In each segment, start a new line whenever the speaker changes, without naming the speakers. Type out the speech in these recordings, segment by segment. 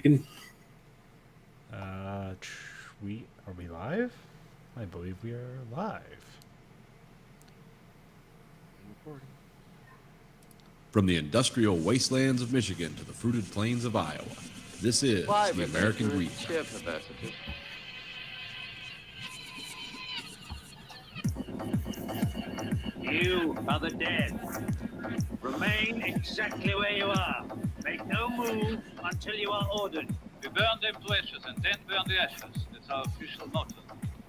Michigan.
Are we live? I believe we are live.
From the industrial wastelands of Michigan to the fruited plains of Iowa, this is the American Green.
You are the dead. Remain exactly where you are. Make no move until you are ordered.
We burn them to ashes and then burn the ashes. That's our official motto.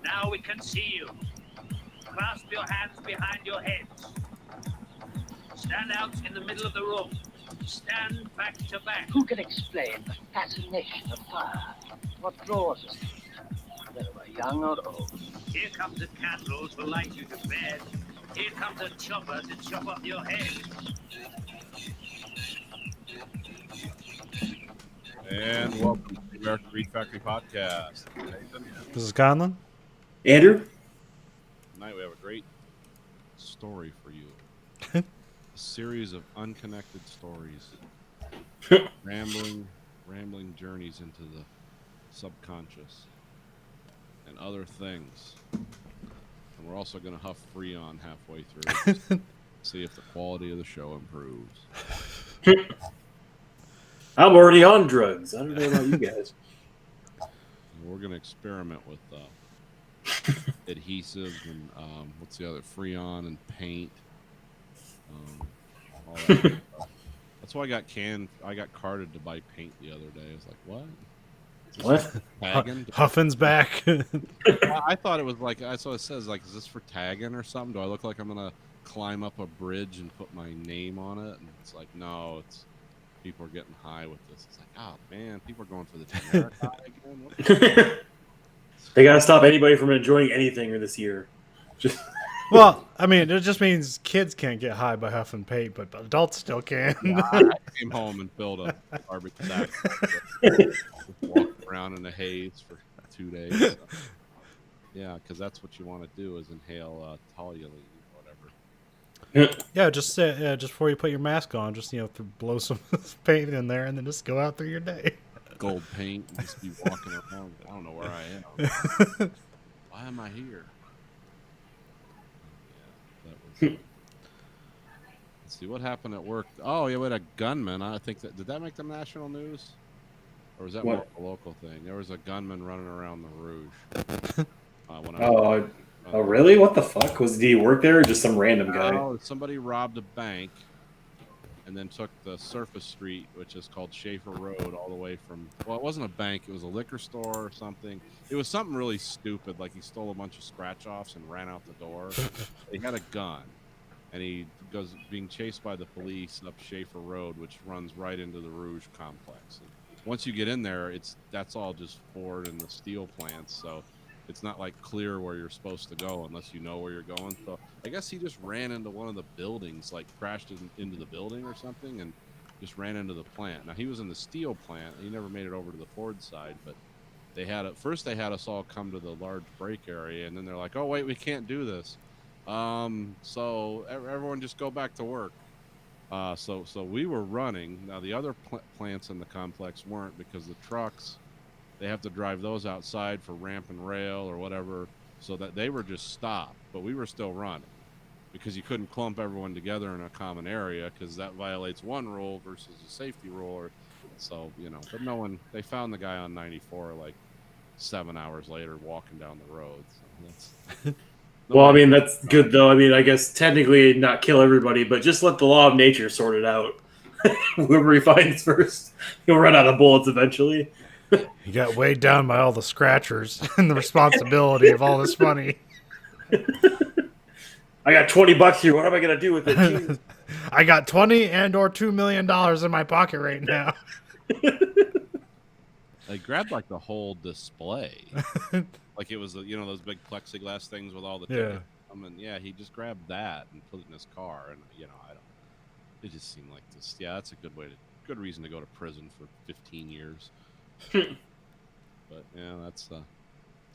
Now we can see you. Clasp your hands behind your heads. Stand out in the middle of the room. Stand back to back.
Who can explain the fascination of fire? What draws us, whether we're young or old?
Here comes a candle to light you to bed. Here comes a chopper to chop off your head.
And welcome to the American Greed Factory Podcast. Nathan.
This is Conlon.
Andrew?
Tonight we have a great story for you. A series of unconnected stories. rambling journeys into the subconscious and other things. And we're also going to huff Freon halfway through. See if the quality of the show improves.
I'm already on drugs. I don't know about you guys.
We're going to experiment with adhesives and what's the other? Freon and paint. All that stuff. That's why I got carded to buy paint the other day. I was like, what?
What?
Tagging?
Huffin's back.
I thought it was like, I saw it says like, is this for tagging or something? Do I look like I'm going to climb up a bridge and put my name on it? And it's like, no, it's people are getting high with this. It's like, oh man, people are going for the generic high again.
They gotta stop anybody from enjoying anything this year. Just
Well, I mean, it just means kids can't get high by huffing paint, but adults still can.
I came home and filled a garbage sack. Walked around in the haze for 2 days. So. Yeah, because that's what you want to do is inhale toluene or whatever.
Yeah, just before you put your mask on, just to blow some paint in there, and then just go out through your day.
Gold paint and just be walking around. I don't know where I am. Why am I here? Yeah, that was. Let's see what happened at work. Oh, yeah, we had a gunman. I think did that make the national news, or was that more of a local thing? There was a gunman running around the Rouge.
Oh, really? What the fuck? Did he work there or just some random guy?
Oh, somebody robbed a bank and then took the surface street, which is called Schaefer Road, all the way from, well, it wasn't a bank, it was a liquor store or something. It was something really stupid, like he stole a bunch of scratch-offs and ran out the door. He had a gun, and he goes being chased by the police up Schaefer Road, which runs right into the Rouge complex. And once you get in there, that's all just Ford and the steel plants, so it's not like clear where you're supposed to go unless you know where you're going. So I guess he just ran into one of the buildings, like crashed into the building or something, and just ran into the plant. Now he was in the steel plant. He never made it over to the Ford side, but first they had us all come to the large break area, and then they're like, "Oh wait, we can't do this. So everyone just go back to work." So we were running. Now the other plants in the complex weren't, because the trucks, they have to drive those outside for ramp and rail or whatever, so that they were just stopped, but we were still running because you couldn't clump everyone together in a common area because that violates one rule versus a safety rule. So, but no one, they found the guy on 94 like 7 hours later walking down the road. So that's
Well, I mean, that's good though. I mean, I guess technically not kill everybody, but just let the law of nature sort it out. Whoever he finds first, he'll run out of bullets eventually.
You got weighed down by all the scratchers and the responsibility of all this money.
I got $20 here. What am I gonna do with it? Jeez.
I got $20 and or $2 million in my pocket right now.
They grabbed like the whole display, like it was those big plexiglass things with all the tickets. Yeah, he just grabbed that and put it in his car, and I don't. It just seemed like this. Yeah, that's a good reason to go to prison for 15 years. But yeah, that's so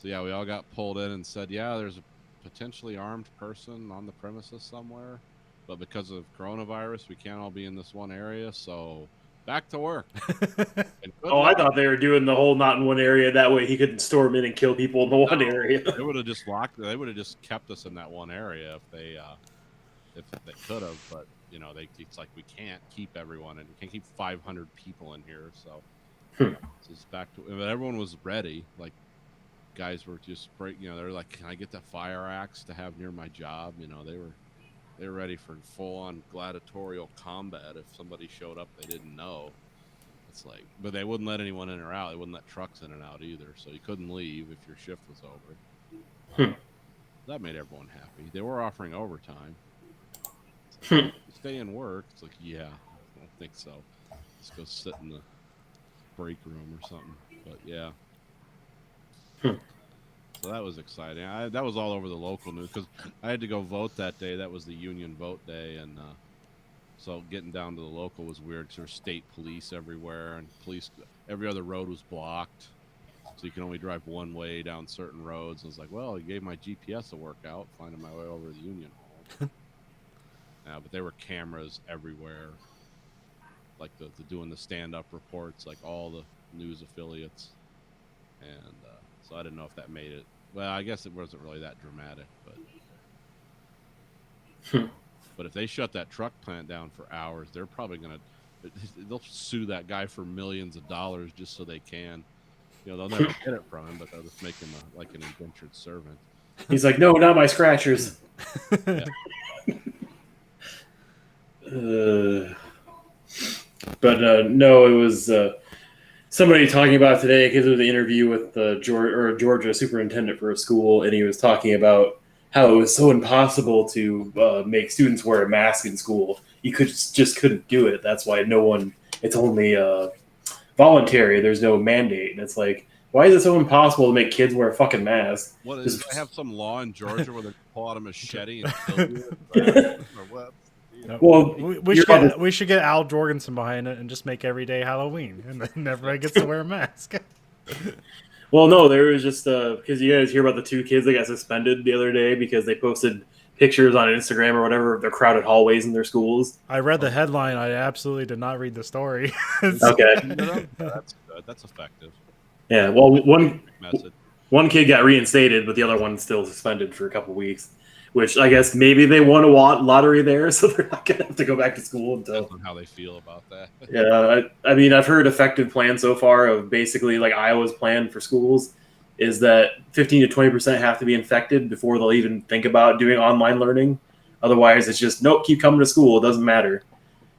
yeah, we all got pulled in and said, yeah, there's a potentially armed person on the premises somewhere, but because of coronavirus, we can't all be in this one area, so back to work. And good
Oh, I
luck.
thought they were doing the whole not in one area. That way he couldn't storm in and kill people in the one area.
They would have just locked. They would have just kept us in that one area if they could have. But you know, it's like we can't keep everyone, and we can't keep 500 people in here. So it's back to. But everyone was ready. Like guys were just you know, they're like, "Can I get that fire axe to have near my job?" You know, they were ready for full-on gladiatorial combat if somebody showed up they didn't know. It's like, but they wouldn't let anyone in or out. They wouldn't let trucks in and out either, so you couldn't leave if your shift was over. That made everyone happy. They were offering overtime. Like, stay and work. It's like, yeah, I don't think so. Let's go sit in the break room or something. But yeah. So that was exciting. That was all over the local news because I had to go vote that day. That was the union vote day, and so getting down to the local was weird because there was state police everywhere, and police every other road was blocked, so you can only drive one way down certain roads. And I was like, well, I gave my GPS a workout, finding my way over to the union hall. But there were cameras everywhere, like the doing the stand-up reports, like all the news affiliates, and so I didn't know if that made it. Well, I guess it wasn't really that dramatic, but. But if they shut that truck plant down for hours, they're probably they'll sue that guy for millions of dollars just so they can. You know, they'll never get it from him, but they'll just make him like an indentured servant.
He's like, no, not my scratchers. But no, it was somebody talking about today because it was an interview with the Georgia superintendent for a school, and he was talking about how it was so impossible to make students wear a mask in school. You just couldn't do it. That's why it's only voluntary. There's no mandate. And it's like, why is it so impossible to make kids wear a fucking mask?
What is? I have some law in Georgia where they pull out a machete and kill you? Or what?
Well,
we should get Al Jorgensen behind it and just make every day Halloween, and then everybody gets to wear a mask.
Well, no, there was just because you guys hear about the two kids that got suspended the other day because they posted pictures on Instagram or whatever of their crowded hallways in their schools.
I read the headline. I absolutely did not read the story.
Okay,
that's good. That's effective.
Yeah, well,
Message.
one kid got reinstated, but the other one's still suspended for a couple weeks. Which I guess maybe they won a lottery there, so they're not gonna have to go back to school until.
Depends on how they feel about that.
Yeah, I mean, I've heard effective plan so far of basically like Iowa's plan for schools is that 15 to 20% have to be infected before they'll even think about doing online learning. Otherwise, it's just nope, keep coming to school. It doesn't matter.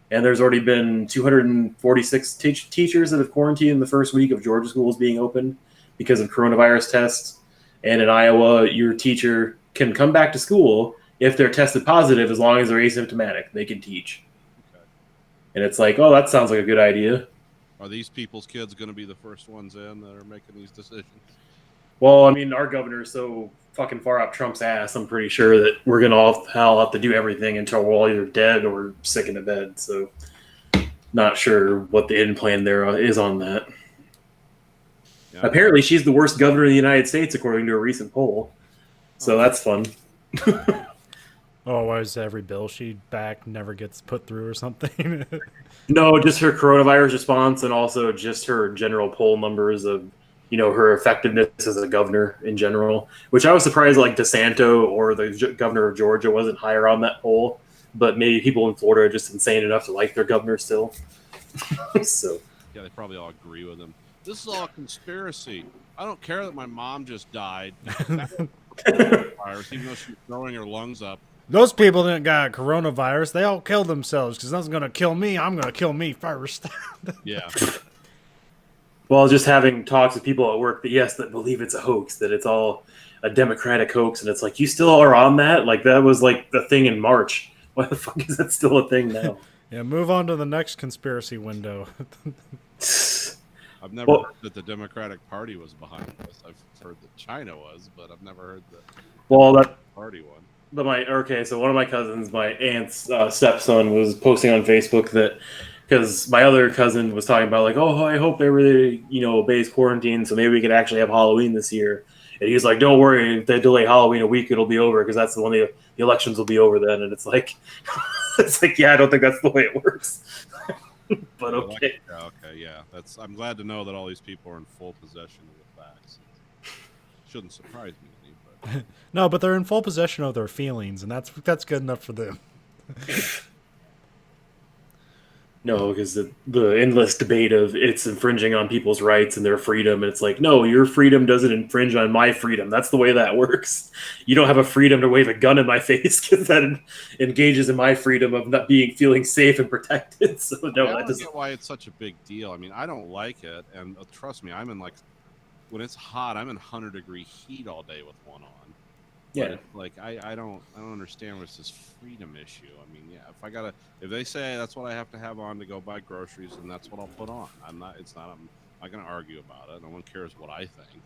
And there's already been 246 teachers that have quarantined in the first week of Georgia schools being open because of coronavirus tests. And in Iowa, your teacher can come back to school if they're tested positive as long as they're asymptomatic. They can teach.
Okay.
And it's like, oh, that sounds like a good idea.
Are these people's kids going to be the first ones in that are making these decisions?
Well, I mean, our governor is so fucking far up Trump's ass, I'm pretty sure that we're going to all have to do everything until we're all either dead or sick in the bed. So not sure what the end plan there is on that. Yeah. Apparently, she's the worst governor in the United States, according to a recent poll. So that's fun.
Oh, why is every bill she backed never gets put through or something?
No, just her coronavirus response and also just her general poll numbers of, you know, her effectiveness as a governor in general, which I was surprised like DeSanto or the governor of Georgia wasn't higher on that poll, but maybe people in Florida are just insane enough to like their governor still. So
yeah, they probably all agree with him. This is all a conspiracy. I don't care that my mom just died. Even though she's throwing her lungs up.
Those people didn't got coronavirus. They all killed themselves because that's going to kill me. I'm going to kill me first.
Yeah.
Well, just having talks with people at work that believe it's a hoax, that it's all a Democratic hoax. And it's like, you still are on that? Like, that was like the thing in March. Why the fuck is that still a thing now?
Yeah, move on to the next conspiracy window.
I've never heard that the Democratic Party was behind this. I've heard that China was, but I've never heard the party one.
But so one of my cousins, my aunt's stepson, was posting on Facebook that because my other cousin was talking about like, oh, I hope everybody obeys quarantine, so maybe we could actually have Halloween this year. And he's like, don't worry, if they delay Halloween a week, it'll be over because that's when the elections will be over then. And it's like, yeah, I don't think that's the way it works. But
Well,
okay.
okay, yeah. That's. I'm glad to know that all these people are in full possession of the facts. Shouldn't surprise me any, but
No, but they're in full possession of their feelings, and that's good enough for them.
No, because the endless debate of it's infringing on people's rights and their freedom, and it's like, no, your freedom doesn't infringe on my freedom. That's the way that works. You don't have a freedom to wave a gun in my face because that engages in my freedom of not feeling safe and protected. So no,
I
that
don't
doesn't.
get why it's such a big deal. I mean, I don't like it, and trust me, I'm in like when it's hot, I'm in 100-degree heat all day with one on.
Yeah.
But it's like I don't understand what's this freedom issue. I mean, yeah, if they say that's what I have to have on to go buy groceries, then that's what I'll put on. I'm not going to argue about it. No one cares what I think.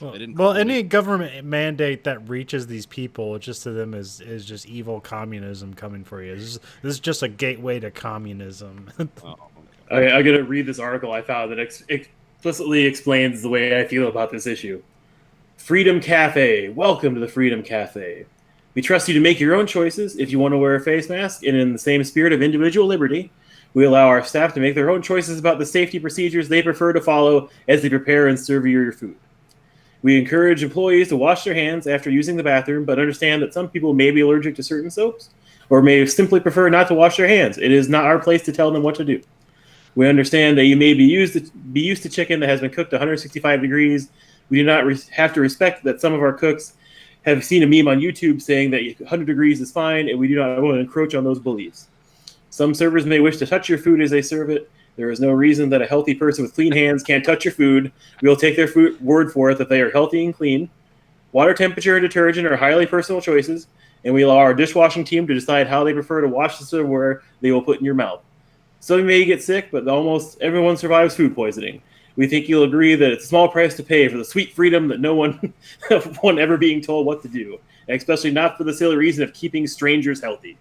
They didn't
Well,
call me-
any government mandate that reaches these people, just to them is just evil communism coming for you. This is just a gateway to communism.
Oh, okay.
I got to read this article I found that explicitly explains the way I feel about this issue. Freedom Cafe. Welcome to the Freedom Cafe. We trust you to make your own choices if you want to wear a face mask, and in the same spirit of individual liberty, we allow our staff to make their own choices about the safety procedures they prefer to follow as they prepare and serve you your food. We encourage employees to wash their hands after using the bathroom, but understand that some people may be allergic to certain soaps or may simply prefer not to wash their hands. It is not our place to tell them what to do. We understand that you may be used to chicken that has been cooked 165 degrees. We do not have to respect that some of our cooks have seen a meme on YouTube saying that 100 degrees is fine, and we do not want to encroach on those beliefs. Some servers may wish to touch your food as they serve it. There is no reason that a healthy person with clean hands can't touch your food. We will take their word for it that they are healthy and clean. Water temperature and detergent are highly personal choices, and we allow our dishwashing team to decide how they prefer to wash the silverware they will put in your mouth. Some may get sick, but almost everyone survives food poisoning. We think you'll agree that it's a small price to pay for the sweet freedom that no one ever being told what to do, and especially not for the silly reason of keeping strangers healthy.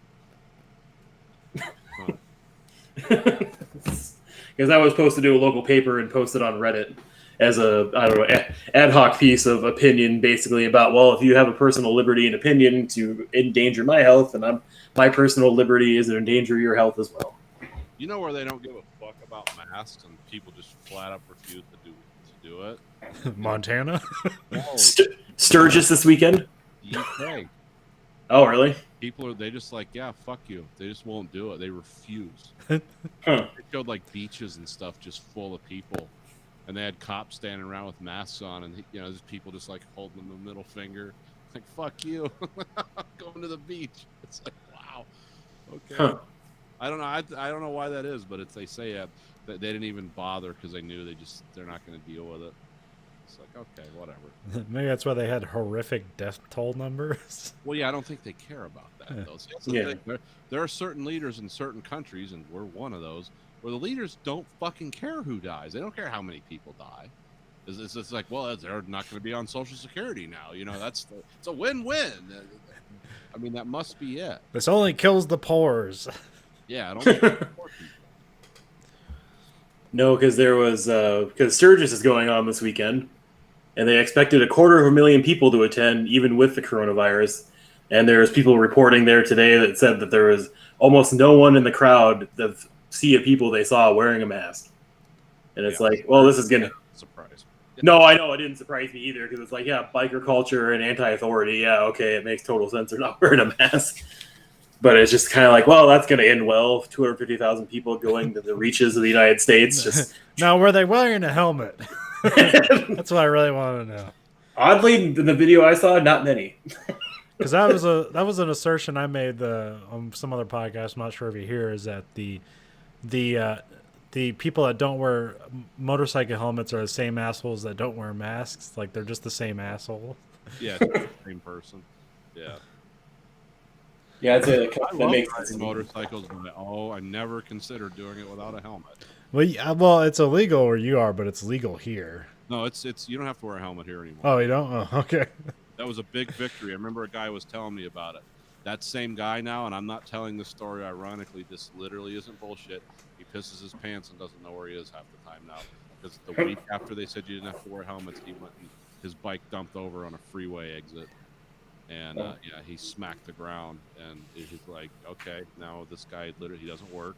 Because I was posted to a local paper and posted on Reddit as ad hoc piece of opinion, basically about, well, if you have a personal liberty and opinion to endanger my health, and my personal liberty is to endanger your health as well.
You know where they don't give a fuck about masks and people just flat up refuse to do it?
Montana.
Oh,
Sturgis this weekend?
UK.
Oh, really?
People they just like, yeah, fuck you. They just won't do it. They refuse.
Huh.
They showed like beaches and stuff just full of people, and they had cops standing around with masks on, and there's people just like holding them the middle finger, like fuck you, I'm going to the beach. It's like, wow, okay.
Huh.
I don't know. I don't know why that is, but they say that they didn't even bother because they knew they're not going to deal with it. It's like, okay, whatever.
Maybe that's why they had horrific death toll numbers.
Well, yeah, I don't think they care about that, though. See, that's the thing. There are certain leaders in certain countries, and we're one of those, where the leaders don't fucking care who dies. They don't care how many people die. It's like, well, they're not going to be on Social Security now. It's a win-win. I mean, that must be it.
This only kills the poors.
Yeah, I don't think that's important.
No, because because Sturgis is going on this weekend, and they expected 250,000 people to attend, even with the coronavirus. And there's people reporting there today that said that there was almost no one in the crowd, the sea of people they saw wearing a mask. And it's like, well, this is gonna
surprise.
No, I know it didn't surprise me either because it's like, yeah, biker culture and anti-authority. Yeah, okay, it makes total sense. They're not wearing a mask. But it's just kind of like, well, that's going to end well. 250,000 people going to the reaches of the United States. Just
now, were they wearing a helmet? That's what I really want to know.
Oddly, in the video I saw, not many.
Because that was an assertion I made on some other podcast. I'm not sure if you hear. Is that the people that don't wear motorcycle helmets are the same assholes that don't wear masks? Like they're just the same asshole.
Yeah, it's the same person. Yeah.
Yeah, I'd say
I
that
love
makes
riding
sense.
motorcycles. I never considered doing it without a helmet.
Well, it's illegal where you are, but it's legal here.
No, it's you don't have to wear a helmet here anymore.
Oh, you don't? Oh, okay.
That was a big victory. I remember a guy was telling me about it. That same guy now, and I'm not telling this story ironically. This literally isn't bullshit. He pisses his pants and doesn't know where he is half the time now. Because the week after they said you didn't have to wear helmets, he went and his bike dumped over on a freeway exit. And he smacked the ground, and it was like, okay, now this guy literally he doesn't work.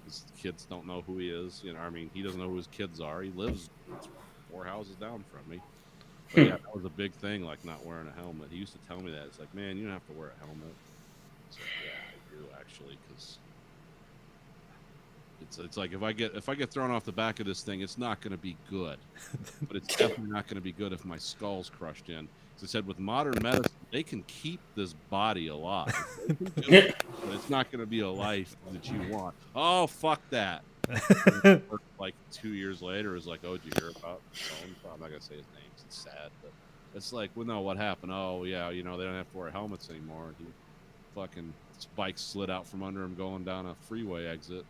His kids don't know who he is. You know, I mean, he doesn't know who his kids are. He lives 4 houses down from me. But yeah, that was a big thing, like not wearing a helmet. He used to tell me that. It's like, man, you don't have to wear a helmet. It's like, yeah, I do actually, because it's like if I get thrown off the back of this thing, it's not going to be good. But it's definitely not going to be good if my skull's crushed in. As I said, with modern medicine, they can keep this body alive. They can do it, but it's not going to be a life that you want. Oh, fuck that. Like 2 years later, is like, oh, did you hear about so-and-so? I'm not going to say his name. It's sad, but it's like, well, no, what happened? Oh, yeah, you know, they don't have to wear helmets anymore. He fucking bike slid out from under him going down a freeway exit,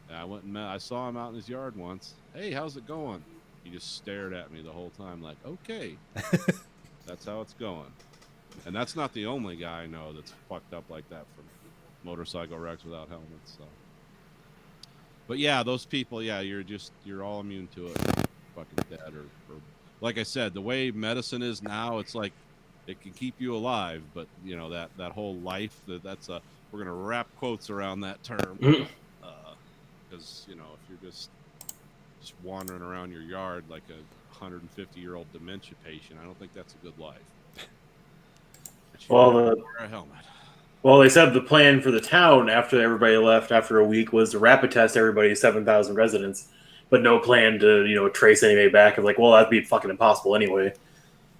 and I went and I saw him out in his yard once. Hey, how's it going? He just stared at me the whole time, like, okay, that's how it's going. And that's not the only guy I know that's fucked up like that from motorcycle wrecks without helmets. So, but yeah, those people, yeah, you're all immune to it. Fucking dead, or like I said, the way medicine is now, it's like it can keep you alive, but you know that whole life, that's a, we're gonna wrap quotes around that term, because you know, if you're just wandering around your yard like a 150-year-old dementia patient, I don't think that's a good life.
Well,
wear a helmet.
Well, they said the plan for the town after everybody left after a week was to rapid test everybody's 7,000 residents, but no plan to, you know, trace anybody back. It's like, well, that'd be fucking impossible anyway.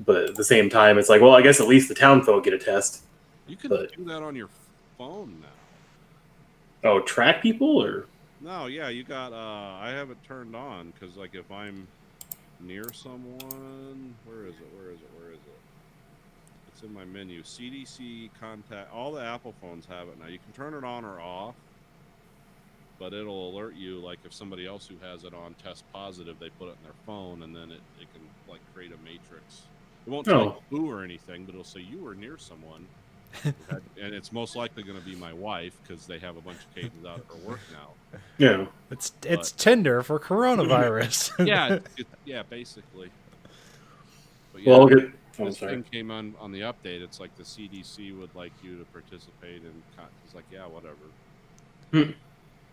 But at the same time, it's like, well, I guess at least the town folk get a test.
You can do that on your phone now.
Oh, track people or?
No, yeah, you got. I have it turned on because, like, if I'm near someone, where is it? It's in my menu. CDC contact. All the Apple phones have it now. You can turn it on or off, but it'll alert you, like, if somebody else who has it on tests positive, they put it in their phone, and then it can, like, create a matrix. It won't tell you who or anything, but it'll say you were near someone. And it's most likely going to be my wife because they have a bunch of cases out at her work now.
Yeah,
it's Tinder for coronavirus.
yeah, basically. But yeah,
well,
this thing came on the update. It's like the CDC would like you to participate in. It's like, yeah, whatever. And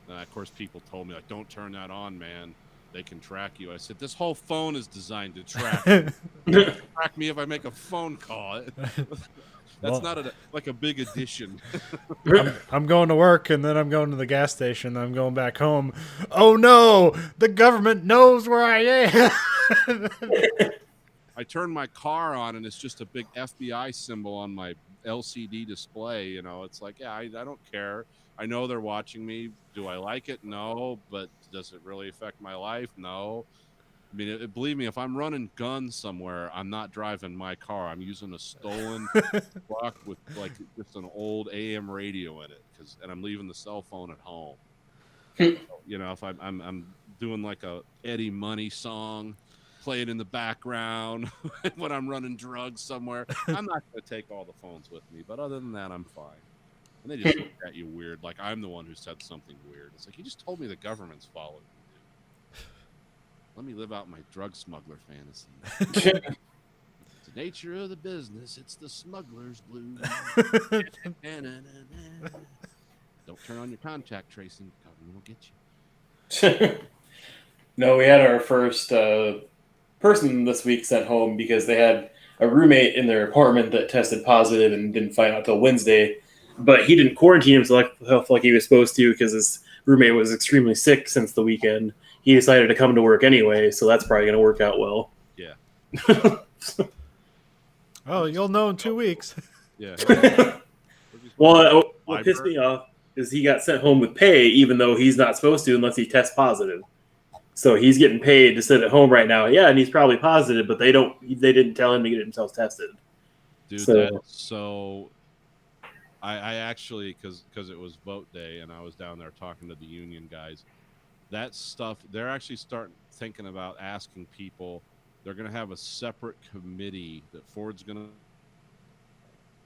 of course, people told me, like, don't turn that on, man. They can track you. I said, this whole phone is designed to track me. Track me if I make a phone call. That's not a big addition.
I'm going to work, and then I'm going to the gas station, and I'm going back home. Oh no, the government knows where I am.
I turn my car on, and it's just a big FBI symbol on my LCD display. You know, it's like, yeah, I don't care. I know they're watching me. Do I like it? No. But does it really affect my life? No. I mean, believe me, if I'm running guns somewhere, I'm not driving my car. I'm using a stolen truck with, like, just an old AM radio in it, and I'm leaving the cell phone at home. You know, if I'm doing like a Eddie Money song, play it in the background when I'm running drugs somewhere, I'm not going to take all the phones with me. But other than that, I'm fine. And they just look at you weird, like I'm the one who said something weird. It's like, you just told me the government's following me. Let me live out my drug smuggler fantasy. It's the nature of the business. It's the smuggler's blues. Don't turn on your contact tracing. Government will get you.
No, we had our first person this week sent home because they had a roommate in their apartment that tested positive and didn't find out till Wednesday. But he didn't quarantine himself like he was supposed to because his roommate was extremely sick since the weekend. He decided to come to work anyway, so that's probably going to work out well.
Yeah.
Oh, you'll know in 2 weeks.
Yeah.
Well, what pissed me off is he got sent home with pay, even though he's not supposed to unless he tests positive. So he's getting paid to sit at home right now. Yeah, and he's probably positive, but they didn't tell him to get himself tested.
Dude, I actually, because it was vote day and I was down there talking to the union guys, that stuff, they're actually thinking about asking people. They're going to have a separate committee that Ford's going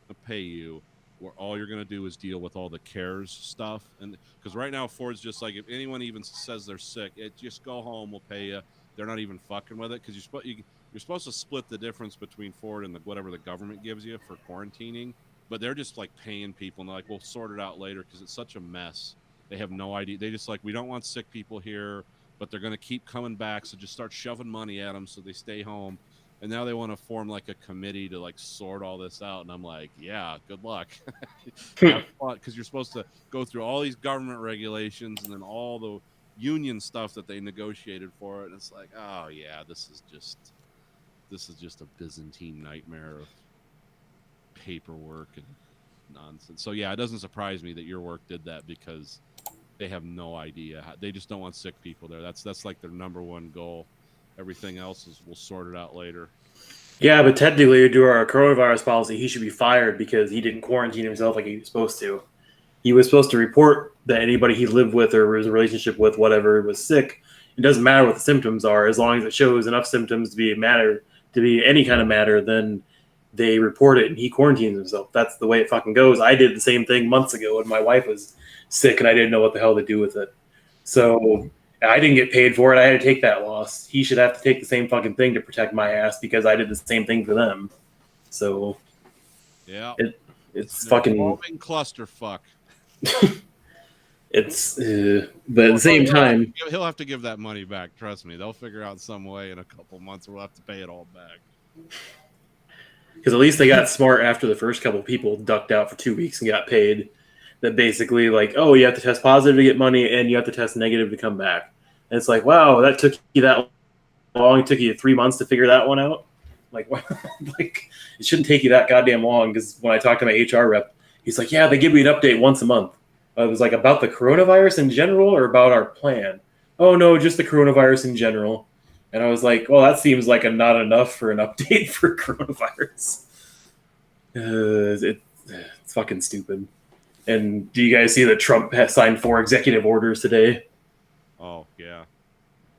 to pay you, where all you're going to do is deal with all the CARES stuff. And because right now Ford's just like, if anyone even says they're sick, just go home, we'll pay you. They're not even fucking with it, because you're supposed to split the difference between Ford and whatever the government gives you for quarantining. But they're just like paying people, and they're like, we'll sort it out later because it's such a mess. They have no idea. They just like, we don't want sick people here, but they're going to keep coming back. So just start shoving money at them so they stay home. And now they want to form like a committee to like sort all this out. And I'm like, yeah, good luck. Because you're supposed to go through all these government regulations and then all the union stuff that they negotiated for it. And it's like, oh yeah, this is just a Byzantine nightmare of paperwork and nonsense. So yeah, it doesn't surprise me that your work did that, because they have no idea. They just don't want sick people there. That's like their number one goal. Everything else is, we'll sort it out later.
Yeah, but technically, due to our coronavirus policy, he should be fired because he didn't quarantine himself like he was supposed to. He was supposed to report that anybody he lived with or was in a relationship with, whatever, was sick. It doesn't matter what the symptoms are, as long as it shows enough symptoms to be any kind of matter, then they report it and he quarantines himself. That's the way it fucking goes. I did the same thing months ago when my wife was sick and I didn't know what the hell to do with it. So I didn't get paid for it. I had to take that loss. He should have to take the same fucking thing to protect my ass because I did the same thing for them. So
yeah,
it's fucking
evolving clusterfuck.
It's but at the same time,
he'll have to give that money back. Trust me, they'll figure out some way in a couple months. We'll have to pay it all back.
Because at least they got smart after the first couple people ducked out for 2 weeks and got paid. That basically, like, oh, you have to test positive to get money, and you have to test negative to come back. And it's like, wow, that took you that long. It took you 3 months to figure that one out. Like, like it shouldn't take you that goddamn long. Because when I talked to my HR rep, he's like, yeah, they give me an update once a month. I was like, about the coronavirus in general or about our plan? Oh, no, just the coronavirus in general. And I was like, well, that seems like not enough for an update for coronavirus. It's fucking stupid. And do you guys see that Trump has signed 4 executive orders today?
Oh, yeah.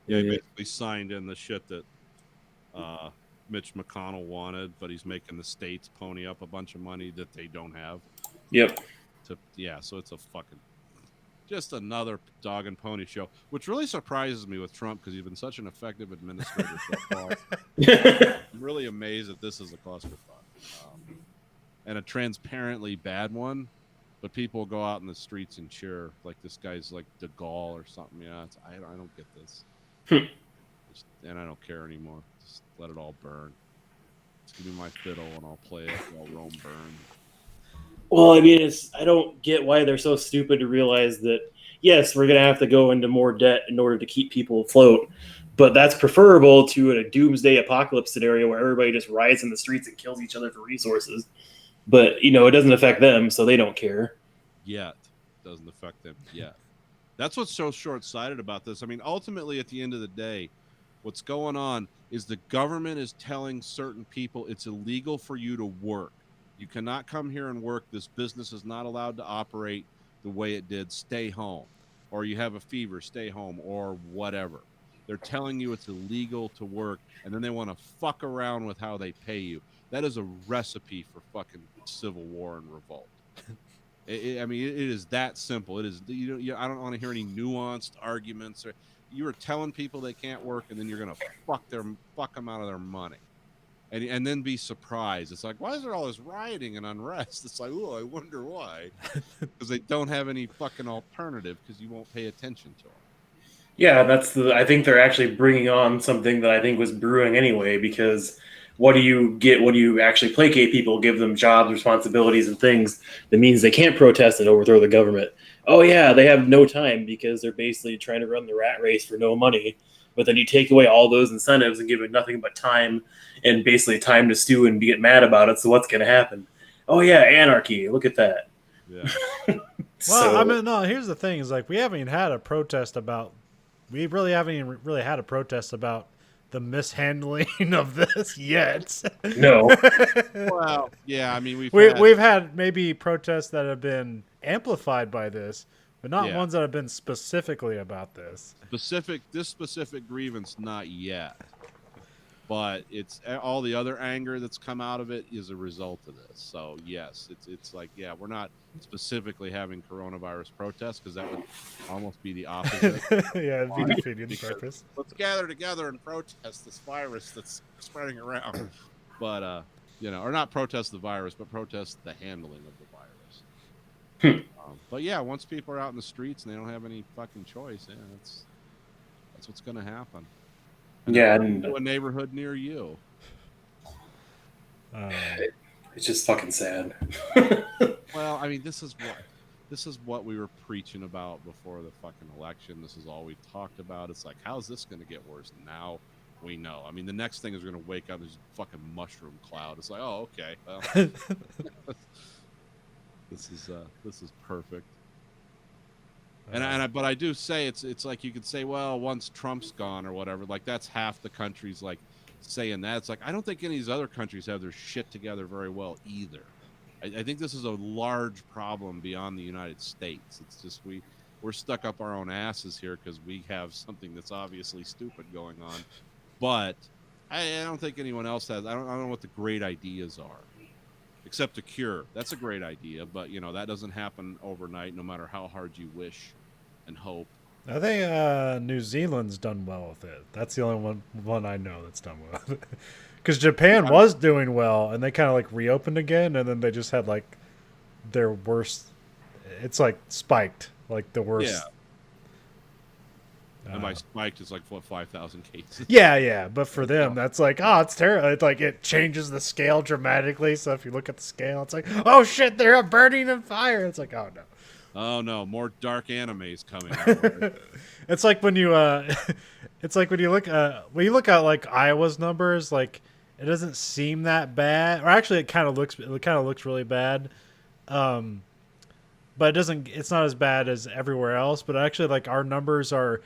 Yeah, he basically signed in the shit that Mitch McConnell wanted, but he's making the states pony up a bunch of money that they don't have.
Yep.
So it's a fucking, just another dog and pony show, which really surprises me with Trump because he's been such an effective administrator so far. I'm really amazed that this is a clusterfuck. And a transparently bad one. But people go out in the streets and cheer like this guy's like De Gaulle or something. Yeah, I don't get this. And I don't care anymore. Just let it all burn. Just give me my fiddle and I'll play it while Rome burns.
Well, I mean, I don't get why they're so stupid to realize that, yes, we're going to have to go into more debt in order to keep people afloat. But that's preferable to a doomsday apocalypse scenario where everybody just riots in the streets and kills each other for resources. But, it doesn't affect them, so they don't care.
Yet. Doesn't affect them yet. That's what's so short-sighted about this. I mean, ultimately, at the end of the day, what's going on is the government is telling certain people it's illegal for you to work. You cannot come here and work. This business is not allowed to operate the way it did. Stay home. Or you have a fever, stay home, or whatever. They're telling you it's illegal to work, and then they want to fuck around with how they pay you. That is a recipe for fucking civil war and revolt. I mean, it is that simple. It is. I don't want to hear any nuanced arguments. You are telling people they can't work, and then you're gonna fuck them out of their money, and then be surprised. It's like, why is there all this rioting and unrest? It's like, oh, I wonder why. Because they don't have any fucking alternative. Because you won't pay attention to them.
Yeah, I think they're actually bringing on something that I think was brewing anyway, because what do you get when you actually placate people, give them jobs, responsibilities, and things? That means they can't protest and overthrow the government. Oh, yeah, they have no time because they're basically trying to run the rat race for no money. But then you take away all those incentives and give it nothing but time and basically time to stew and get mad about it. So what's going to happen? Oh, yeah, anarchy. Look at that.
Yeah.
Well, I mean, no, here's the thing. Is like we haven't even had a protest about – we really haven't even really had a protest about the mishandling of this yet.
No.
Well, yeah, I mean,
we've
had maybe protests that have been amplified by this, but not ones that have been specifically about this.
This specific grievance, not yet. But it's all the other anger that's come out of it is a result of this. So yes, it's like, yeah, we're not specifically having coronavirus protests because that would almost be the opposite.
Yeah, it'd be defeating the purpose.
Let's gather together and protest this virus that's spreading around. But or not protest the virus, but protest the handling of the virus. But yeah, once people are out in the streets and they don't have any fucking choice, yeah, that's what's going to happen. And
Yeah,
it'll
and
go to a neighborhood near you.
it's just fucking sad.
Well, I mean, this is what we were preaching about before the fucking election. This is all we talked about. It's like, how's this going to get worse? Now we know. I mean, the next thing is we're going to wake up, there's a fucking mushroom cloud. It's like, oh, okay. Well, this is perfect. But I do say it's like you could say, well, once Trump's gone or whatever, like that's half the countries like saying that. It's like, I don't think any of these other countries have their shit together very well either. I think this is a large problem beyond the United States. It's just we're stuck up our own asses here because we have something that's obviously stupid going on. But I don't think anyone else has. I don't know what the great ideas are, except a cure. That's a great idea, but that doesn't happen overnight, no matter how hard you wish and hope.
I think New Zealand's done well with it. That's the only one I know that's done well with it. Because Japan was doing well, and they kind of like reopened again, and then they just had like their worst. It's like spiked, like the worst.
Yeah. And by spiked, it's like 5,000 cases.
Yeah. But for them, that's like, oh, it's terrible. It's like it changes the scale dramatically. So if you look at the scale, it's like, oh shit, they're burning in fire. It's like, oh no.
Oh no, more dark animes coming out.
It's like when you it's like when you look at like Iowa's numbers, like it doesn't seem that bad. Or actually it kind of looks really bad. But it's not as bad as everywhere else, but actually like our numbers are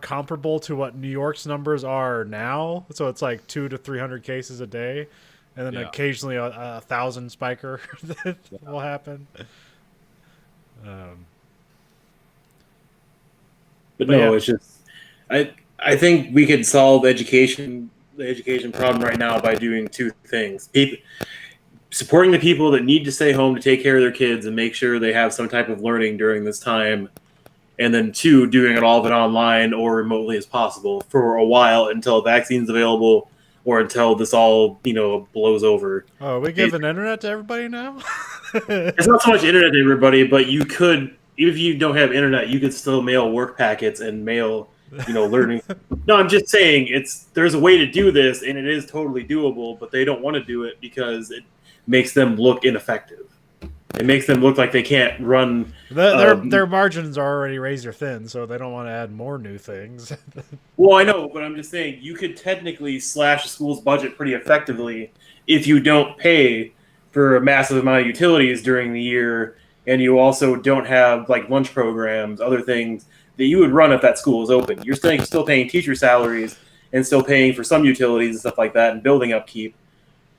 comparable to what New York's numbers are now. So it's like 200 to 300 cases a day, and then occasionally a 1,000 spiker that will happen.
But no, it's just I think we could solve the education problem right now by doing two things: supporting the people that need to stay home to take care of their kids and make sure they have some type of learning during this time, and then two, doing it all of it online or remotely as possible for a while until a vaccine's available or until this all blows over.
Oh, are we giving internet to everybody now?
It's not so much internet to everybody, but you could, even if you don't have internet, you could still mail work packets and mail, learning. No, I'm just saying there's a way to do this, and it is totally doable, but they don't want to do it because it makes them look ineffective. It makes them look like they can't run.
Their margins are already razor thin, so they don't want to add more new things.
Well, I know, but I'm just saying you could technically slash a school's budget pretty effectively if you don't pay for a massive amount of utilities during the year, and you also don't have like lunch programs, other things that you would run if that school is open. You're still paying teacher salaries and still paying for some utilities and stuff like that and building upkeep,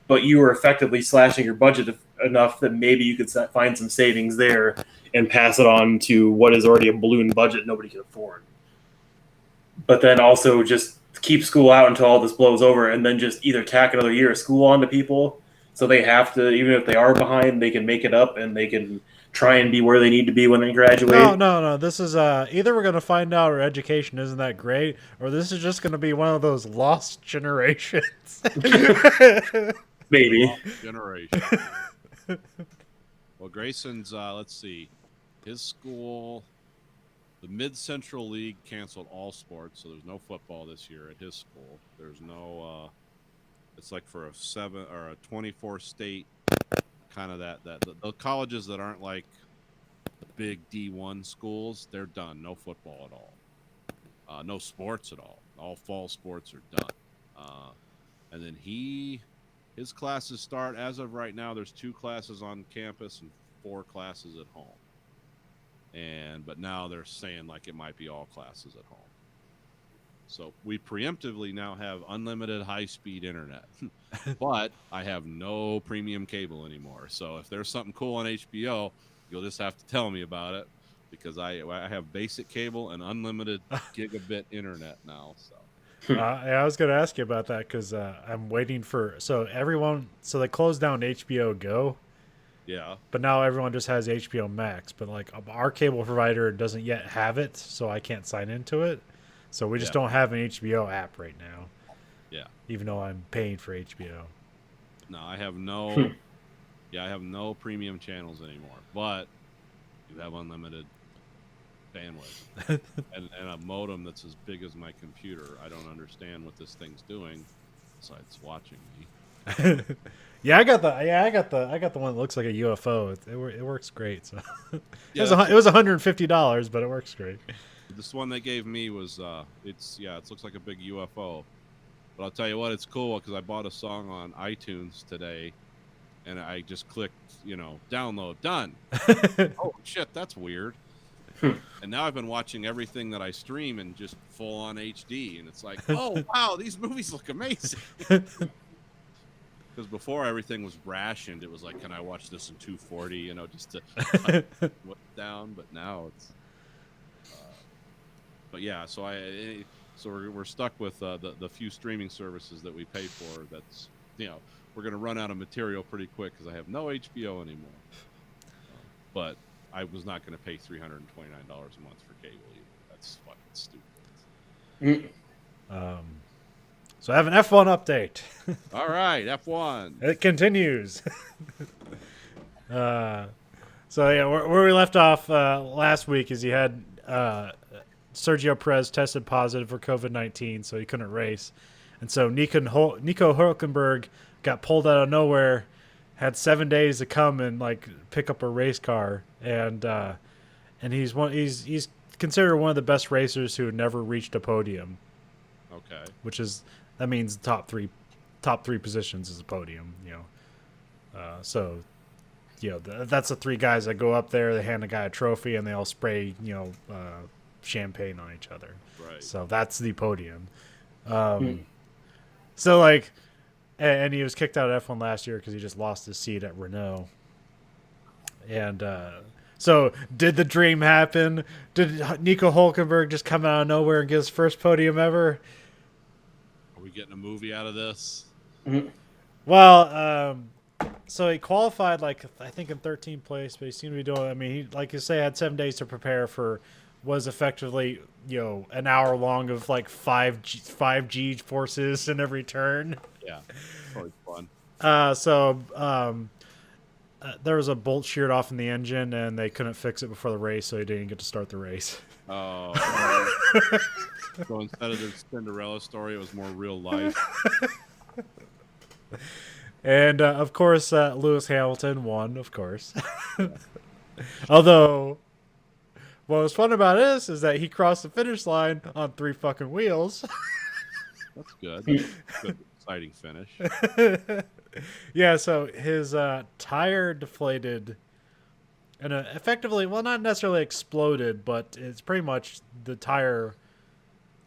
but you are effectively slashing your budget enough that maybe you could find some savings there and pass it on to what is already a balloon budget nobody can afford. But then also just keep school out until all this blows over, and then just either tack another year of school onto people so they have to, even if they are behind, they can make it up and they can try and be where they need to be when they graduate.
No. This is either we're going to find out our education isn't that great, or this is just going to be one of those lost generations.
Maybe.
Lost generation. Well, Grayson's, let's see, his school, the Mid-Central League canceled all sports, so there's no football this year at his school. There's no, it's like for a 24 state kind of the colleges that aren't like the big D1 schools, they're done. No football at all. No sports at all. All fall sports are done. And then his classes start, as of right now, there's 2 classes on campus and 4 classes at home. But now they're saying like it might be all classes at home. So we preemptively now have unlimited high-speed internet, but I have no premium cable anymore. So if there's something cool on HBO, you'll just have to tell me about it, because I have basic cable and unlimited gigabit internet now. So
I was going to ask you about that because I'm waiting so they closed down HBO Go.
Yeah.
But now everyone just has HBO Max. But like our cable provider doesn't yet have it, so I can't sign into it. So we just don't have an HBO app right now.
Yeah.
Even though I'm paying for HBO.
No, I have no. I have no premium channels anymore. But You have unlimited bandwidth and a modem that's as big as my computer. I don't understand what this thing's doing besides watching me.
Yeah, I got the one that looks like a UFO. It works great. So
Yeah,
it was $150, but it works great.
This one they gave me was it looks like a big UFO. But I'll tell you what, it's cool because I bought a song on iTunes today, and I just clicked, download, done. Oh shit, that's weird. And now I've been watching everything that I stream in just full on HD, and it's like, oh wow, these movies look amazing. Because before everything was rationed, it was like, can I watch this in 240? Just to put down. But now it's. But yeah, so we're stuck with the few streaming services that we pay for. That's we're gonna run out of material pretty quick because I have no HBO anymore. But I was not going to pay $329 a month for cable either. That's fucking stupid.
So I have an F1 update.
All right, F1.
It continues. So yeah, where we left off last week is you had Sergio Perez tested positive for COVID-19, so he couldn't race, and so Nico Hülkenberg got pulled out of nowhere. Had 7 days to come and pick up a race car, and he's considered one of the best racers who never reached a podium.
Okay.
That means top three positions is a podium. That's the three guys that go up there. They hand a guy a trophy and they all spray champagne on each other.
Right.
So that's the podium. So and he was kicked out of F1 last year because he just lost his seat at Renault. And so did the dream happen? Did Nico Hülkenberg just come out of nowhere and get his first podium ever?
Are we getting a movie out of this?
Well, so he qualified I think in 13th place, but he seemed to be doing. I mean, he like you say had 7 days to prepare for. Was effectively an hour long of 5G forces in every turn.
Yeah, probably fun.
There was a bolt sheared off in the engine, and they couldn't fix it before the race, so he didn't get to start the race.
Oh. So instead of the Cinderella story, it was more real life.
And of course, Lewis Hamilton won. Of course, although. What was fun about this is that he crossed the finish line on 3 fucking wheels.
That's good. Good, exciting finish.
Yeah, so his tire deflated and effectively, well, not necessarily exploded, but it's pretty much the tire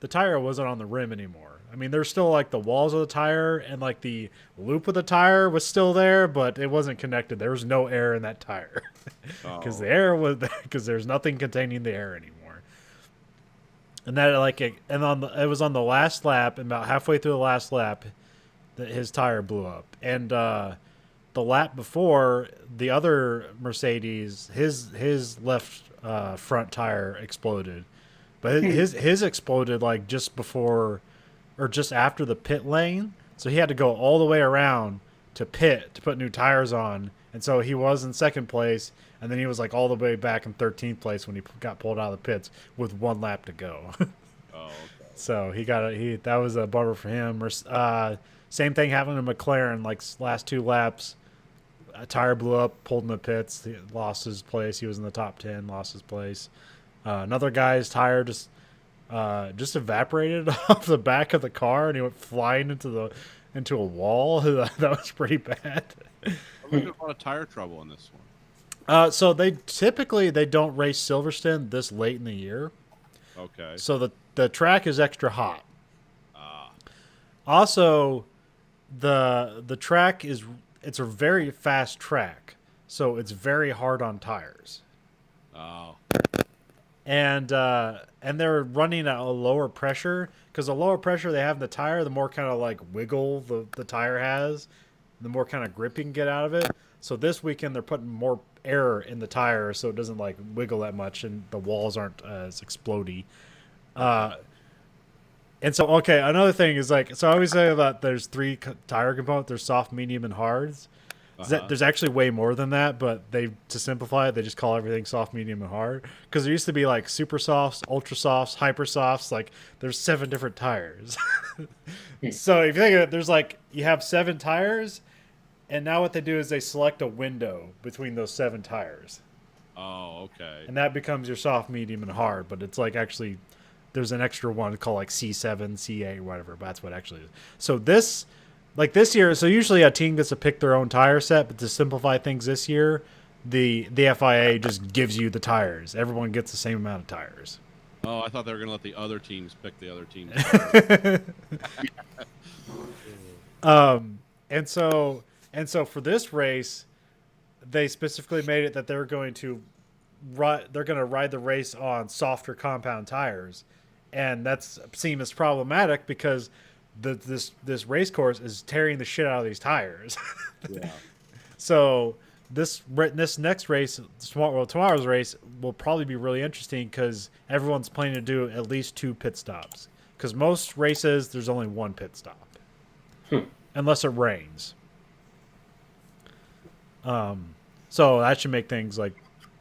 wasn't on the rim anymore. I mean, there's still the walls of the tire and the loop of the tire was still there, but it wasn't connected. There was no air in that tire because because there's nothing containing the air anymore. And that it was on the last lap, and about halfway through the last lap, that his tire blew up. And the lap before, the other Mercedes, his left front tire exploded, but his exploded just before. Or just after the pit lane, so he had to go all the way around to pit to put new tires on, and so he was in second place, and then he was all the way back in 13th place when he got pulled out of the pits with 1 lap to go.
Oh, okay.
So that was a bummer for him. Same thing happened to McLaren. Last 2 laps, a tire blew up, pulled in the pits, he lost his place. He was in the top 10, lost his place. Another guy's tire just evaporated off the back of the car, and he went flying into a wall. That was pretty bad.
There's a lot of tire trouble in this one.
So they typically don't race Silverstone this late in the year.
Okay.
So the track is extra hot. Also, the track it's a very fast track, so it's very hard on tires.
Oh.
And they're running at a lower pressure because the lower pressure they have in the tire, the more kind of wiggle the tire has, the more kind of grip you can get out of it. So this weekend they're putting more air in the tire so it doesn't wiggle that much and the walls aren't as explodey. And so, okay, another thing is so I always say about there's 3 tire components. There's soft, medium, and hards. There's actually way more than that, but to simplify it, they just call everything soft, medium, and hard. Because there used to be like super softs, ultra softs, hyper softs. Like there's 7 different tires. So if you think of it, there's like you have 7 tires, and now what they do is they select a window between those 7 tires,
Oh, okay.
and that becomes your soft, medium, and hard. But it's like actually there's an extra one called like C7, C8, or whatever. But that's what actually is. So this year, so usually a team gets to pick their own tire set, but to simplify things this year, the FIA just gives you the tires. Everyone gets the same amount of tires.
Oh, I thought they were going to let the other teams pick the other teams.
And so for this race, they specifically made it that they're going to ride the race on softer compound tires, and that's seems problematic because this race course is tearing the shit out of these tires.
Yeah.
So this next race, tomorrow's race will probably be really interesting because everyone's planning to do at least 2 pit stops. Because most races, there's only 1 pit stop, unless it rains. So that should make things like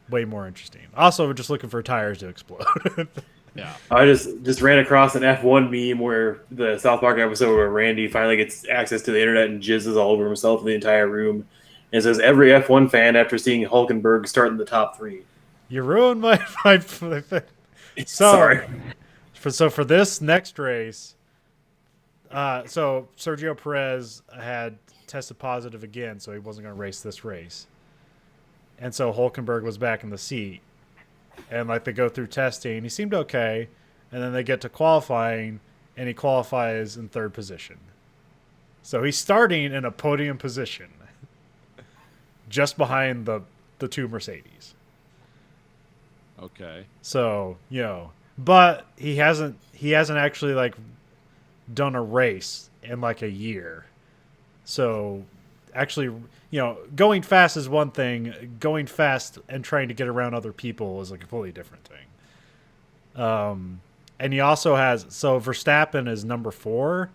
way more interesting. Also, we're just looking for tires to explode.
Yeah.
I just ran across an F1 meme where the South Park episode where Randy finally gets access to the internet and jizzes all over himself in the entire room. And it says every F1 fan after seeing Hulkenberg start in the top 3.
You ruined my thing.
Sorry.
So for this next race, so Sergio Perez had tested positive again, so he wasn't going to race this race. And so Hulkenberg was back in the seat. And like they go through testing, he seemed okay, and then they get to qualifying, and he qualifies in 3rd position. So he's starting in a podium position, just behind the 2 Mercedes.
Okay.
So but he hasn't actually like done a race in like a year. So actually, going fast is one thing. Going fast and trying to get around other people is a completely different thing. And he also has, so Verstappen is number 4,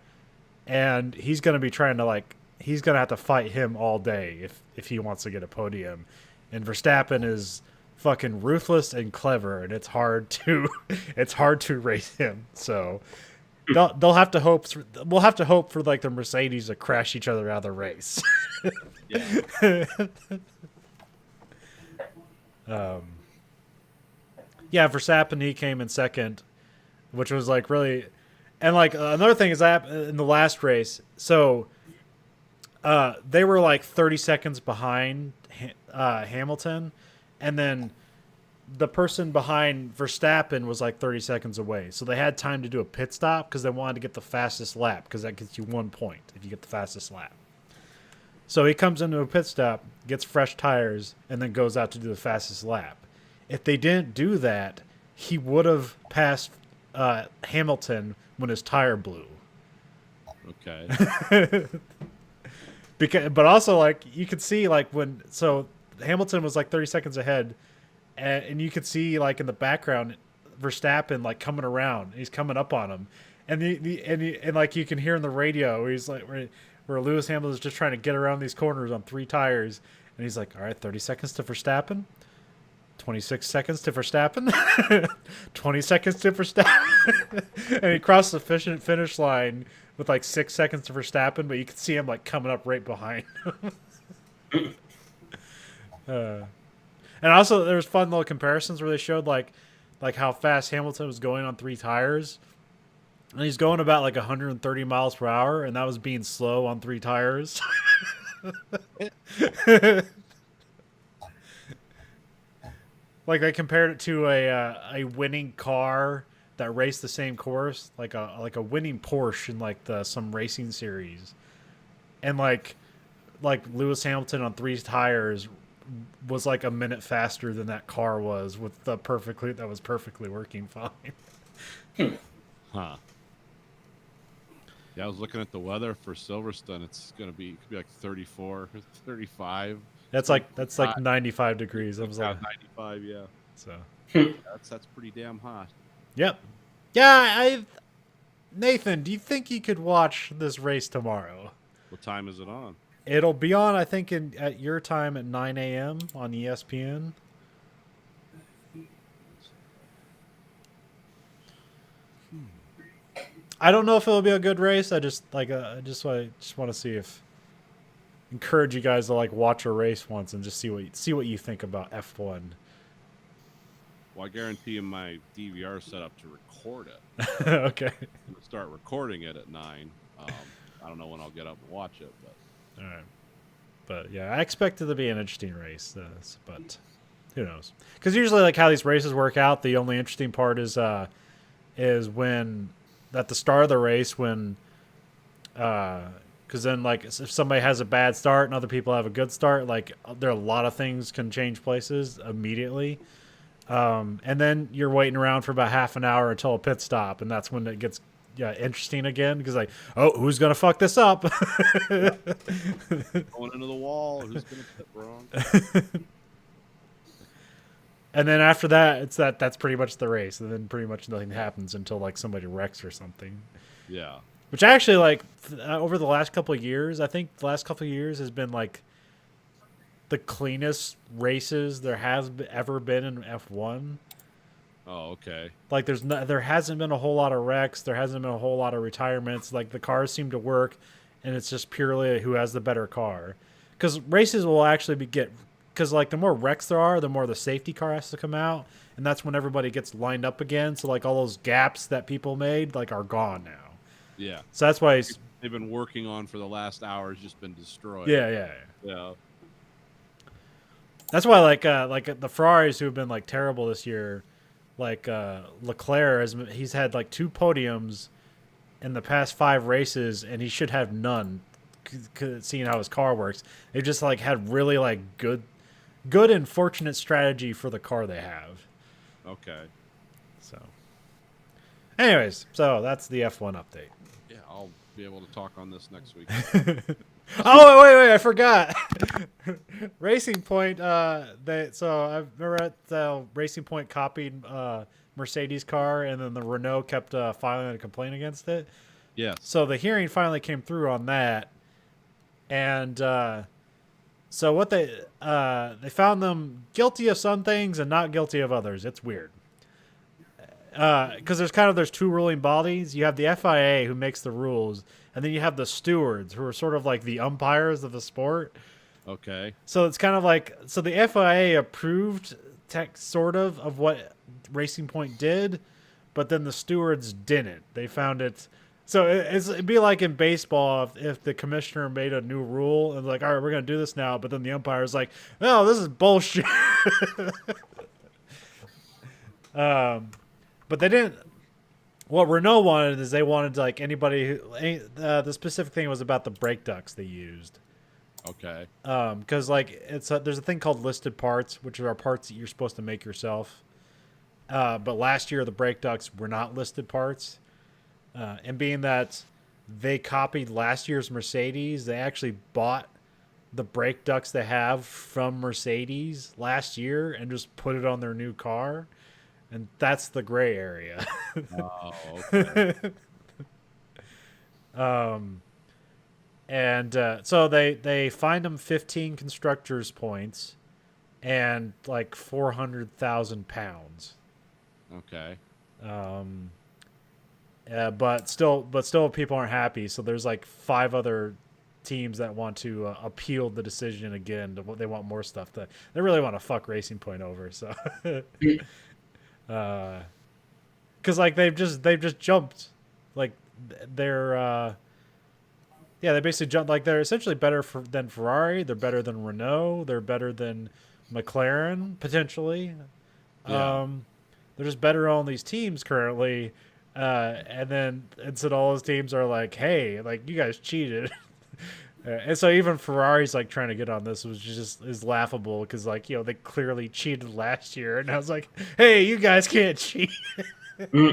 and he's going to be trying to he's going to have to fight him all day if he wants to get a podium. And Verstappen is fucking ruthless and clever, and it's hard to race him. So they'll have to hope. We'll have to hope for like the Mercedes to crash each other out of the race.
Yeah.
Yeah, Verstappen, he came in 2nd, which was like really, and like another thing is that in the last race, so they were like 30 seconds behind Hamilton, and then the person behind Verstappen was like 30 seconds away. So they had time to do a pit stop because they wanted to get the fastest lap, because that gets you 1 point if you get the fastest lap. So he comes into a pit stop, gets fresh tires, and then goes out to do the fastest lap. If they didn't do that, he would have passed Hamilton when his tire blew.
Okay.
But also, like, you could see, like, so Hamilton was like 30 seconds ahead, and you could see, like, in the background, Verstappen, like, coming around. He's coming up on him. And like, you can hear in the radio, he's like, where Lewis Hamilton is just trying to get around these corners on 3 tires. And he's like, all right, 30 seconds to Verstappen. 26 seconds to Verstappen. 20 seconds to Verstappen. And he crossed the finish line with like 6 seconds to Verstappen, but you could see him like coming up right behind him. And also there's fun little comparisons where they showed like how fast Hamilton was going on 3 tires. And he's going about like 130 miles per hour, and that was being slow on 3 tires. Like they compared it to a winning car that raced the same course, like a winning Porsche in like some racing series, and like Lewis Hamilton on 3 tires was like a minute faster than that car was with that was perfectly working fine.
Huh. Yeah, I was looking at the weather for Silverstone. It's could be like 34, 35.
That's like 95 degrees. I was like
95, yeah.
So.
That's pretty damn hot.
Yep. Yeah, Nathan, do you think you could watch this race tomorrow?
What time is it on?
It'll be on, I think, at your time at 9 a.m. on ESPN. I don't know if it'll be a good race. I just want to see if encourage you guys to like watch a race once and just see what you think about F1.
Well, I guarantee you my DVR is set up to record it.
Okay.
I'm gonna start recording it at 9. I don't know when I'll get up and watch it, but
All right. But yeah, I expect it to be an interesting race, but who knows? Because usually, like how these races work out, the only interesting part is when at the start of the race when, because then like if somebody has a bad start and other people have a good start, like there are a lot of things can change places immediately. And then you're waiting around for about half an hour until a pit stop, and that's when it gets interesting again because like, oh, who's gonna fuck this up?
going into the wall. Who's gonna pit wrong?
And then after that, that's pretty much the race, and then pretty much nothing happens until like somebody wrecks or something.
Yeah.
Which actually, like over the last couple of years, I think the last couple of years has been like the cleanest races there has ever been in F1.
Oh, okay.
Like there hasn't been a whole lot of wrecks, there hasn't been a whole lot of retirements. Like the cars seem to work, and it's just purely who has the better car. Because races will actually because like the more wrecks there are, the more the safety car has to come out, and that's when everybody gets lined up again. So like all those gaps that people made like are gone now.
Yeah.
So that's why
They've been working on for the last hour has just been destroyed.
yeah.
Yeah.
That's why like the Ferraris who have been like terrible this year, like Leclerc he's had like 2 podiums in the past 5 races, and he should have none. Seeing how his car works, they've just like had really like good and fortunate strategy for the car they have.
Okay.
So, anyways, so that's the F1 update.
Yeah, I'll be able to talk on this next week.
Oh wait, I forgot. Racing Point. I remember that Racing Point copied Mercedes car, and then the Renault kept filing a complaint against it.
Yes.
So the hearing finally came through on that, and so what they found them guilty of some things and not guilty of others. It's weird. Because there's 2 ruling bodies. You have the FIA who makes the rules, and then you have the stewards who are sort of like the umpires of the sport.
Okay.
So it's kind of like the FIA approved sort of what Racing Point did, but then the stewards didn't. They found it. So it'd be like in baseball if the commissioner made a new rule and like, all right, we're gonna do this now, but then the umpire's like, no, this is bullshit. But they didn't. What Renault wanted is they wanted like anybody who the specific thing was about the brake ducts they used.
Okay.
Because like there's a thing called listed parts, which are parts that you're supposed to make yourself. But last year the brake ducts were not listed parts, and being that they copied last year's Mercedes, they actually bought the brake ducts they have from Mercedes last year and just put it on their new car. And that's the gray area.
Oh, okay.
So they fined them 15 constructors points and like 400,000 pounds.
Okay.
But still people aren't happy. So there's like 5 other teams that want to appeal the decision again. They want more stuff. They really want to fuck Racing Point over. So. Because like they've just jumped, like they're they basically jumped, like they're essentially better than Ferrari, they're better than Renault, they're better than McLaren potentially.
Yeah.
They're just better on these teams currently, and so all those teams are like, hey, like you guys cheated. And so even Ferrari's like trying to get on this, which is laughable because like they clearly cheated last year, and I was like, hey, you guys can't cheat.
Yeah,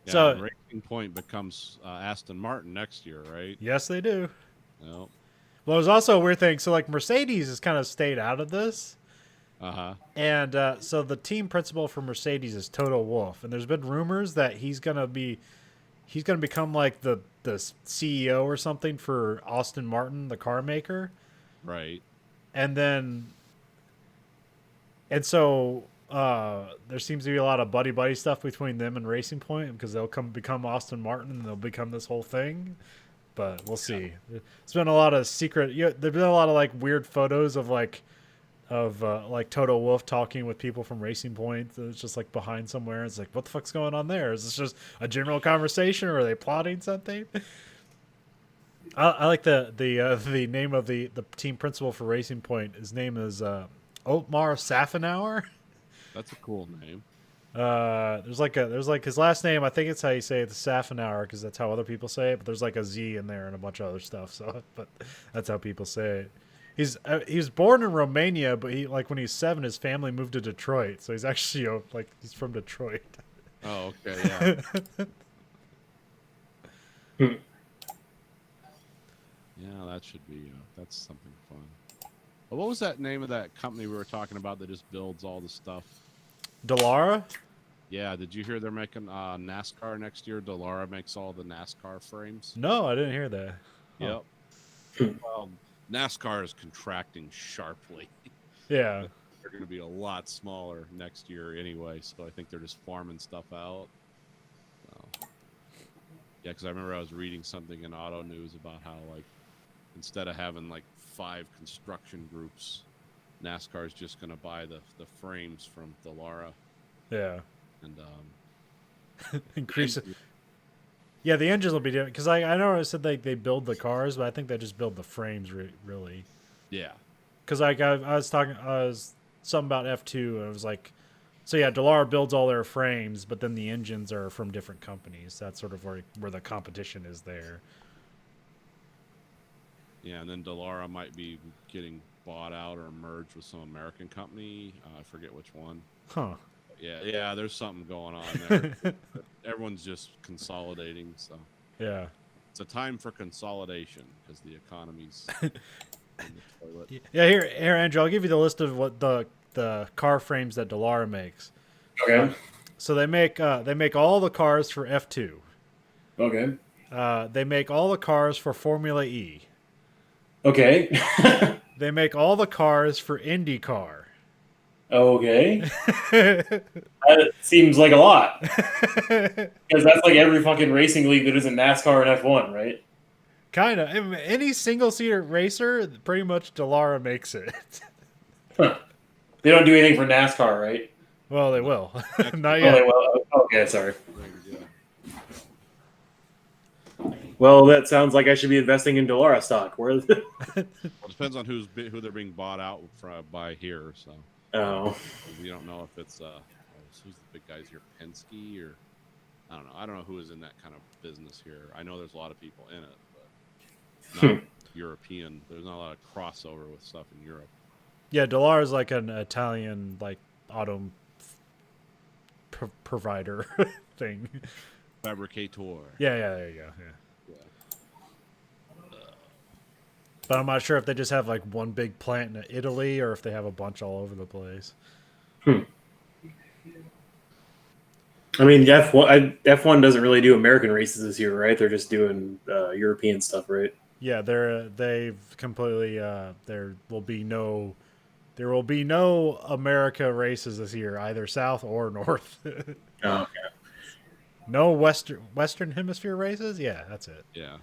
So
Racing Point becomes Aston Martin next year, right?
yes, they do.
No.
Well, there's also a weird thing. So like Mercedes has kind of stayed out of this, and so the team principal for Mercedes is Toto Wolff, and there's been rumors that he's gonna become like the the CEO or something for Aston Martin, the car maker,
Right.
and so there seems to be a lot of buddy stuff between them and Racing Point because they'll become Aston Martin and they'll become this whole thing. But we'll see. It's been a lot of secret. There's been a lot of like weird photos of like Toto Wolff talking with people from Racing Point. It's just like behind somewhere. It's like, what the fuck's going on there? Is this just a general conversation, or are they plotting something? I like the name of the team principal for Racing Point. His name is Otmar Safenauer.
That's a cool name.
There's like his last name. I think it's how you say it, the Safenauer, because that's how other people say it. But there's like a Z in there and a bunch of other stuff. So, but that's how people say it. He was born in Romania, but when he was 7, his family moved to Detroit. So he's actually he's from Detroit.
Oh, okay, yeah. Yeah, that should be. That's something fun. Well, what was that name of that company we were talking about that just builds all the stuff?
Dallara?
Yeah, did you hear they're making NASCAR next year? Dallara makes all the NASCAR frames.
No, I didn't hear that.
Yep. Well, NASCAR is contracting sharply.
Yeah.
They're going to be a lot smaller next year anyway, so I think they're just farming stuff out. So, yeah, because I remember I was reading something in Auto News about how, like, instead of having, like, 5 construction groups, NASCAR is just going to buy the frames from Dallara.
Yeah.
And
increase it. Yeah, the engines will be different because I know I said they build the cars, but I think they just build the frames really.
Yeah.
Because I was something about F2, and it was like, so yeah, Dallara builds all their frames, but then the engines are from different companies. That's sort of where the competition is there.
Yeah, and then Dallara might be getting bought out or merged with some American company. I forget which one.
Huh.
Yeah, there's something going on there. Everyone's just consolidating, so
yeah,
it's a time for consolidation because the economy's in the toilet.
Yeah, here, Andrew, I'll give you the list of what the car frames that Dallara makes.
Okay.
So they make all the cars for F2.
Okay.
They make all the cars for Formula E.
Okay.
They make all the cars for IndyCar.
Okay. That seems like a lot. Because that's like every fucking racing league that isn't NASCAR and F1, right?
Kind of. Any single-seater racer, pretty much Dallara makes it.
Huh. They don't do anything for NASCAR, right?
Well, they will. Not
Oh,
yet.
they will. Okay, sorry.
Yeah.
Well, that sounds like I should be investing in Dallara stock. Where?
Well, it depends on who they're being bought out by here. So
Oh.
we don't know if it's who's the big guys here, Penske or I don't know. I don't know who is in that kind of business here. I know there's a lot of people in it, but not European. There's not a lot of crossover with stuff in Europe.
Yeah, Dallara is like an Italian auto provider thing.
Fabricator.
Yeah, there you go. Yeah. But I'm not sure if they just have like one big plant in Italy or if they have a bunch all over the place.
I mean, F1 doesn't really do American races this year, right? They're just doing European stuff, right?
Yeah, they've completely there will be no America races this year, either south or north.
Oh, okay.
No Western Hemisphere races? Yeah, that's it.
Yeah.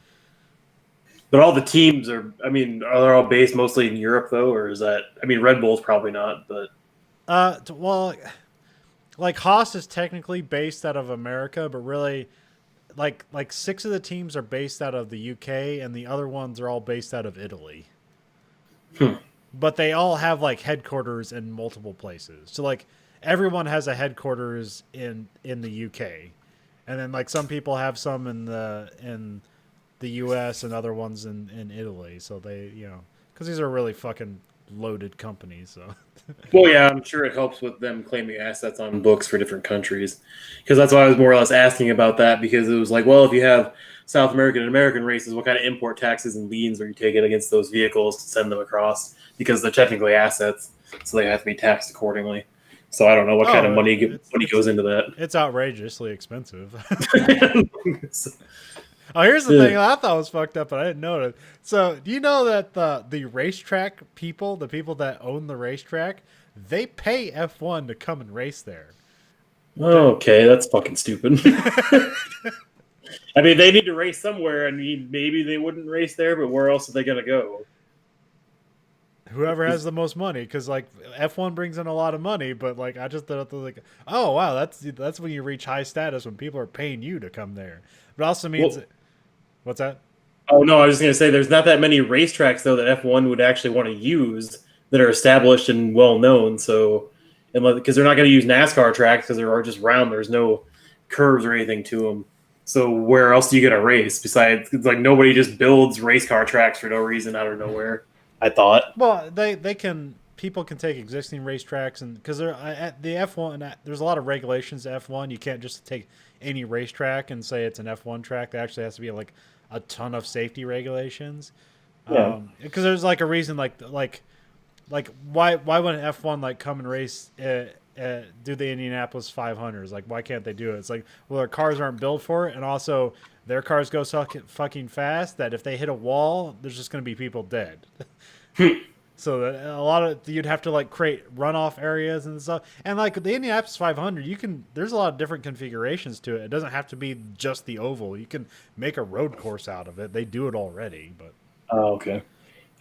But all the teams are they all based mostly in Europe, though? Or is that, Red Bull's probably not, but...
Well, like Haas is technically based out of America, but really, like 6 of the teams are based out of the UK, and the other ones are all based out of Italy. But they all have like headquarters in multiple places. So like everyone has a headquarters in the UK, and then like some people have some in the US and other ones in Italy. So they, because these are really fucking loaded companies. So.
Well, yeah, I'm sure it helps with them claiming assets on books for different countries. Because that's why I was more or less asking about that, because it was like, well, if you have South American and American races, what kind of import taxes and liens are you taking against those vehicles to send them across? Because they're technically assets, so they have to be taxed accordingly. So I don't know what kind of money goes into that.
It's outrageously expensive. Oh, here's the
Yeah.
thing I thought was fucked up, but I didn't know it. So, do you know that the racetrack people, the people that own the racetrack, they pay F1 to come and race there?
Okay, that's fucking stupid. I mean, they need to race somewhere. I mean, maybe they wouldn't race there, but where else are they gonna go?
Whoever has the most money, because like F1 brings in a lot of money, but like I just thought like, oh wow, that's when you reach high status when people are paying you to come there. But it also means,
Well-
what's that?
Oh no, I was just gonna say there's not that many racetracks though that F1 would actually want to use that are established and well known. So, because they're not going to use NASCAR tracks because they're just round. There's no curves or anything to them. So where else do you get a race besides? It's like nobody just builds race car tracks for no reason out of nowhere. I thought.
Well, they can people can take existing racetracks and because they're at the F1. There's a lot of regulations to F1. You can't just take any racetrack and say it's an F1 track. There actually has to be like a ton of safety regulations.
Yeah.
Because there's like a reason like why wouldn't F1 like come and race do the Indianapolis 500s? Like why can't they do it? It's like, well, their cars aren't built for it, and also their cars go so fucking fast that if they hit a wall, there's just going to be people dead. So a lot of you'd have to like create runoff areas and stuff. And like the Indianapolis 500, there's a lot of different configurations to it. It doesn't have to be just the oval. You can make a road course out of it. They do it already, but
Oh, okay.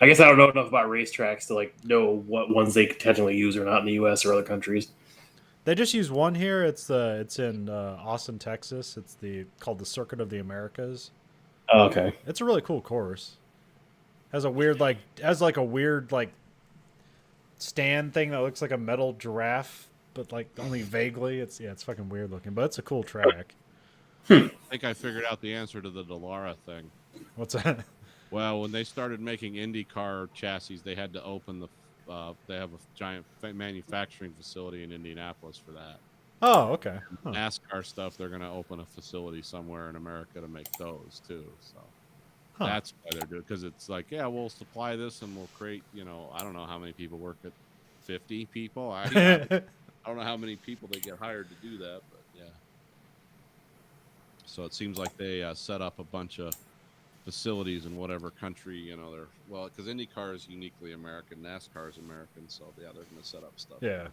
I guess I don't know enough about racetracks to like know what ones they could technically use or not in the U.S. or other countries.
they just use one here. It's in Austin, Texas. It's called the Circuit of the Americas.
Oh, okay.
It's a really cool course. Has a weird stand thing that looks like a metal giraffe, but like only vaguely. It's fucking weird looking, but it's a cool track.
I think I figured out the answer to the Dallara thing.
What's that?
Well, when they started making IndyCar chassis, they had to open they have a giant manufacturing facility in Indianapolis for that.
Oh, okay. Huh.
NASCAR stuff, they're going to open a facility somewhere in America to make those too. So
Huh.
that's why they're doing it, because it's like, yeah, we'll supply this and we'll create, I don't know how many people work at 50 people. I don't know how many people they get hired to do that, but yeah. So it seems like they set up a bunch of facilities in whatever country, because IndyCar is uniquely American, NASCAR is American, so yeah, they're going to set up stuff.
Yeah.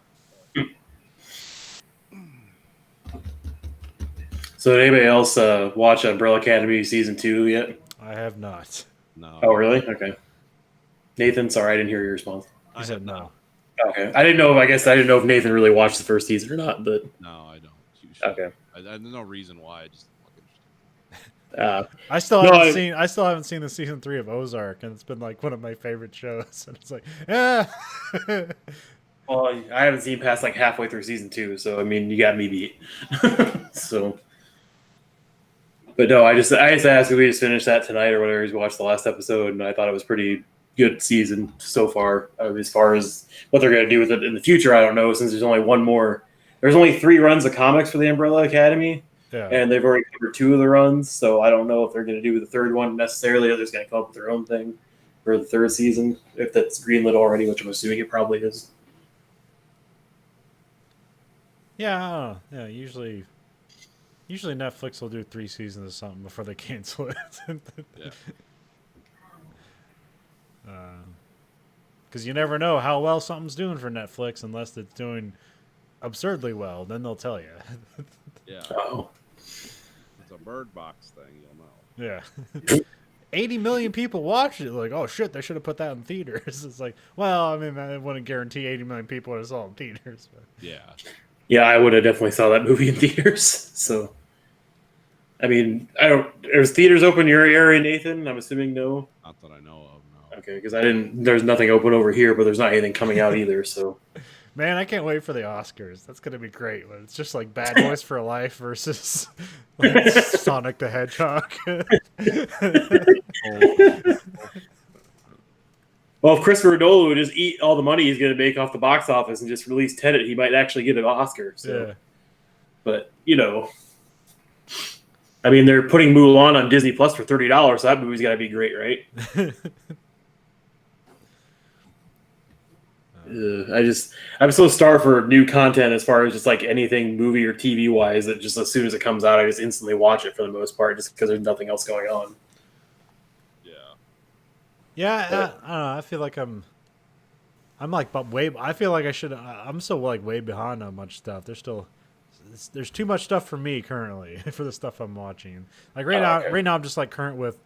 So did anybody else watch Umbrella Academy season 2 yet?
I have not.
No.
Oh, really? Okay. Nathan, sorry, I didn't hear your response.
He said no.
Okay. I didn't know if Nathan really watched the first season or not, but
No, I don't. You should.
okay.
There's no reason why. I just look interesting.
I still haven't seen the season 3 of Ozark, and it's been like one of my favorite shows. And it's like, yeah.
Well, I haven't seen past like halfway through season 2, so I mean, you got me beat. So, but no, I just asked if we just finished that tonight or whatever. He's watched the last episode, and I thought it was pretty good season so far. As far as what they're going to do with it in the future, I don't know. Since there's only one more, there's only 3 runs of comics for the Umbrella Academy,
Yeah.
and they've already covered 2 of the runs. So I don't know if they're going to do the 3rd one necessarily. Or they're just going to come up with their own thing for the 3rd season, if that's greenlit already, which I'm assuming it probably is.
Yeah, I don't know. Yeah, usually Netflix will do 3 seasons of something before they cancel it.
Yeah.
Because you never know how well something's doing for Netflix unless it's doing absurdly well. Then they'll tell you.
Yeah.
Oh.
It's a Bird Box thing, you'll know.
Yeah. 80 million people watched it. Like, oh shit, they should have put that in theaters. It's like, well, I mean, I wouldn't guarantee 80 million people would have saw it in theaters. But.
Yeah.
Yeah, I would have definitely saw that movie in theaters. So, I mean, there's theaters open in your area, Nathan? I'm assuming no.
Not that I know of, no.
Okay, because there's nothing open over here, but there's not anything coming out either. So,
Man, I can't wait for the Oscars. That's gonna be great. When it's just like Bad Boys for Life versus like, Sonic the Hedgehog.
well, if Christopher Nolan would just eat all the money he's going to make off the box office and just release Tenet, he might actually get an Oscar. So,
Yeah.
But I mean, they're putting Mulan on Disney Plus for $30, so that movie's got to be great, right? I'm so starved for new content as far as just like anything movie or TV wise that just as soon as it comes out, I just instantly watch it for the most part, just because there's nothing else going on.
Yeah.
Yeah, I don't know. I feel like I'm like, but way. I feel like I should. I'm still like way behind on much stuff. There's too much stuff for me currently for the stuff I'm watching. Like right now I'm just like current with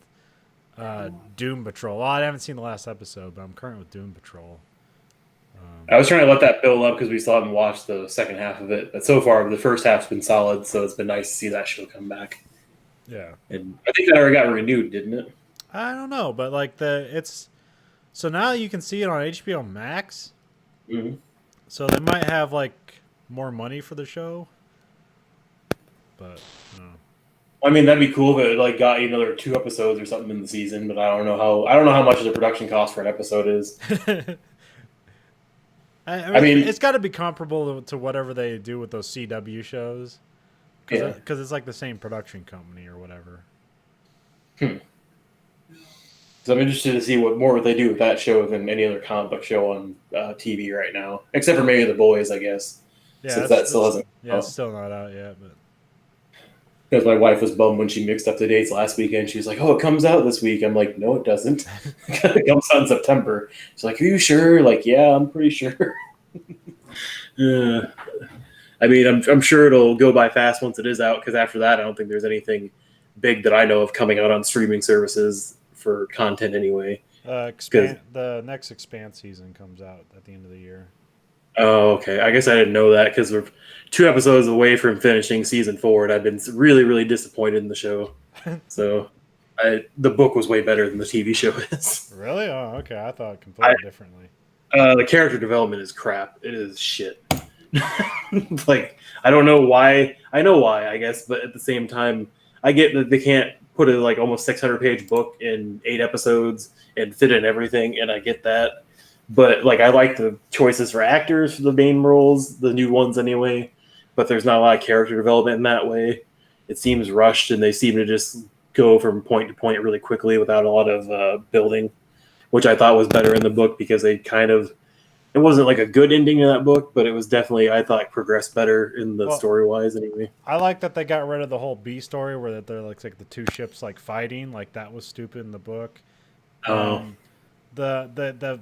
Doom Patrol. Well, I haven't seen the last episode, but I'm current with Doom Patrol.
I was trying to let that build up because we still haven't watched the second half of it, but so far the first half's been solid, so it's been nice to see that show come back.
Yeah,
And I think that already got renewed, didn't it?
I don't know, but like so now you can see it on HBO Max.
Mm-hmm.
So they might have like more money for the show, but no.
I mean, that'd be cool if it like got another 2 episodes or something in the season, but I don't know how much the production cost for an episode is.
I mean, it's got to be comparable to whatever they do with those CW shows, because it's like the same production company or whatever.
So I'm interested to see what more they do with that show than any other comic book show on TV right now, except for maybe The Boys, I guess.
Yeah,
since that still hasn't.
Yeah, it's still not out yet, but.
Because my wife was bummed when she mixed up the dates last weekend. She was like, "Oh, it comes out this week." I'm like, "No, it doesn't. It comes out in September." She's like, "Are you sure?" Like, "Yeah, I'm pretty sure." I mean, I'm sure it'll go by fast once it is out. Because after that, I don't think there's anything big that I know of coming out on streaming services for content anyway.
The next Expanse season comes out at the end of the year.
Oh, okay. I guess I didn't know that because we're 2 episodes away from finishing season 4, and I've been really, really disappointed in the show. So, the book was way better than the TV show is.
Really? Oh, okay. I thought completely differently.
The character development is crap. It is shit. Like, I don't know why. I know why, I guess, but at the same time, I get that they can't put a like almost 600-page book in 8 episodes and fit in everything, and I get that. But like, I like the choices for actors for the main roles, the new ones anyway. But there's not a lot of character development in that way. It seems rushed, and they seem to just go from point to point really quickly without a lot of building, which I thought was better in the book because they it wasn't like a good ending in that book, but it was definitely, I thought, progressed better in the story-wise anyway.
I like that they got rid of the whole B story where they're like the 2 ships like fighting. Like, that was stupid in the book. The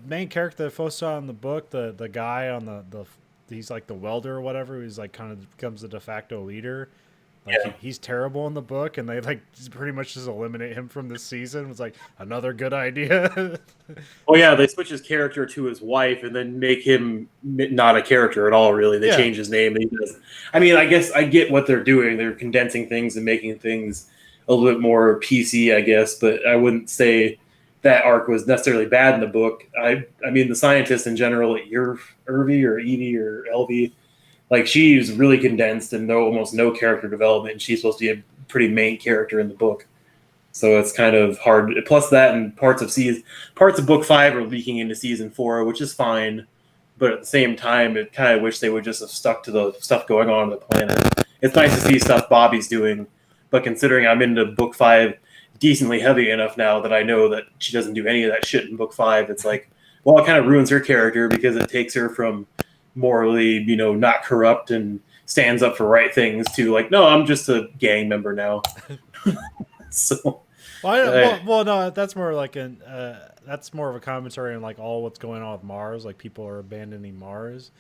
main character that focused on in the book, the guy on the he's like the welder or whatever, who's like kind of becomes the de facto leader. Like he's terrible in the book, and they like pretty much just eliminate him from this season. It was like another good idea.
Oh yeah, they switch his character to his wife, and then make him not a character at all. Really, they change his name, and he does. I mean, I guess I get what they're doing. They're condensing things and making things a little bit more PC, I guess. But I wouldn't say that arc was necessarily bad in the book. I mean, the scientists in general, like Irvi or Evie or Elvie, like she's really condensed and almost no character development. And she's supposed to be a pretty main character in the book, so it's kind of hard. Plus, that and parts of book 5 are leaking into season 4, which is fine. But at the same time, it kind of wish they would just have stuck to the stuff going on the planet. It's nice to see stuff Bobby's doing, but considering I'm into book 5 decently heavy enough now that I know that she doesn't do any of that shit in book 5. It's like, well, it kind of ruins her character because it takes her from morally, not corrupt and stands up for right things to like, no, I'm just a gang member now. So,
no, that's more like that's more of a commentary on like all what's going on with Mars. Like, people are abandoning Mars.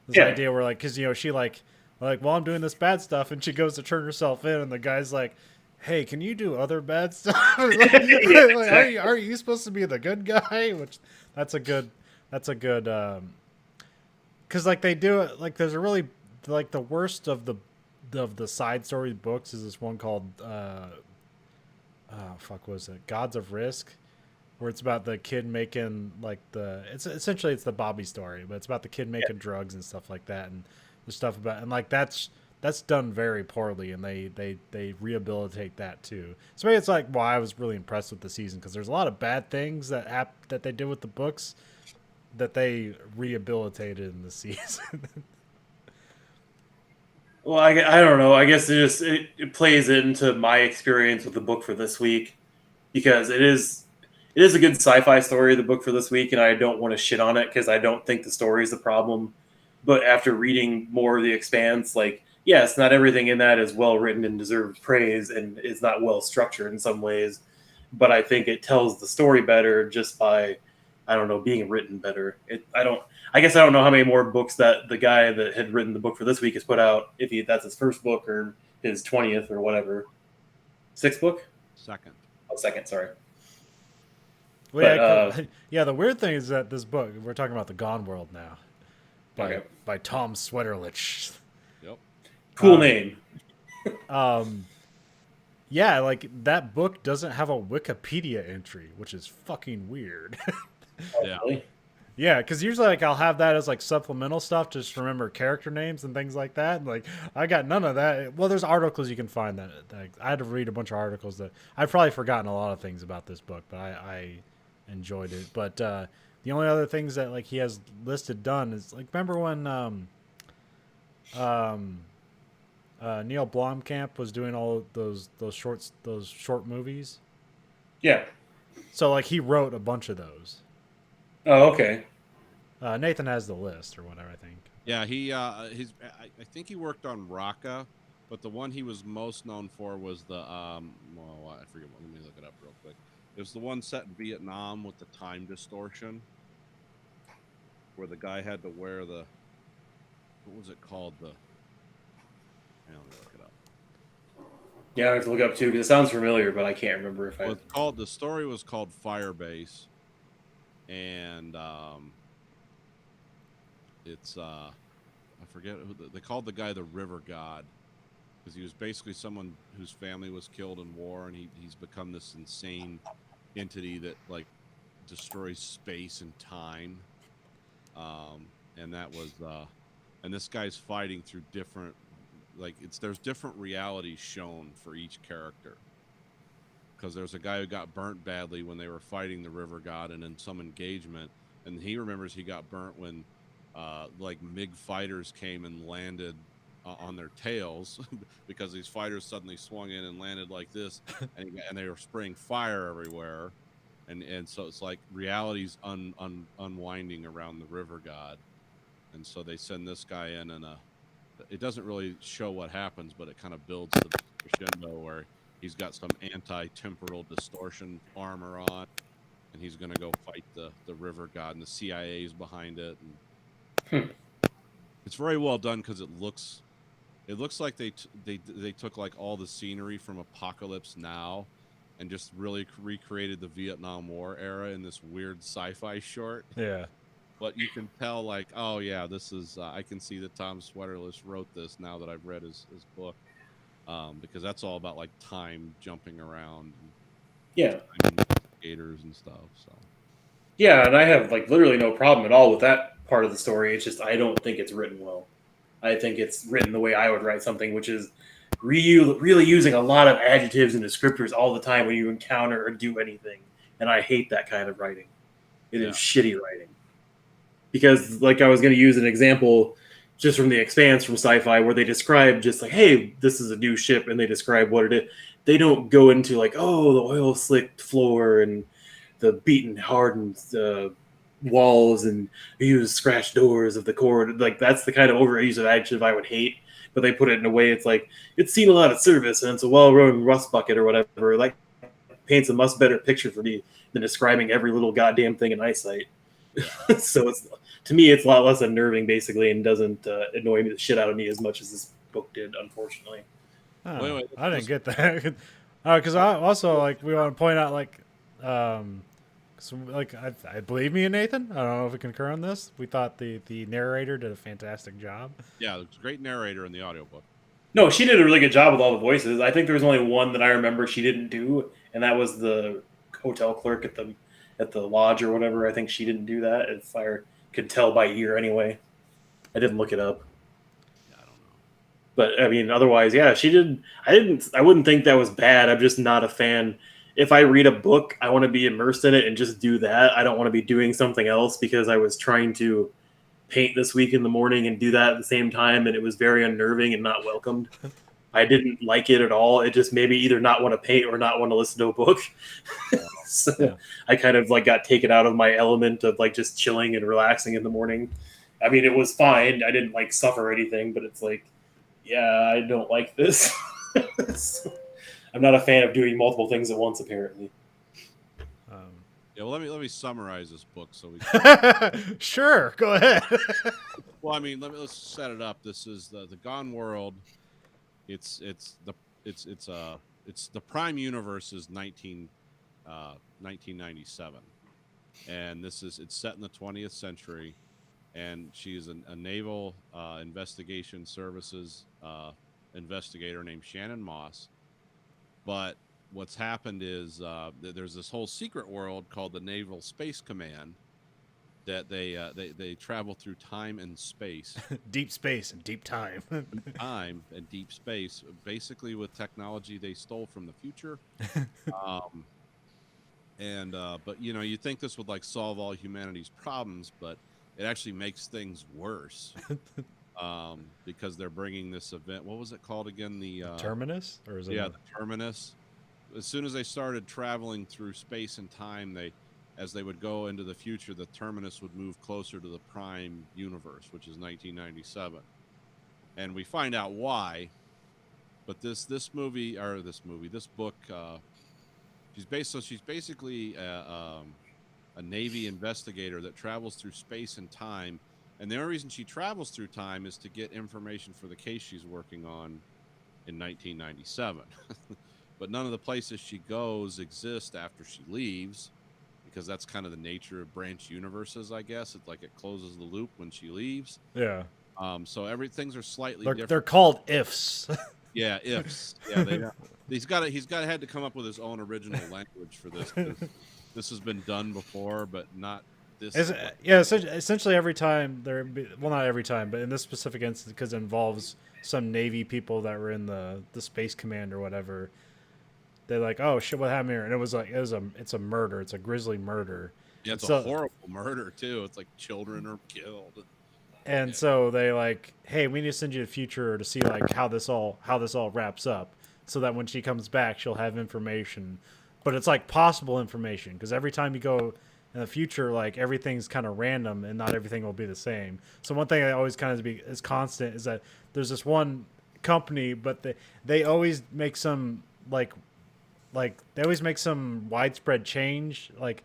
This idea where like, because she like, well, I'm doing this bad stuff, and she goes to turn herself in, and the guy's like, hey, can you do other bad stuff? Are you supposed to be the good guy? Which that's a good because like they do it like there's a really like the worst of the side story books is this one called was it Gods of Risk, where it's about the kid making like it's essentially the Bobby story, but it's about the kid making drugs and stuff like that, and the stuff about, and like that's done very poorly, and they rehabilitate that too. So maybe it's like why I was really impressed with the season, because there's a lot of bad things that they did with the books that they rehabilitated in the season.
well, I don't know. I guess it plays into my experience with the book for this week, because it is a good sci-fi story, the book for this week, and I don't want to shit on it because I don't think the story is the problem. But after reading more of The Expanse, like, yes, not everything in that is well written and deserves praise, and is not well structured in some ways. But I think it tells the story better just by, I don't know, being written better. I guess I don't know how many more books that the guy that had written the book for this week has put out. If that's his first book or his 20th or whatever, sixth book.
Second.
Oh, second. Sorry.
Well, yeah, the weird thing is that this book, we're talking about the Gone World now,
Okay.
by Tom Sweterlich.
Yep.
Cool name.
Yeah, like that book doesn't have a Wikipedia entry, which is fucking weird.
Yeah.
Really?
Yeah, because usually like I'll have that as like supplemental stuff, just to remember character names and things like that. Like I got none of that. Well, there's articles you can find that I had to read a bunch of articles that I've probably forgotten a lot of things about this book, but I enjoyed it. But the only other things that like he has listed done is like, remember when Neil Blomkamp was doing all those short movies?
Yeah.
So like he wrote a bunch of those.
Oh, okay.
Nathan has the list or whatever, I think.
Yeah, I think he worked on Raqqa, but the one he was most known for was the I forget. Let me look it up real quick. It was the one set in Vietnam with the time distortion, where the guy had to wear what was it called? Let me look it up.
Yeah, I have to look it up too because it sounds familiar, but I can't remember if
Well, the story was called Firebase, and it's I forget who they called the guy the River God, because he was basically someone whose family was killed in war, and he's become this insane entity that like destroys space and time, and that was and this guy's fighting through different, like there's different realities shown for each character, because there's a guy who got burnt badly when they were fighting the River God and in some engagement, and he remembers he got burnt when like MiG fighters came and landed on their tails because these fighters suddenly swung in and landed like this, and they were spraying fire everywhere, and so it's like reality's unwinding around the River God, and so they send this guy in, and it doesn't really show what happens, but it kind of builds the crescendo where he's got some anti-temporal distortion armor on, and he's going to go fight the River God, and the CIA is behind it. And it's very well done because it looks like they took like all the scenery from Apocalypse Now and just really recreated the Vietnam War era in this weird sci-fi short.
Yeah.
But you can tell, like, oh yeah, this is I can see that Tom Sweterlich wrote this now that I've read his book. Because that's all about like time jumping around,
Yeah.
gators and stuff. So
Yeah, and I have like literally no problem at all with that part of the story. It's just I don't think it's written well. I think it's written the way I would write something, which is really using a lot of adjectives and descriptors all the time when you encounter or do anything. And I hate that kind of writing. It is shitty writing. Because like I was going to use an example just from The Expanse from Sci-Fi where they describe just like, hey, this is a new ship, and they describe what it is. They don't go into like, oh, the oil slicked floor and the beaten hardened walls and use scratched doors of the corridor. Like that's the kind of overuse of adjective I would hate. But they put it in a way it's like it's seen a lot of service and it's a well-run rust bucket or whatever. Like paints a much better picture for me than describing every little goddamn thing in eyesight. So it's, to me, it's a lot less unnerving basically, and doesn't annoy me the shit out of me as much as this book did, unfortunately.
Oh,
Wait,
I didn't get that. Because I also like we want to point out like, I believe me and Nathan. I don't know if we concur on this. We thought the narrator did a fantastic job.
yeah, it's a great narrator in the audiobook.
No, she did a really good job with all the voices. I think there was only one that I remember she didn't do, and that was the hotel clerk at the lodge or whatever. I think she didn't do that, if I could tell by ear anyway. I didn't look it up.
Yeah, I don't know.
But I mean, otherwise, yeah, she did. I wouldn't think that was bad. I'm just not a fan. If I read a book, I want to be immersed in it and just do that. I don't want to be doing something else because I was trying to paint this week in the morning and do that at the same time, and it was very unnerving and not welcomed. I didn't like it at all. It just made me either not want to paint or not want to listen to a book. So
Yeah.
I kind of like got taken out of my element of like just chilling and relaxing in the morning. I mean, it was fine. I didn't like suffer anything, but it's like, yeah, I don't like this. So, I'm not a fan of doing multiple things at once, apparently.
Yeah, well, let me summarize this book so we.
Sure, go ahead.
Well, I mean, let's set it up. This is the Gone World. It's the Prime Universe is 1997, and it's set in the 20th century, and she's a naval investigation services investigator named Shannon Moss. But what's happened is there's this whole secret world called the Naval Space Command that they travel through time and space.
Deep space and deep time.
Time and deep space, basically with technology they stole from the future. But you think this would like solve all humanity's problems, but it actually makes things worse. Because they're bringing this event. What was it called again? The
Terminus, or is it?
Yeah, the Terminus. As soon as they started traveling through space and time, as they would go into the future, the Terminus would move closer to the Prime Universe, which is 1997, and we find out why. But this book, she's basically a Navy investigator that travels through space and time, and the only reason she travels through time is to get information for the case she's working on in 1997. But none of the places she goes exist after she leaves, because that's kind of the nature of branch universes, I guess. It's like it closes the loop when she leaves.
Yeah.
So things are slightly different.
They're called ifs.
Yeah, ifs. Yeah, he's had to come up with his own original language for this. This has been done before, but not this.
Essentially every time not every time, but in this specific instance, because it involves some Navy people that were in the Space Command or whatever. They're like, oh shit, what happened here? And it's a murder. It's a grisly murder.
Yeah, it's a horrible murder too. It's like children are killed.
And so they like, hey, we need to send you to the future to see like how this all wraps up, so that when she comes back, she'll have information. But it's like possible information, because every time you go in the future, like everything's kind of random and not everything will be the same. So one thing that always kind of is constant is that there's this one company, but they always make some they always make some widespread change. Like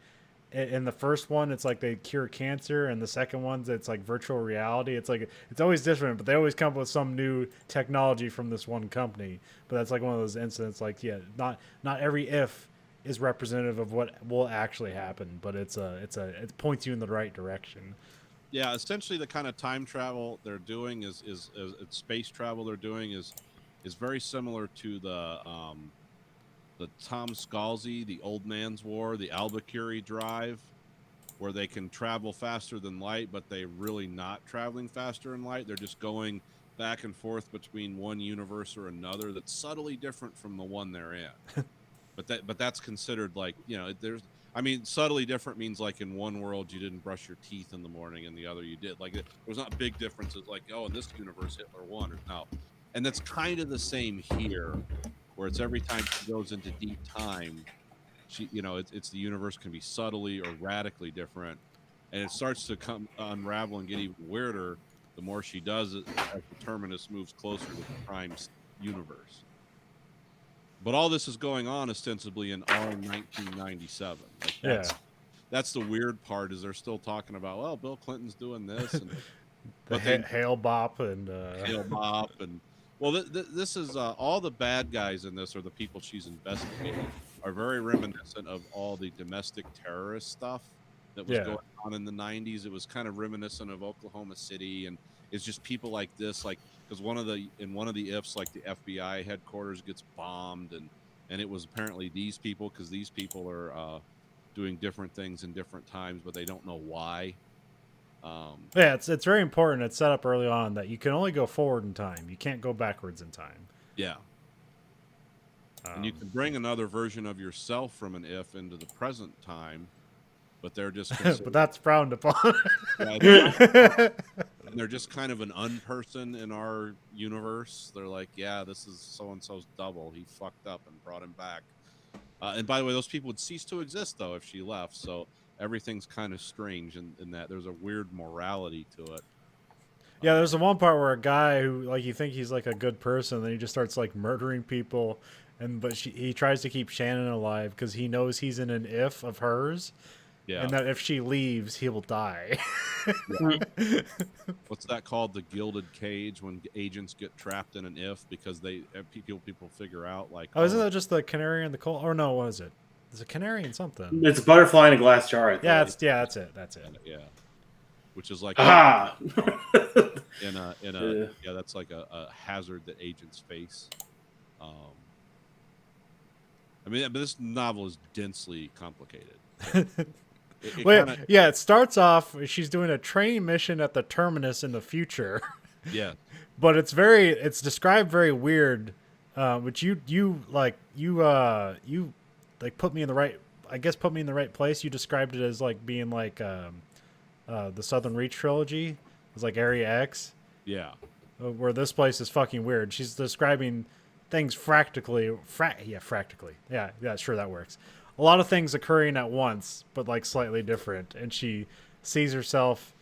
in the first one, it's like they cure cancer, and the second one's it's like virtual reality. It's like it's always different, but they always come up with some new technology from this one company. But that's like one of those incidents. Like, yeah, not every if is representative of what will actually happen, but it points you in the right direction.
Yeah, essentially the kind of time travel they're doing is space travel they're doing is very similar to the Tom Scalzi, the Old Man's War, the Albuquerque Drive, where they can travel faster than light, but they're really not traveling faster than light. They're just going back and forth between one universe or another that's subtly different from the one they're in. But that's considered like, subtly different means like in one world you didn't brush your teeth in the morning, and the other you did. Like there's not big differences like, oh, in this universe Hitler won or no. And that's kind of the same here, where it's every time she goes into deep time, it's the universe can be subtly or radically different, and it starts to unravel and get even weirder the more she does it as the Terminus moves closer to the Prime's universe. But all this is going on ostensibly in our 1997. That's the weird part, is they're still talking about, well, Bill Clinton's doing this, and
Hale Bop and
well, this is all the bad guys in this, or the people she's investigating, are very reminiscent of all the domestic terrorist stuff that was going on in the 90s. It was kind of reminiscent of Oklahoma City, and it's just people like this, like, because one of the ifs, like the FBI headquarters gets bombed, and it was apparently these people, because these people are doing different things in different times, but they don't know why.
It's very important. It's set up early on that you can only go forward in time. You can't go backwards in time.
Yeah. And you can bring another version of yourself from an if into the present time, but they're just
but that's frowned upon.
And they're just kind of an unperson in our universe. They're like, yeah, this is so-and-so's double. He fucked up and brought him back. And by the way, those people would cease to exist though if she left. So everything's kind of strange in that there's a weird morality to it.
Yeah, there's the one part where a guy who like you think he's like a good person, then he just starts like murdering people, he tries to keep Shannon alive because he knows he's in an if of hers,
Yeah.
and that if she leaves, he will die.
What's that called? The gilded cage, when agents get trapped in an if because people figure out like.
Oh, isn't that just the canary in the coal? Or no, what is it? There's a canary in something.
It's a butterfly in a glass jar. I think.
That's it. That's it.
Yeah. Which is like
Ah.
that's like a hazard that agents face. I mean, but this novel is densely complicated.
It starts off she's doing a training mission at the terminus in the future.
Yeah.
But it's described very weird. Which you put me in the right place. You described it as like being like the Southern Reach trilogy. It was like Area X.
Yeah.
Where this place is fucking weird. She's describing things fractally. Yeah, sure, that works. A lot of things occurring at once, but like slightly different. And she sees herself.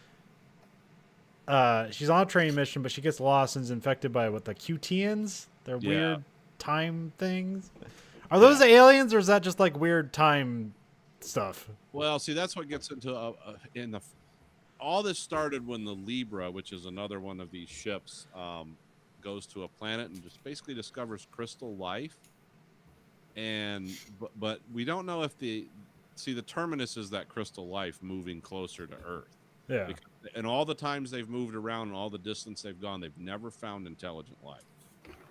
She's on a training mission, but she gets lost and is infected by the QTians. They're weird time things. Are those aliens, or is that just like weird time stuff?
Well, see, that's what gets into all this started when the Libra, which is another one of these ships, goes to a planet and just basically discovers crystal life. But we don't know if the terminus is that crystal life moving closer to Earth.
Yeah.
And all the times they've moved around and all the distance they've gone, they've never found intelligent life.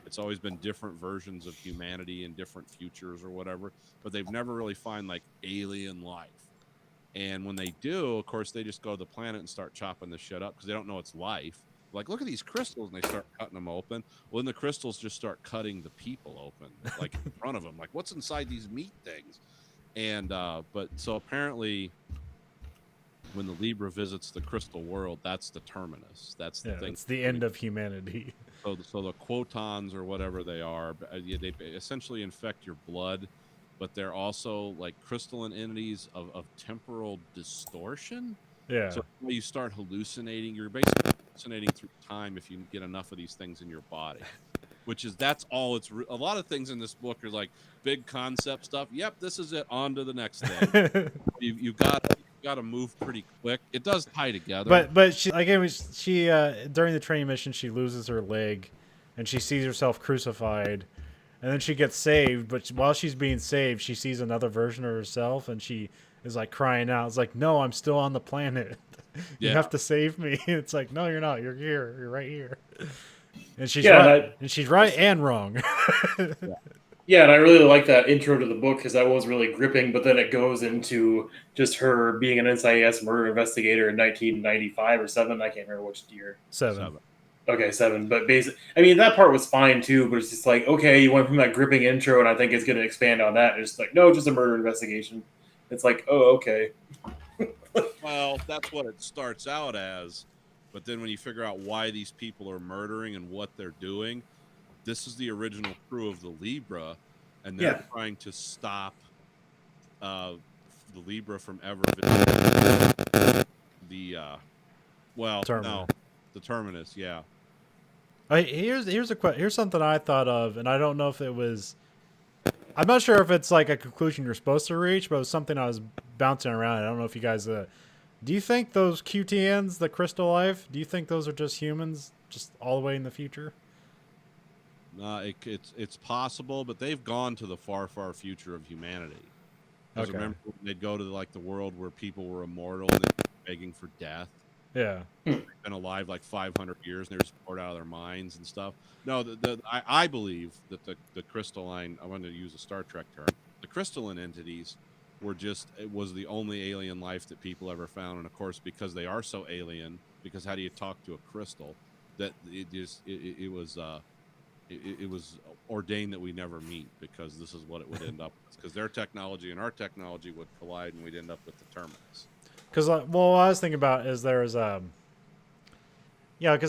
It's always been different versions of humanity in different futures or whatever, but they've never really found like alien life. And when they do, of course, they just go to the planet and start chopping the shit up because they don't know it's life. Like, look at these crystals, and they start cutting them open. Well, then the crystals just start cutting the people open, like in front of them. Like, what's inside these meat things? And but so apparently, when the Libra visits the crystal world, that's the terminus. That's the thing.
It's the end of humanity.
So the Quotons or whatever they are, they essentially infect your blood, but they're also like crystalline entities of temporal distortion.
Yeah.
So you start hallucinating. You're basically hallucinating through time if you get enough of these things in your body. That's all it's. A lot of things in this book are like big concept stuff. Yep, this is it. On to the next thing. you got to move pretty quick. It does tie together.
But she during the training mission she loses her leg, and she sees herself crucified, and then she gets saved. But while she's being saved, she sees another version of herself, and she is like crying out. It's like, no, I'm still on the planet. You have to save me. It's like, no, you're not. You're here. You're right here. And she's right. And she's right and wrong.
Yeah, and I really like that intro to the book because that was really gripping. But then it goes into just her being an NCIS murder investigator in 1995 or 7. I can't remember which year.
7.
Okay, 7. But basically, I mean, that part was fine too. But it's just like, okay, you went from that gripping intro, and I think it's going to expand on that. It's like, no, just a murder investigation. It's like, oh, okay.
Well, that's what it starts out as. But then when you figure out why these people are murdering and what they're doing, this is the original crew of the Libra, and they're trying to stop the Libra from ever visiting the terminus. Yeah.
Here's something I thought of, and I don't know if it was. I'm not sure if it's like a conclusion you're supposed to reach, but it was something I was bouncing around. I don't know if you guys. Do you think those QTNs, the Crystal Life, do you think those are just humans, just all the way in the future?
It's possible, but they've gone to the far, far future of humanity. Because remember, they'd go to the world where people were immortal and they're begging for death.
Yeah.
They've been alive like 500 years and they're just bored out of their minds and stuff. No, I believe that the crystalline, I wanted to use a Star Trek term, the crystalline entities was the only alien life that people ever found. And of course, because they are so alien, because how do you talk to a crystal, that it was ordained that we never meet, because this is what it would end up with. Because their technology and our technology would collide and we'd end up with the terminus.
Because, what I was thinking about is because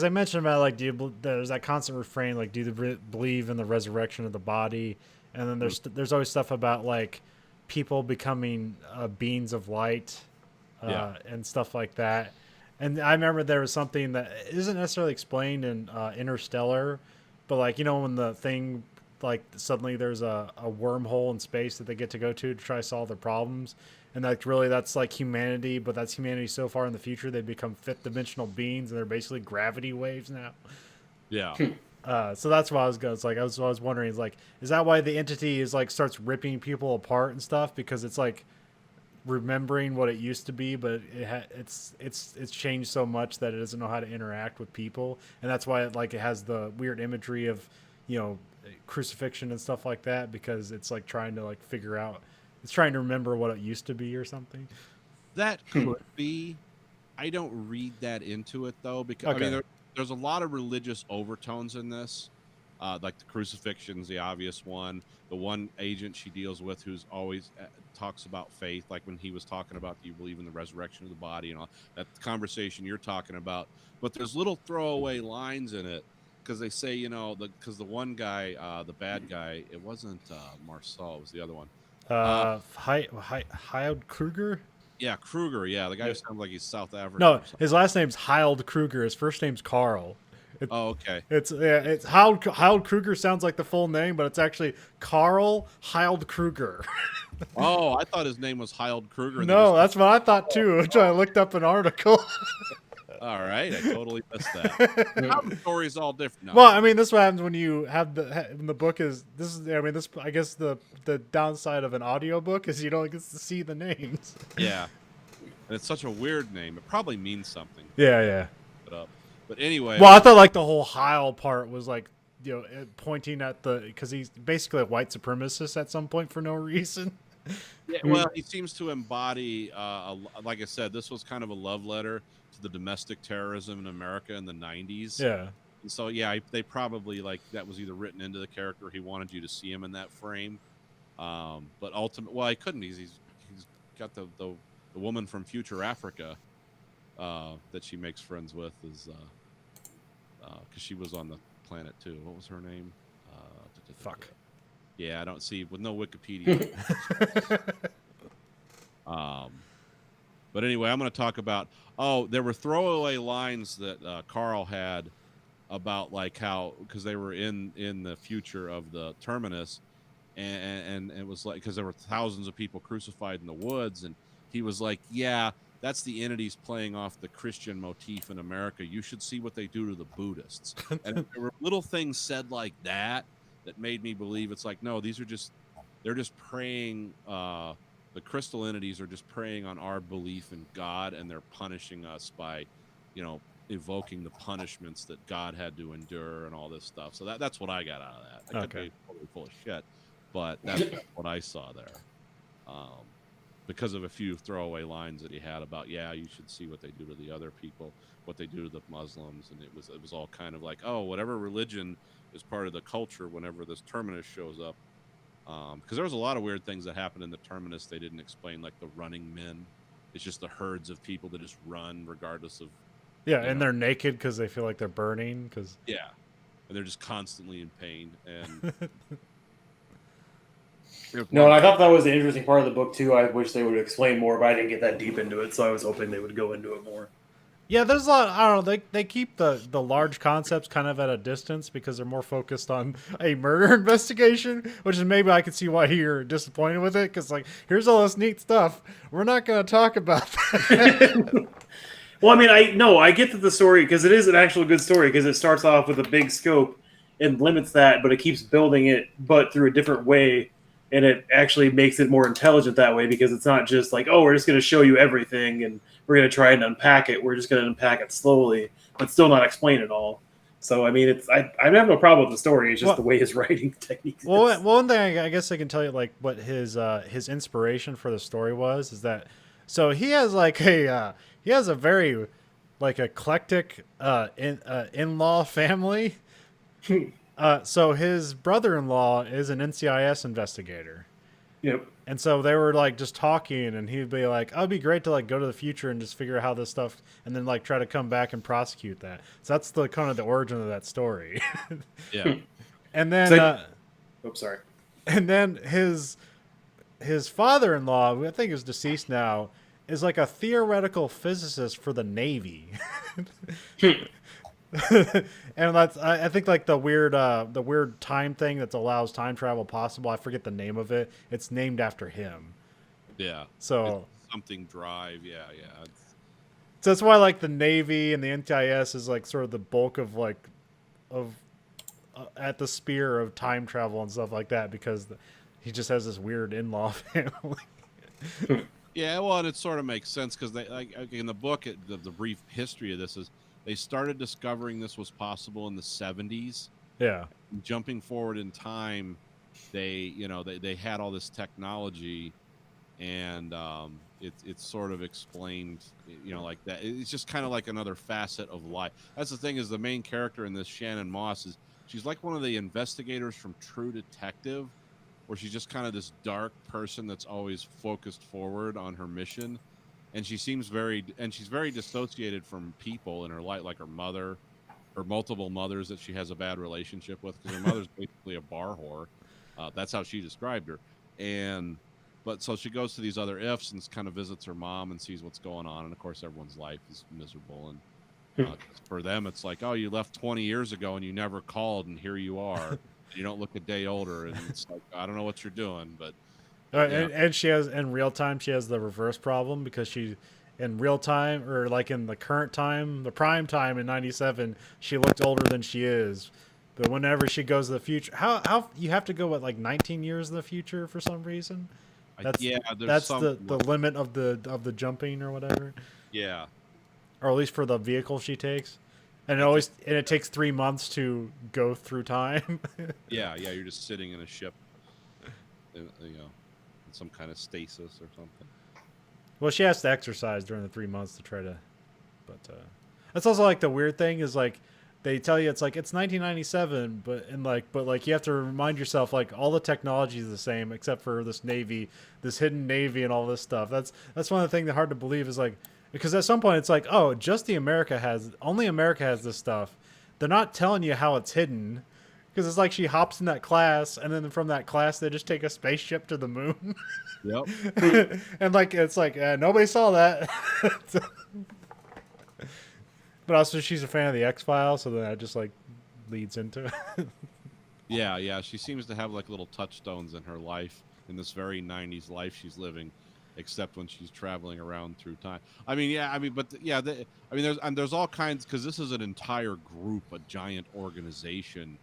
I mentioned about there's that constant refrain, like, do you believe in the resurrection of the body? And then there's always stuff about like people becoming beings of light, and stuff like that. And I remember there was something that isn't necessarily explained in Interstellar, but like, you know, when the thing, like suddenly there's a wormhole in space that they get to go to try to solve their problems. And like really that's like humanity, but that's humanity so far in the future. They become fifth dimensional beings and they're basically gravity waves now.
Yeah.
So that's why I was going. It's like I was wondering. Is like, is that why the entity is like starts ripping people apart and stuff? Because it's like remembering what it used to be, but it's changed so much that it doesn't know how to interact with people, and that's why it has the weird imagery of, you know, crucifixion and stuff like that, because it's like trying to like figure out, it's trying to remember what it used to be or something.
That could be. I don't read that into it though, because
Okay.
I mean, there's a lot of religious overtones in this, like the crucifixion's the obvious one. The one agent she deals with who's always talks about faith, like when he was talking about, do you believe in the resurrection of the body and all that conversation you're talking about. But there's little throwaway lines in it because they say, you know, because the one guy, the bad guy, it wasn't Marcel, it was the other one.
Hyde Kruger?
Yeah, Kruger. Yeah, the guy who sounds like he's South African.
No,
or something.
his last name's Hyde Kruger. His first name's Carl.
Oh, okay.
It's Hyde Kruger sounds like the full name, but it's actually Carl Hyde Kruger.
Oh, I thought his name was Hyde Kruger.
No, that's what I thought too. Which I looked up an article.
All right, I totally missed that. Now the story's all different. No.
Well, I mean, this is what happens when you have when the book is this is. I mean, this I guess the downside of an audiobook is you don't get to see the names.
Yeah, and it's such a weird name. It probably means something.
Yeah.
But anyway.
Well, I thought like the whole Heil part was like, you know, pointing at because he's basically a white supremacist at some point for no reason.
Yeah, well, he seems to embody, like I said, this was kind of a love letter to the domestic terrorism in America in the 90s.
Yeah.
And so, yeah, they probably, like, that was either written into the character. He wanted you to see him in that frame. But ultimately, well, he couldn't. He's got the woman from Future Africa that she makes friends with is, because she was on the planet too. What was her name?
Fuck.
Yeah, I don't see with no Wikipedia. But anyway, I'm going to talk about. Oh, there were throwaway lines that Carl had about like how because they were in the future of the terminus, and it was like because there were thousands of people crucified in the woods, and he was like, yeah. That's the entities playing off the Christian motif in America. You should see what they do to the Buddhists. And there were little things said like that made me believe it's like, no, they're just preying, the crystal entities are just preying on our belief in God, and they're punishing us by, you know, evoking the punishments that God had to endure and all this stuff. So that's what I got out of that. I could be totally full of shit, but that's what I saw there. Because of a few throwaway lines that he had about, yeah, you should see what they do to the other people, what they do to the Muslims, and it was all kind of like, oh, whatever religion is part of the culture whenever this terminus shows up. Because there was a lot of weird things that happened in the terminus they didn't explain, like the running men. It's just the herds of people that just run regardless of.
Yeah, and they're naked because they feel like they're burning.
Yeah, and they're just constantly in pain and.
No, and I thought that was the interesting part of the book too. I wish they would explain more, but I didn't get that deep into it, so I was hoping they would go into it more.
Yeah, there's a lot. I don't know. They keep the large concepts kind of at a distance because they're more focused on a murder investigation, which is maybe I could see why you're disappointed with it. Because like, here's all this neat stuff. We're not going to talk about that.
Well, I mean, I get that the story, because it is an actual good story, because it starts off with a big scope and limits that, but it keeps building it, but through a different way. And it actually makes it more intelligent that way, because it's not just like, oh, we're just going to show you everything and we're going to try and unpack it. We're just going to unpack it slowly, but still not explain it all. So, I mean, I have no problem with the story. It's just the way his writing technique is.
Well, one thing I guess I can tell you, like, what his inspiration for the story was, is that, so he has like he has a very like eclectic in-law family. So his brother-in-law is an NCIS investigator.
Yep.
And so they were like just talking, and he'd be like, "Oh, it'd be great to like go to the future and just figure out how this stuff, and then like try to come back and prosecute that." So that's the kind of the origin of that story.
Yeah.
And then,
Oops, sorry.
And then his father-in-law, who I think is deceased now, is like a theoretical physicist for the Navy. And that's I think like the weird time thing that allows time travel possible. I forget the name of it. It's named after him.
Yeah.
So
It's something drive. Yeah, yeah.
so that's why like the Navy and the NTIS is like sort of the bulk of at the spear of time travel and stuff like that, because he just has this weird in-law family.
Yeah, well, and it sort of makes sense because they like in the book, the brief history of this is they started discovering this was possible in the 70s.
Yeah.
Jumping forward in time, they had all this technology, and it's sort of explained, like that. It's just kind of like another facet of life. That's the thing, is the main character in this, Shannon Moss, is she's like one of the investigators from True Detective, where she's just kind of this dark person that's always focused forward on her mission. And she's very dissociated from people in her life, like her mother, her multiple mothers that she has a bad relationship with, because her mother's basically a bar whore. That's how she described her. But so she goes to these other ifs and kind of visits her mom and sees what's going on. And of course, everyone's life is miserable. And for them, it's like, oh, you left 20 years ago and you never called, and here you are. You don't look a day older, and it's like, I don't know what you're doing, but.
And she has, in real time, she has the reverse problem, because she, in real time, or like in the current time, the prime time in 97, she looked older than she is. But whenever she goes to the future, how you have to go, what, like 19 years in the future for some reason? That's the limit of the jumping or whatever.
Yeah.
Or at least for the vehicle she takes. And it takes 3 months to go through time.
Yeah, you're just sitting in a ship, in some kind of stasis or something.
Well, she has to exercise during the 3 months to try to, but that's also like the weird thing is like they tell you it's 1997, but you have to remind yourself like all the technology is the same except for this hidden navy and all this stuff. That's one of the things that's hard to believe is like, because at some point it's like, oh, only America has this stuff. They're not telling you how it's hidden. Because it's like she hops in that class, and then from that class, they just take a spaceship to the moon.
Yep.
And like it's like nobody saw that. But also, she's a fan of the X-Files, so then that just like leads into it.
Yeah. She seems to have like little touchstones in her life, in this very 90s life she's living, except when she's traveling around through time. There's all kinds, because this is an entire group, a giant organization.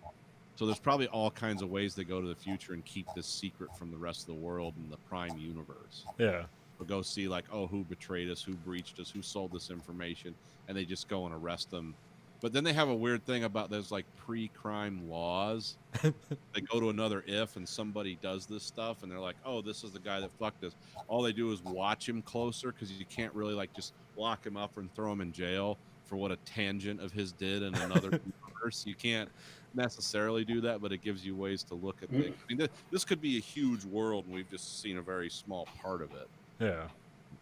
So there's probably all kinds of ways they go to the future and keep this secret from the rest of the world in the Prime universe.
Yeah.
We'll go see like, oh, who betrayed us, who breached us, who sold this information, and they just go and arrest them. But then they have a weird thing about there's like pre-crime laws. They go to another if and somebody does this stuff, and they're like, oh, this is the guy that fucked us. All they do is watch him closer, because you can't really like just lock him up and throw him in jail for what a tangent of his did in another universe. You can't necessarily do that, but it gives you ways to look at things. I mean, this could be a huge world, and we've just seen a very small part of it.
Yeah.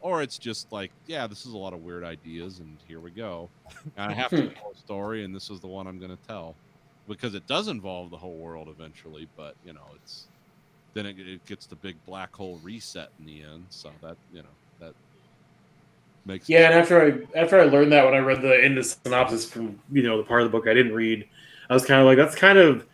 Or it's just like, yeah, this is a lot of weird ideas, and here we go. And I have to tell a story, and this is the one I'm going to tell, because it does involve the whole world eventually. But it gets the big black hole reset in the end. So that makes
sense. And after I learned that, when I read the end of synopsis from the part of the book I didn't read, I was kind of like, that's kind of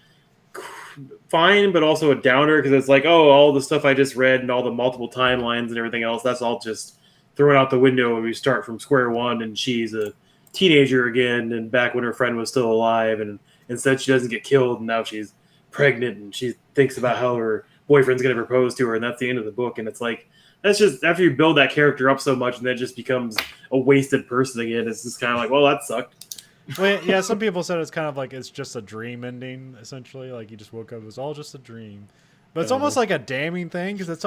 fine, but also a downer, because it's like, oh, all the stuff I just read and all the multiple timelines and everything else, that's all just thrown out the window when we start from square one, and she's a teenager again, and back when her friend was still alive, and instead she doesn't get killed, and now she's pregnant, and she thinks about how her boyfriend's going to propose to her, and that's the end of the book. And it's like, that's just, after you build that character up so much and then it just becomes a wasted person again, it's just kind of like, well, that sucked.
Well, yeah, some people said it's kind of like it's just a dream ending, essentially. Like you just woke up, it was all just a dream. But it's almost like a damning thing, because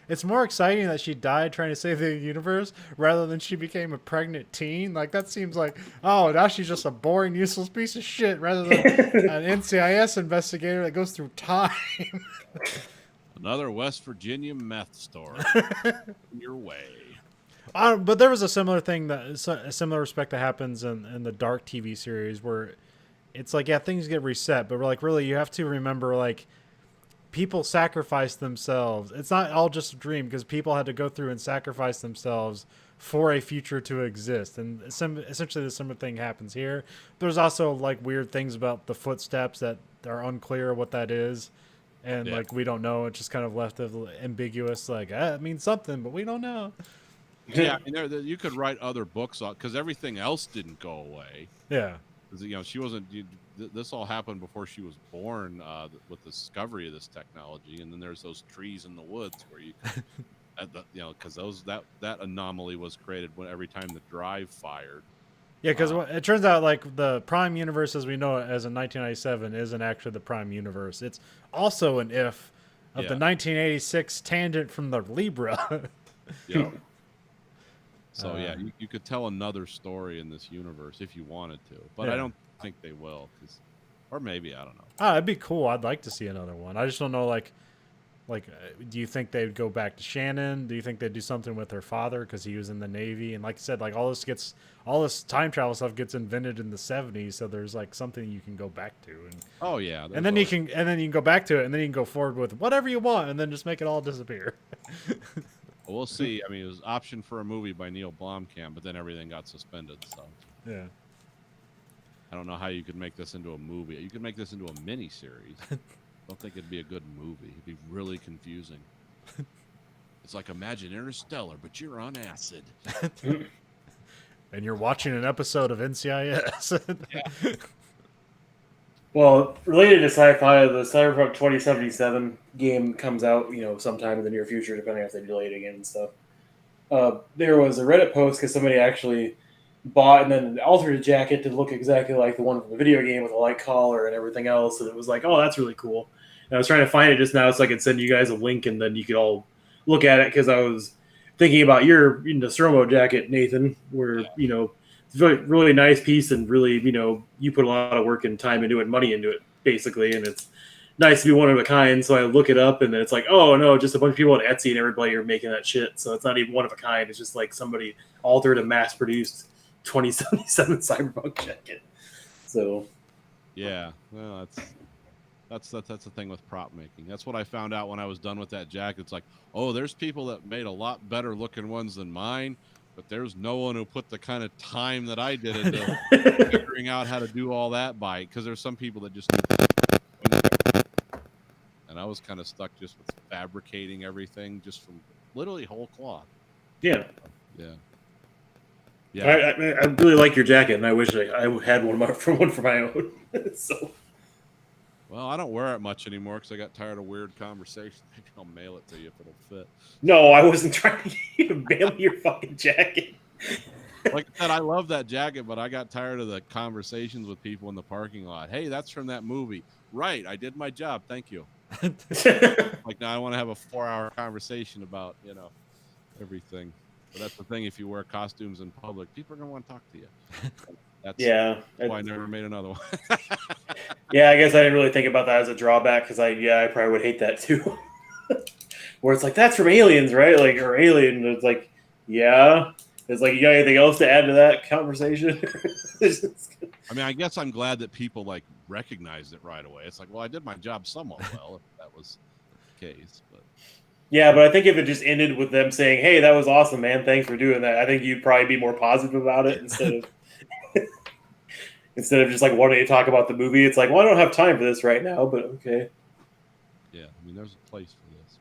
it's more exciting that she died trying to save the universe rather than she became a pregnant teen. Like that seems like, oh, now she's just a boring, useless piece of shit rather than an NCIS investigator that goes through time.
Another West Virginia meth story. Your way.
But there was a similar thing, a similar respect that happens in the Dark TV series, where it's like, yeah, things get reset, but like really you have to remember, like people sacrificed themselves. It's not all just a dream because people had to go through and sacrifice themselves for a future to exist. And essentially the similar thing happens here. There's also like weird things about the footsteps that are unclear what that is. And
Yeah.
like we don't know. It's just kind of left ambiguous. Like it means something, but we don't know.
Yeah, I mean, you could write other books on because everything else didn't go away.
Yeah.
'Cause, she wasn't. This all happened before she was born with the discovery of this technology, and then there's those trees in the woods where you, because that anomaly was created when every time the drive fired.
Yeah, because it turns out like the Prime universe as we know it as in 1997 isn't actually the Prime universe. It's also an if of the
Yeah.
1986 tangent from the Libra.
Yeah. So yeah, you could tell another story in this universe if you wanted to, but I
Yeah.
don't think they will, or maybe I don't know.
It'd be cool. I'd like to see another one. I just don't know, like, do you think they'd go back to Shannon? Do you think they'd do something with her father because he was in the Navy? And like I said, like all this time travel stuff gets invented in the 70s, so there's like something you can go back to, and
Oh yeah,
and then you can go back to it, and then you can go forward with whatever you want, and then just make it all disappear.
We'll see. I mean, it was optioned for a movie by Neil Blomkamp, but then everything got suspended. So
Yeah.
I don't know how you could make this into a movie. You could make this into a mini series. I don't think it'd be a good movie. It'd be really confusing. It's like imagine Interstellar, but you're on acid.
And you're watching an episode of NCIS.
Well, related to sci-fi, the Cyberpunk 2077 game comes out, sometime in the near future, depending if they delay it again and stuff. There was a Reddit post because somebody actually bought and then altered a jacket to look exactly like the one from the video game with a light collar and everything else, and it was like, oh, that's really cool. And I was trying to find it just now so I could send you guys a link, and then you could all look at it, because I was thinking about your Nostromo jacket, Nathan, where, it's really, really nice piece, and really, you put a lot of work and time into it, money into it, basically, and it's nice to be one of a kind. So I look it up, and then it's like, oh no, just a bunch of people on Etsy and everybody are making that shit. So it's not even one of a kind. It's just like somebody altered a mass-produced 2077 Cyberpunk jacket. So
Yeah, well, that's the thing with prop making. That's what I found out when I was done with that jacket. It's like, oh, there's people that made a lot better looking ones than mine, but there's no one who put the kind of time that I did into figuring out how to do all that by, because there's some people that just, and I was kind of stuck just with fabricating everything just from literally whole cloth.
yeah.
Yeah.
I really like your jacket, and I wish I had one for my own. So
Well, I don't wear it much anymore because I got tired of weird conversations. Maybe I'll mail it to you if it'll fit.
no, I wasn't trying to even mail me your fucking jacket.
Like I said, I love that jacket, but I got tired of the conversations with people in the parking lot. Hey, that's from that movie. Right, I did my job. Thank you. Like now I want to have a 4-hour conversation about, everything. But that's the thing, if you wear costumes in public, people are going to want to talk to you. That's
Yeah,
why I never made another one.
yeah. I guess I didn't really think about that as a drawback, because I probably would hate that too. Where it's like, that's from Aliens, right? Like, or Alien. It's like, yeah. It's like, you got anything else to add to that conversation?
I mean, I guess I'm glad that people like recognized it right away. It's like, well, I did my job somewhat well, if that was the case. But
Yeah, but I think if it just ended with them saying, "Hey, that was awesome, man. Thanks for doing that," I think you'd probably be more positive about it instead of just like wanting to talk about the movie. It's like, well, I don't have time for this right now, but okay.
yeah, I mean, there's a place for this.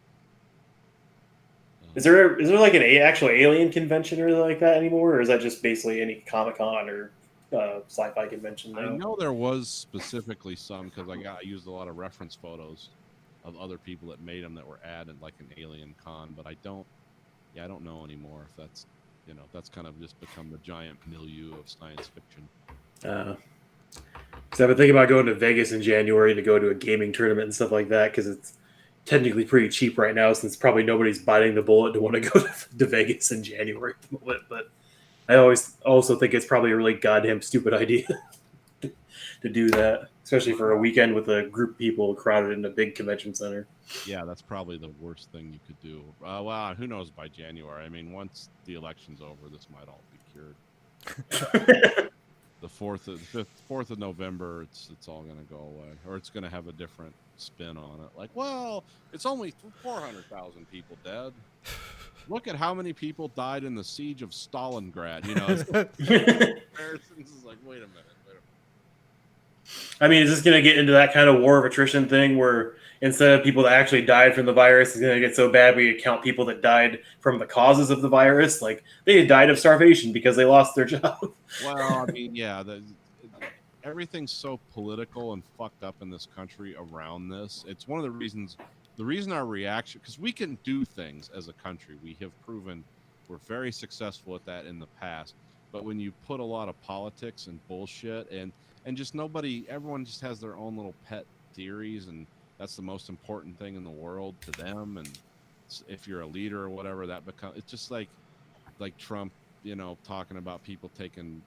Is there like an actual alien convention or anything like that anymore, or is that just basically any Comic-Con or sci-fi convention
I
now?
know there was specifically some because I used a lot of reference photos of other people that made them that were added like an Alien Con, but I don't know anymore if that's that's kind of just become the giant milieu of science fiction.
Because I've been thinking about going to Vegas in January to go to a gaming tournament and stuff like that, because it's technically pretty cheap right now, since probably nobody's biting the bullet to want to go to Vegas in January at the moment. But I always also think it's probably a really goddamn stupid idea to do that, especially for a weekend with a group of people crowded in a big convention center.
Yeah, that's probably the worst thing you could do. Well, who knows by January? I mean, once the election's over, this might all be cured. The 4th of November, it's all going to go away, or it's going to have a different spin on it. Like, well, it's only 400,000 people dead. Look at how many people died in the siege of Stalingrad. You know, it's like, wait a minute.
I mean, is this going to get into that kind of war of attrition thing where instead of people that actually died from the virus, it's going to get so bad we count people that died from the causes of the virus? Like, they died of starvation because they lost their job.
Well, I mean, yeah, everything's so political and fucked up in this country around this. It's one of the reasons our reaction, because we can do things as a country. We have proven we're very successful at that in the past. But when you put a lot of politics and bullshit and just everyone just has their own little pet theories, and that's the most important thing in the world to them. And if you're a leader or whatever, it's just like Trump, you know, talking about people taking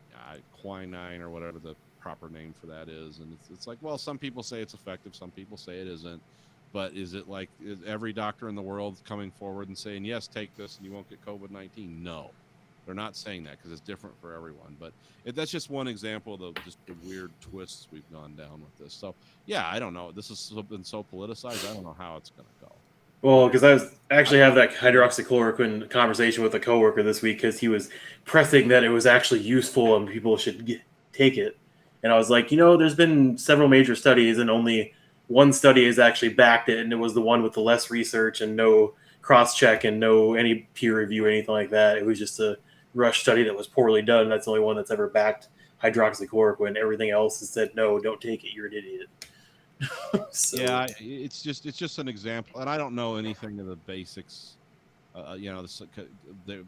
quinine or whatever the proper name for that is. And it's like, well, some people say it's effective, some people say it isn't. But is every doctor in the world coming forward and saying, yes, take this and you won't get COVID-19? No. They're not saying that because it's different for everyone. But that's just one example of just the weird twists we've gone down with this. So, yeah, I don't know. This has been so politicized. I don't know how it's going to go.
Well, because I was actually have that hydroxychloroquine conversation with a coworker this week because he was pressing that it was actually useful and people should take it. And I was like, you know, there's been several major studies and only one study has actually backed it, and it was the one with the less research and no cross-check and no any peer review or anything like that. It was just a rush study that was poorly done. That's the only one that's ever backed hydroxychloroquine. Everything else has said, no, don't take it. You're an idiot. So.
Yeah, it's just an example. And I don't know anything of the basics, you know,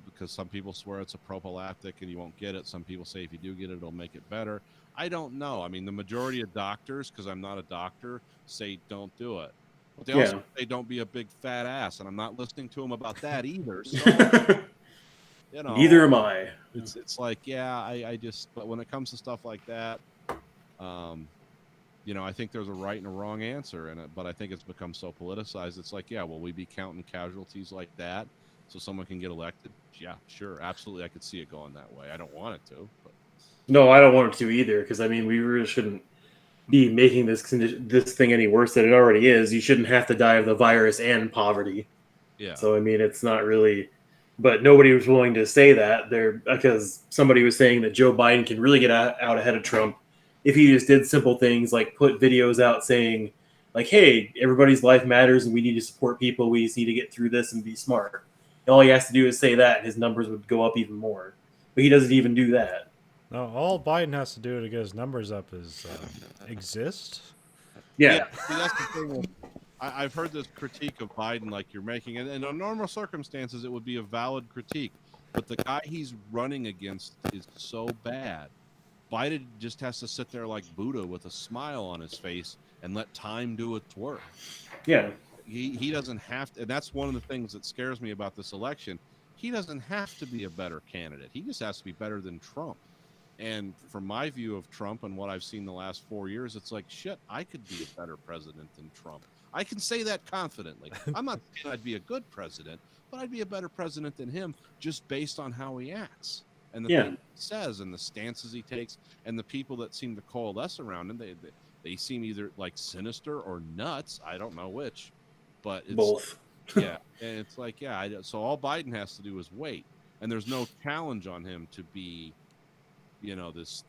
because some people swear it's a prophylactic and you won't get it. Some people say if you do get it, it'll make it better. I don't know. I mean, the majority of doctors, because I'm not a doctor, say don't do it. But they also say don't be a big fat ass, and I'm not listening to them about that either. So, you know,
neither am I.
It's like, yeah, I just, but when it comes to stuff like that, you know, I think there's a right and a wrong answer in it, but I think it's become so politicized. It's like, yeah, will we be counting casualties like that so someone can get elected? Yeah, sure, absolutely. I could see it going that way. I don't want it to. But.
No, I don't want it to either, because I mean, we really shouldn't be making this thing any worse than it already is. You shouldn't have to die of the virus and poverty.
Yeah.
So I mean, it's not really, but nobody was willing to say that there because somebody was saying that Joe Biden can really get out ahead of Trump if he just did simple things like put videos out saying like, hey, everybody's life matters and we need to support people. We just need to get through this and be smart. And all he has to do is say that and his numbers would go up even more. But he doesn't even do that.
No, all Biden has to do to get his numbers up is exist.
Yeah.
See, that's the thing. I've heard this critique of Biden like you're making, and in normal circumstances, it would be a valid critique. But the guy he's running against is so bad. Biden just has to sit there like Buddha with a smile on his face and let time do its work.
Yeah.
He doesn't have to, and that's one of the things that scares me about this election. He doesn't have to be a better candidate. He just has to be better than Trump. And from my view of Trump and what I've seen the last 4 years, it's like, shit, I could be a better president than Trump. I can say that confidently. I'm not saying I'd be a good president, but I'd be a better president than him just based on how he acts and the things he says and the stances he takes and the people that seem to coalesce around him. They seem either like sinister or nuts. I don't know which, but it's
both.
Yeah. And it's like, yeah. So all Biden has to do is wait. And there's no challenge on him to be, you know, this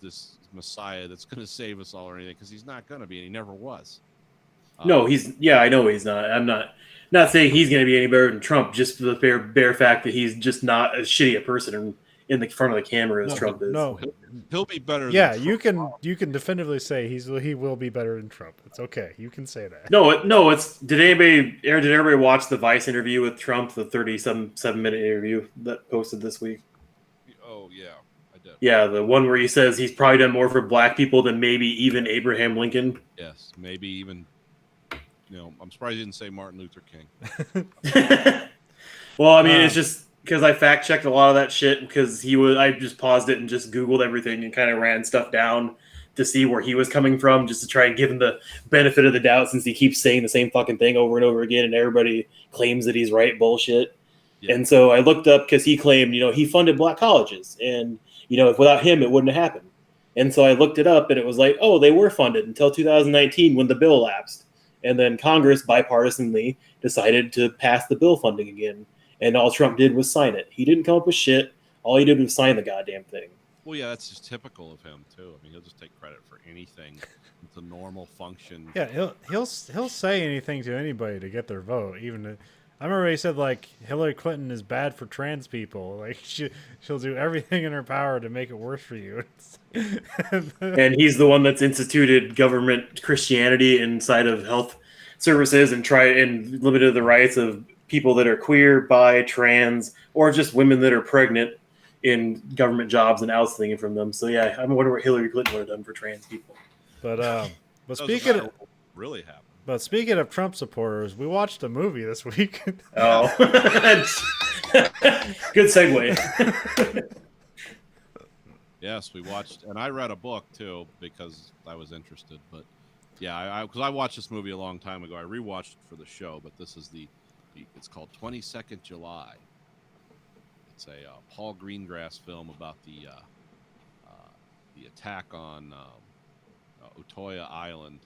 messiah that's going to save us all or anything, because he's not going to be, and he never was.
No, I know he's not. I'm not saying he's going to be any better than Trump, just for the bare fact that he's just not as shitty a person in the front of the camera as Trump is.
No,
he'll be better.
Yeah,
than
Trump. You can definitively say he will be better than Trump. It's okay. You can say that.
No, it's did everybody watch the Vice interview with Trump, the 37-minute interview that posted this week?
Oh yeah.
Yeah, the one where he says he's probably done more for black people than maybe even Abraham Lincoln.
Yes, maybe even, you know, I'm surprised he didn't say Martin Luther King.
Well, I mean, it's just because I fact checked a lot of that shit because I just paused it and just Googled everything and kind of ran stuff down to see where he was coming from, just to try and give him the benefit of the doubt since he keeps saying the same fucking thing over and over again and everybody claims that he's right bullshit. Yeah. And so I looked up because he claimed, you know, he funded black colleges and, you know, if without him, it wouldn't have happened. And so I looked it up and it was like, oh, they were funded until 2019 when the bill lapsed. And then Congress bipartisanly decided to pass the bill funding again. And all Trump did was sign it. He didn't come up with shit. All he did was sign the goddamn thing.
Well, yeah, that's just typical of him too. I mean, he'll just take credit for anything. It's a normal function.
Yeah, he'll say anything to anybody to get their vote. Even I remember he said like Hillary Clinton is bad for trans people. Like she'll do everything in her power to make it worse for you.
And he's the one that's instituted government Christianity inside of health services and limited the rights of people that are queer, bi, trans, or just women that are pregnant in government jobs and ousting from them. So yeah, I wonder what Hillary Clinton would have done for trans people.
But
Doesn't
speaking
matter
of,
what really happened.
but speaking of Trump supporters, we watched a movie this week.
Oh, good segue.
Yes, we watched, and I read a book too because I was interested. But yeah, because I watched this movie a long time ago. I rewatched it for the show, but this is it's called 22nd July. It's a Paul Greengrass film about the attack on Utoya Island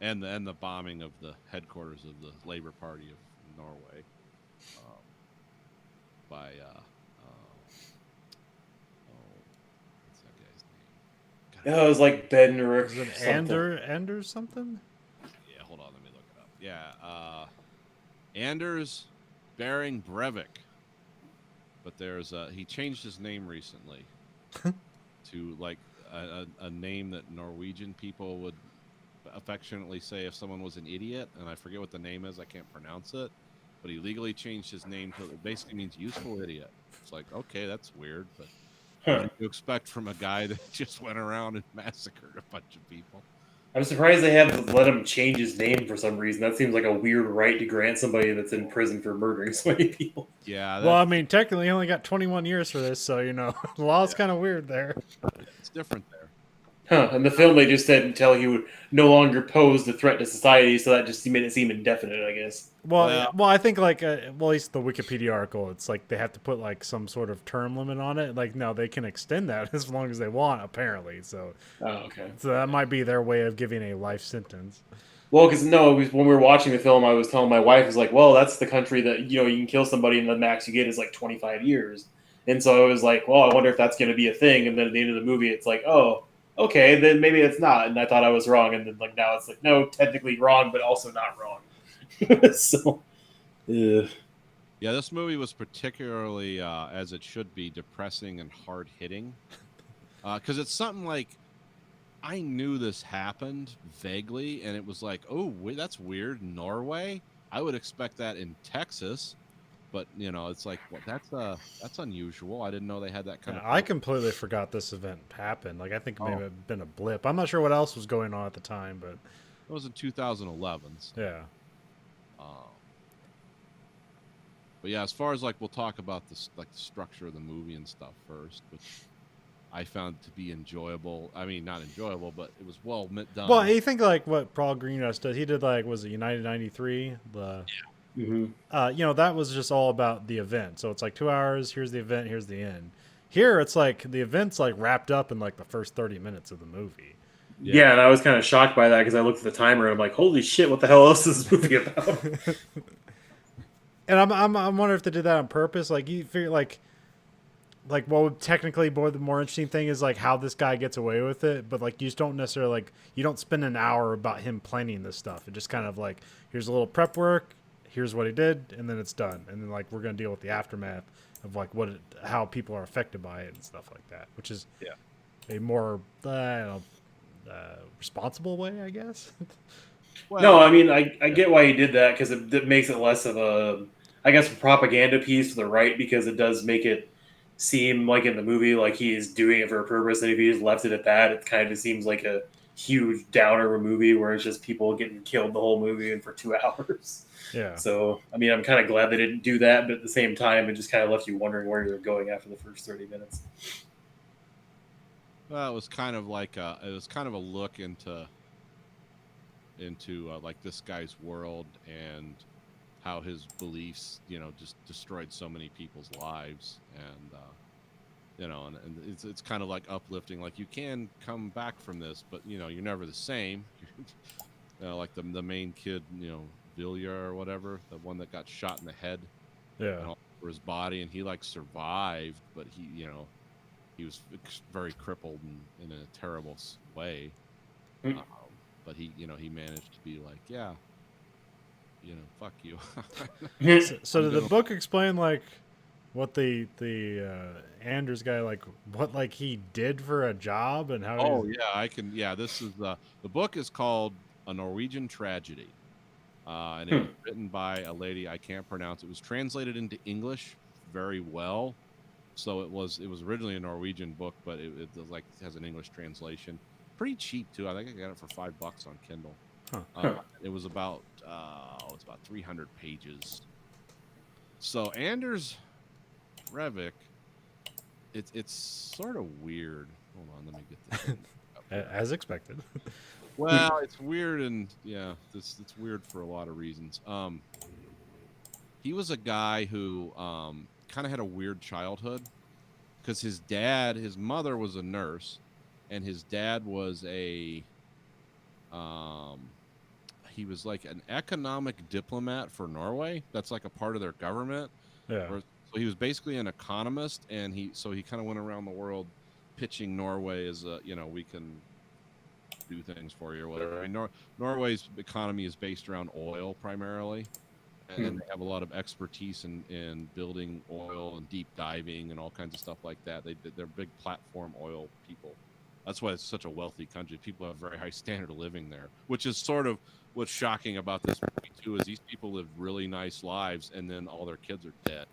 and the bombing of the headquarters of the Labour Party of Norway by what's that guy's name?
Oh, it was like Ben or
Is it
something.
Anders something?
Yeah, hold on, let me look it up. Yeah, Anders Bering Breivik. But there's he changed his name recently to like a name that Norwegian people would affectionately say if someone was an idiot, and I forget what the name is. I can't pronounce it. But he legally changed his name to it basically means useful idiot. It's like, okay, that's weird, but what do you expect from a guy that just went around and massacred a bunch of people?
I'm surprised they haven't let him change his name for some reason. That seems like a weird right to grant somebody that's in prison for murdering so many people.
Yeah,
Well, I mean, technically, he only got 21 years for this, so the law's kind of weird there.
it's different there.
Huh. In the film, they just said until he would no longer pose a threat to society, so that just made it seem indefinite, I guess.
Well, I think like at least the Wikipedia article, it's like they have to put like some sort of term limit on it. Like, no, they can extend that as long as they want, apparently. So,
Oh, okay.
so that might be their way of giving a life sentence.
Well, because no, when we were watching the film, I was telling my wife, "Was like, well, that's the country that you can kill somebody, and the max you get is like 25 years." And so I was like, "Well, I wonder if that's going to be a thing." And then at the end of the movie, it's like, "Oh, okay, then maybe it's not." And I thought I was wrong, and then like now it's like, no, technically wrong, but also not wrong. So,
Yeah, this movie was particularly, as it should be, depressing and hard hitting, because it's something like. I knew this happened vaguely, and it was like, oh, that's weird. Norway? I would expect that in Texas, but it's like, well, that's unusual. I didn't know they had that kind of.
I completely forgot this event happened. Like, I think maybe it'd been a blip. I'm not sure what else was going on at the time, but
It was in 2011.
yeah.
But yeah, as far as like, we'll talk about the structure of the movie and stuff first, which I found to be enjoyable. I mean, not enjoyable, but it was well done.
Well, you think like what Paul Greengrass does? He did like, was it United 93? That was just all about the event. So it's like 2 hours. Here's the event. Here's the end. Here, it's like the event's like wrapped up in like the first 30 minutes of the movie.
yeah, and I was kind of shocked by that because I looked at the timer and I'm like, holy shit, what the hell else is this movie about?
And I'm wondering if they did that on purpose. Like, you figure like what would technically the more interesting thing is like how this guy gets away with it, but like you just don't necessarily like, you don't spend an hour about him planning this stuff. It just kind of like, here's a little prep work, here's what he did, and then it's done. And then like we're gonna deal with the aftermath of like how people are affected by it and stuff like that, which is a more responsible way, I guess.
Well, no, I mean, I get why he did that because it makes it less of a, I guess, a propaganda piece for the right, because it does make it seem like in the movie like he's doing it for a purpose, and if he just left it at that, it kind of seems like a huge downer of a movie where it's just people getting killed the whole movie and for 2 hours.
Yeah.
So, I mean, I'm kind of glad they didn't do that, but at the same time, it just kind of left you wondering where they're going after the first 30 minutes.
Well, it was kind of like a look into like this guy's world and how his beliefs, just destroyed so many people's lives, and and it's kind of like uplifting. Like, you can come back from this, but you're never the same. like the main kid, Vilya or whatever, the one that got shot in the head,
Yeah.
all over his body, and he like survived, but he was very crippled in a terrible way. But he managed to be like, yeah, fuck you.
So did the book explain like what the Anders guy like what like he did for a job and how?
Oh yeah, I can. Yeah, this is the book is called A Norwegian Tragedy, and it was written by a lady I can't pronounce. It was translated into English very well, so it was originally a Norwegian book, but it has an English translation. Pretty cheap too. I think I got it for $5 on Kindle.
Huh.
It was about 300 pages. So Anders Breivik, it's sort of weird. Hold on, let me get this.
As expected.
Well, it's weird, and yeah, it's weird for a lot of reasons. He was a guy who kind of had a weird childhood because his mother was a nurse, and his dad was he was like an economic diplomat for Norway. That's like a part of their government.
Yeah.
So he was basically an economist, and he kind of went around the world pitching Norway as we can do things for you or whatever. I mean, Norway's economy is based around oil primarily, and they have a lot of expertise in building oil and deep diving and all kinds of stuff like that. They're big platform oil people. That's why it's such a wealthy country. People have a very high standard of living there, which is sort of what's shocking about this movie too. Is these people live really nice lives, and then all their kids are dead.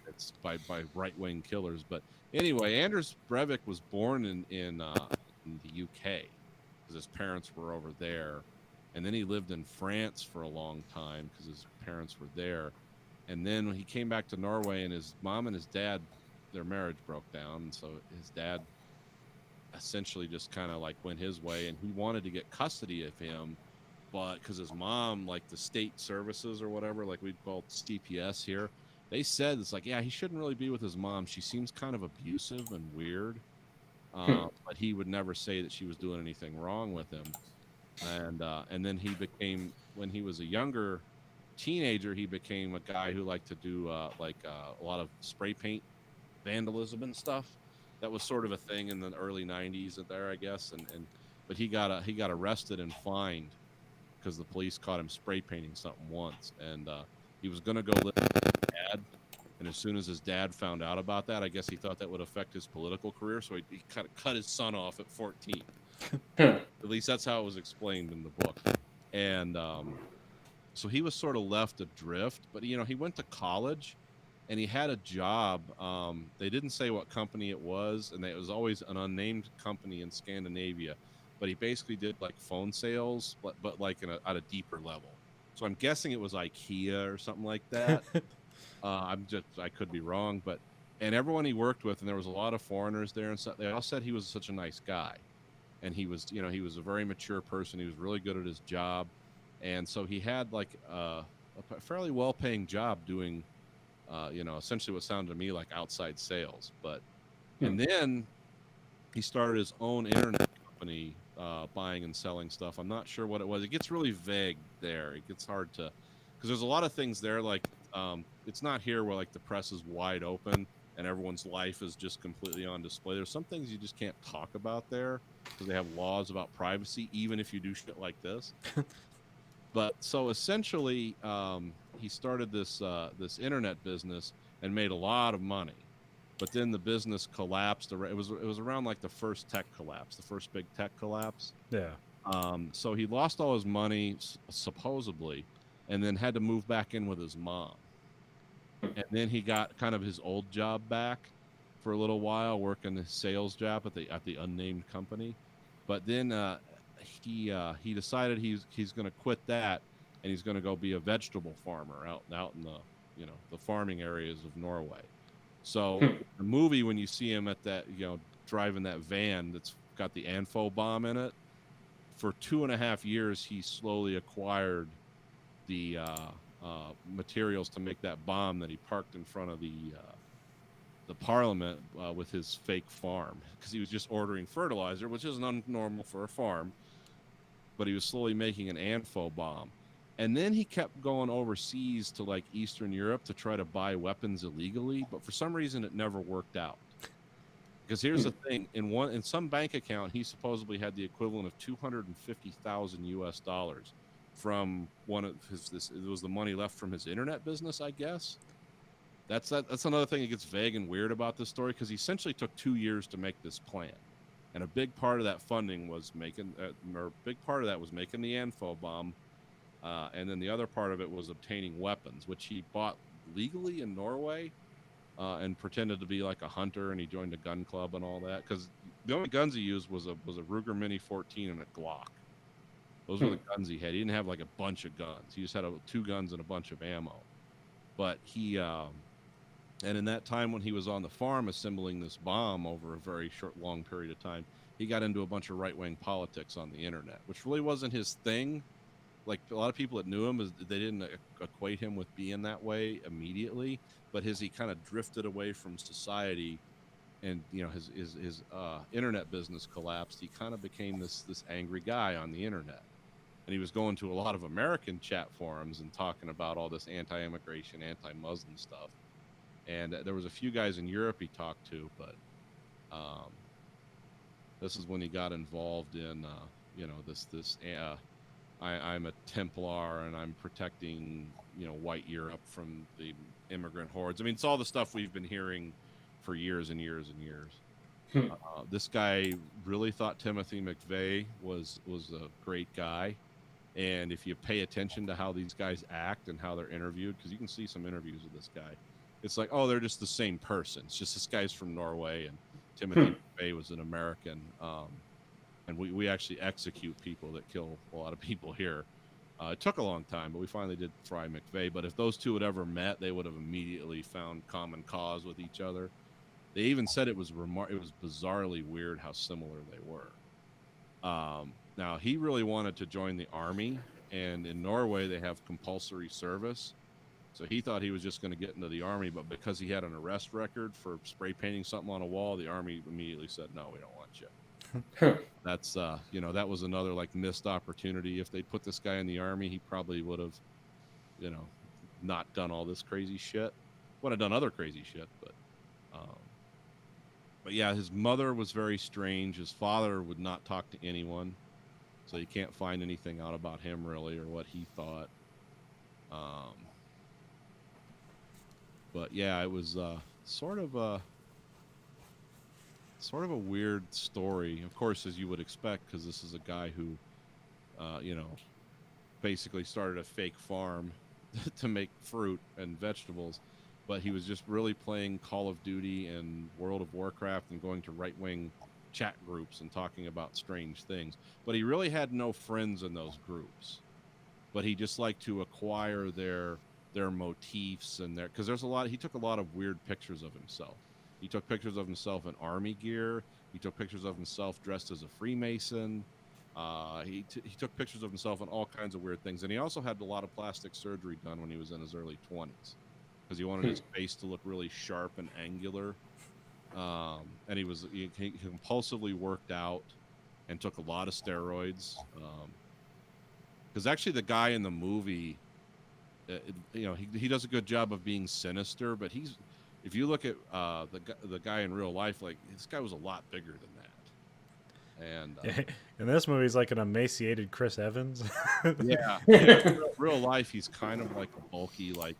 It's by right-wing killers. But anyway, Anders Breivik was born in the UK because his parents were over there, and then he lived in France for a long time because his parents were there. And then when he came back to Norway, and his mom and his dad, their marriage broke down, and so his dad essentially just kind of like went his way, and he wanted to get custody of him, but because his mom, like the state services or whatever, like we'd call CPS here, they said it's like, yeah, he shouldn't really be with his mom. She seems kind of abusive and weird. But he would never say that she was doing anything wrong with him. And then he became, when he was a younger teenager, he became a guy who liked to do a lot of spray paint vandalism and stuff. That was sort of a thing in the early 90s there, I guess. But he got arrested and fined because the police caught him spray painting something once, and he was going to go live with his dad. And as soon as his dad found out about that, I guess he thought that would affect his political career, so he kind of cut his son off at 14. At least that's how it was explained in the book. And so he was sort of left adrift, but he went to college, and he had a job. They didn't say what company it was, and it was always an unnamed company in Scandinavia. But he basically did like phone sales, but like at a deeper level. So I'm guessing it was IKEA or something like that. I could be wrong, and everyone he worked with, and there was a lot of foreigners there, and so they all said he was such a nice guy, and he was a very mature person. He was really good at his job, and so he had like a fairly well-paying job doing, essentially what sounded to me like outside sales. And then he started his own internet company, buying and selling stuff. I'm not sure what it was. It gets really vague there. It gets hard to, because there's a lot of things there like. It's not here where like the press is wide open and everyone's life is just completely on display. There's some things you just can't talk about there because they have laws about privacy, even if you do shit like this. But so essentially, he started this internet business and made a lot of money. But then the business collapsed. It was around like the first tech collapse, the first big tech collapse.
Yeah.
So he lost all his money supposedly, and then had to move back in with his mom. And then he got kind of his old job back for a little while, working his sales job at the unnamed company. But then he decided he's going to quit that, and he's going to go be a vegetable farmer out in the the farming areas of Norway. So the movie, when you see him at that driving that van that's got the Anfo bomb in it, for 2.5 years he slowly acquired the materials to make that bomb that he parked in front of the parliament with his fake farm, because he was just ordering fertilizer, which isn't normal for a farm. but he was slowly making an Anfo bomb. And then he kept going overseas to like Eastern Europe to try to buy weapons illegally, but for some reason it never worked out. Because here's the thing: in some bank account, he supposedly had the equivalent of $250,000 from one of his. It was the money left from his internet business, I guess. That's another thing that gets vague and weird about this story, because he essentially took 2 years to make this plan, and a big part of that funding was making, the Anfo bomb, and then the other part of it was obtaining weapons, which he bought legally in Norway. And pretended to be like a hunter, and he joined a gun club and all that. Because the only guns he used was a Ruger Mini 14 and a Glock. Those were the guns he had. He didn't have like a bunch of guns. He just had 2 guns and a bunch of ammo. But he, and in that time when he was on the farm assembling this bomb over a very long period of time, he got into a bunch of right-wing politics on the internet, which really wasn't his thing. Like a lot of people that knew him, they didn't equate him with being that way immediately, but as he kind of drifted away from society, and his internet business collapsed, he kind of became this angry guy on the internet, and he was going to a lot of American chat forums and talking about all this anti-immigration, anti-Muslim stuff. And there was a few guys in Europe he talked to, but this is when he got involved in I'm a Templar and I'm protecting, white Europe from the immigrant hordes. I mean, it's all the stuff we've been hearing for years and years and years. This guy really thought Timothy McVeigh was a great guy. And if you pay attention to how these guys act and how they're interviewed, because you can see some interviews with this guy, it's like, oh, they're just the same person. It's just this guy's from Norway and Timothy McVeigh was an American. And we actually execute people that kill a lot of people here. It took a long time, but we finally did fry McVeigh. But if those two had ever met, they would have immediately found common cause with each other. They even said it was bizarrely weird how similar they were. Now, he really wanted to join the army, and in Norway they have compulsory service. So he thought he was just going to get into the army, but because he had an arrest record for spray painting something on a wall, the army immediately said, no, we don't want you. That's that was another like missed opportunity. If they put this guy in the army, he probably would have not done all this crazy shit. Would have done other crazy shit, but yeah, his mother was very strange. His father would not talk to anyone, so you can't find anything out about him really or what he thought. But yeah, it was sort of a weird story, of course, as you would expect, because this is a guy who, basically started a fake farm to make fruit and vegetables, but he was just really playing Call of Duty and World of Warcraft and going to right-wing chat groups and talking about strange things. But he really had no friends in those groups. But he just liked to acquire their motifs and because there's he took a lot of weird pictures of himself. He took pictures of himself in army gear. He took pictures of himself dressed as a Freemason. He took pictures of himself in all kinds of weird things. And he also had a lot of plastic surgery done when he was in his early 20s because he wanted his face to look really sharp and angular. And he compulsively worked out and took a lot of steroids. Because actually the guy in the movie, he does a good job of being sinister, but if you look at the guy in real life, like this guy was a lot bigger than that. And
in this movie, he's like an emaciated Chris Evans.
Yeah, in real life, he's kind of like a bulky, like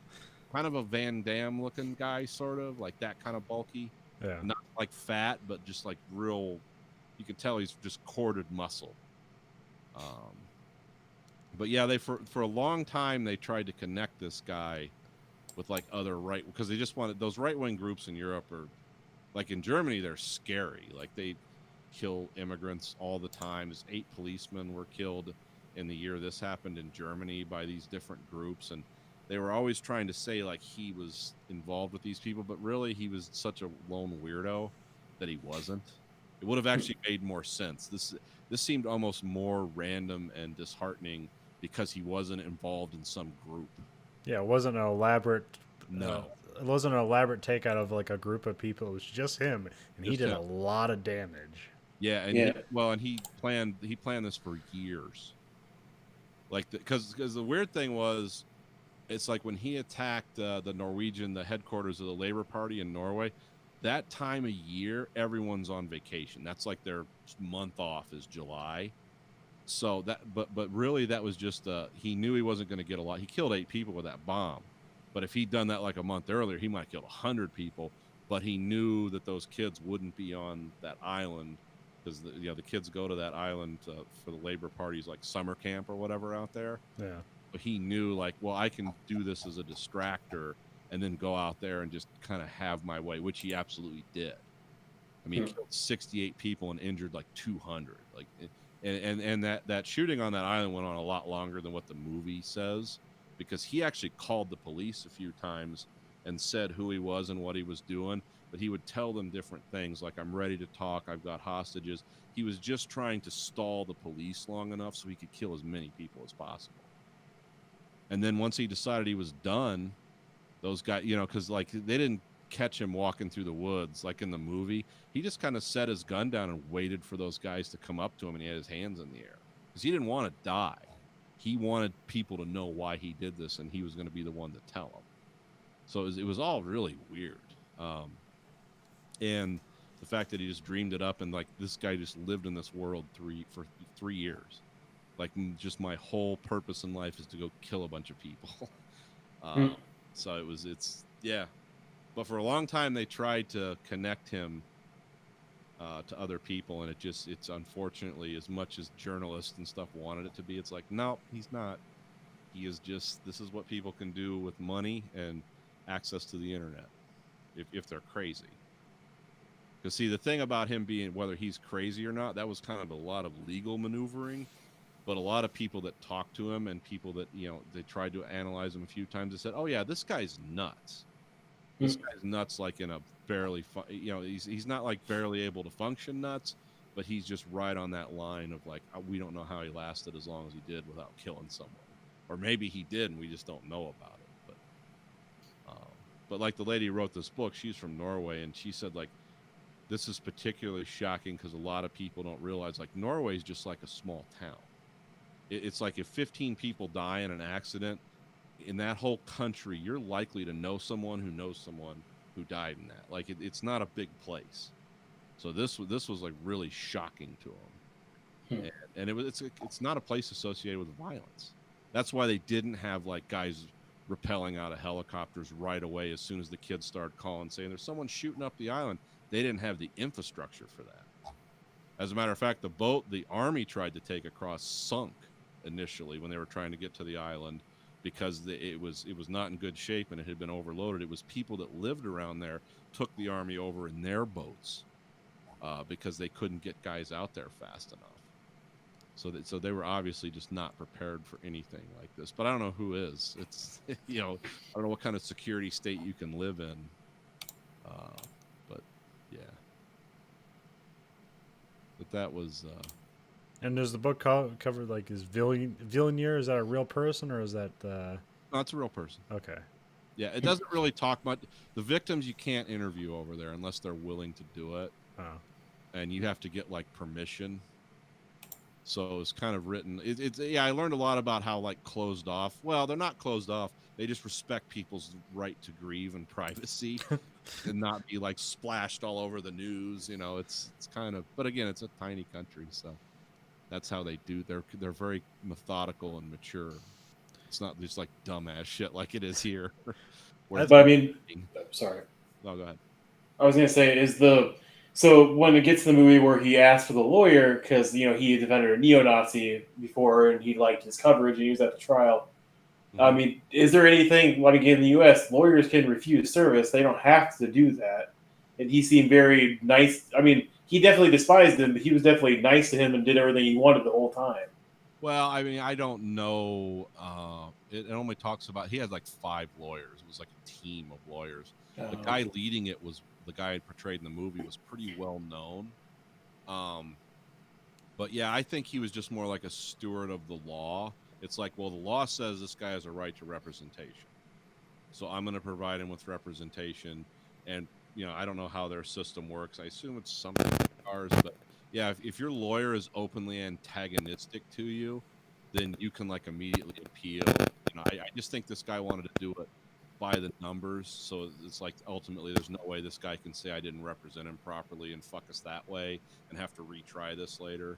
kind of a Van Damme looking guy, sort of like that kind of bulky.
Yeah,
not like fat, but just like real. You can tell he's just corded muscle. But yeah, for a long time they tried to connect this guy with like other because they just wanted those right-wing groups in Europe are like in Germany, they're scary. Like they kill immigrants all the time. 8 policemen were killed in the year this happened in Germany by these different groups. And they were always trying to say like he was involved with these people, but really he was such a lone weirdo that he wasn't. It would have actually made more sense. This seemed almost more random and disheartening because he wasn't involved in some group. Yeah,
it wasn't an elaborate.
No,
it wasn't an elaborate take out of like a group of people. It was just him, and he did
him.
A lot of damage.
Yeah, and he planned this for years. Like, because the weird thing was, it's like when he attacked the Norwegian, the headquarters of the Labor Party in Norway. That time of year, everyone's on vacation. That's like their month off is July. So but really that was just he knew he wasn't going to get a lot. He killed 8 people with that bomb, but if he'd done that like a month earlier, he might have killed 100 people. But he knew that those kids wouldn't be on that island because the kids go to that island for the Labor Party's like summer camp or whatever out there.
Yeah.
But he knew like, well, I can do this as a distractor and then go out there and just kind of have my way, which he absolutely did. I mean, he killed 68 people and injured like 200. Like, and that shooting on that island went on a lot longer than what the movie says, because he actually called the police a few times and said who he was and what he was doing. But he would tell them different things, like, I'm ready to talk, I've got hostages. He was just trying to stall the police long enough so he could kill as many people as possible. And then once he decided he was done, those guys, because like they didn't catch him walking through the woods like in the movie. He just kind of set his gun down and waited for those guys to come up to him, and he had his hands in the air because he didn't want to die. He wanted people to know why he did this, and he was going to be the one to tell them. So it was all really weird. And the fact that he just dreamed it up, and like this guy just lived in this world for 3 years. Like, just my whole purpose in life is to go kill a bunch of people. So yeah. But for a long time, they tried to connect him to other people, and it's unfortunately, as much as journalists and stuff wanted it to be, it's like, no, he's not. He is just, this is what people can do with money and access to the internet if they're crazy. Because see, the thing about him being, whether he's crazy or not, that was kind of a lot of legal maneuvering. But a lot of people that talked to him and people that, they tried to analyze him a few times, they said, oh yeah, this guy's nuts. This guy's nuts, like in a barely, he's not like barely able to function nuts, but he's just right on that line of like, we don't know how he lasted as long as he did without killing someone. Or maybe he did and we just don't know about it. But like the lady who wrote this book, she's from Norway, and she said like, this is particularly shocking because a lot of people don't realize like Norway is just like a small town. It's like if 15 people die in an accident in that whole country, you're likely to know someone who knows someone who died in that. Like it's not a big place. So this was like really shocking to him. And it's not a place associated with violence. That's why they didn't have like guys rappelling out of helicopters right away as soon as the kids started calling saying there's someone shooting up the island. They didn't have the infrastructure for that. As a matter of fact, the boat the Army tried to take across sunk initially when they were trying to get to the island because it was not in good shape and it had been overloaded. It was people that lived around there took the Army over in their boats because they couldn't get guys out there fast enough. So they were obviously just not prepared for anything like this. But I don't know who is. It's I don't know what kind of security state you can live in. But yeah. But that was.
And does the book cover like is Villeneuve? Is that a real person or is that?
No, it's a real person.
Okay.
Yeah, it doesn't really talk much. The victims you can't interview over there unless they're willing to do it.
Oh.
And you have to get like permission. So it's kind of written. I learned a lot about how like closed off. Well, they're not closed off. They just respect people's right to grieve and privacy, and not be like splashed all over the news. It's kind of. But again, it's a tiny country, so that's how they do. They're very methodical and mature. It's not just like dumbass shit like it is here.
But I mean, sorry.
No, go ahead.
I was gonna say so when it gets to the movie where he asked for the lawyer because he defended a neo-Nazi before and he liked his coverage and he was at the trial. Mm-hmm. I mean, is there anything like in the U.S. lawyers can refuse service? They don't have to do that. And he seemed very nice. I mean, he definitely despised him, but he was definitely nice to him and did everything he wanted the whole time.
Well, I mean, I don't know. It only talks about he had like 5 lawyers. It was like a team of lawyers. The guy leading it was the guy I portrayed in the movie was pretty well known. But yeah, I think he was just more like a steward of the law. It's like, well, the law says this guy has a right to representation. So I'm going to provide him with representation. And, I don't know how their system works. I assume it's something like ours. But yeah, if your lawyer is openly antagonistic to you, then you can like immediately appeal. You know, I just think this guy wanted to do it by the numbers, so it's like ultimately there's no way this guy can say I didn't represent him properly and fuck us that way and have to retry this later.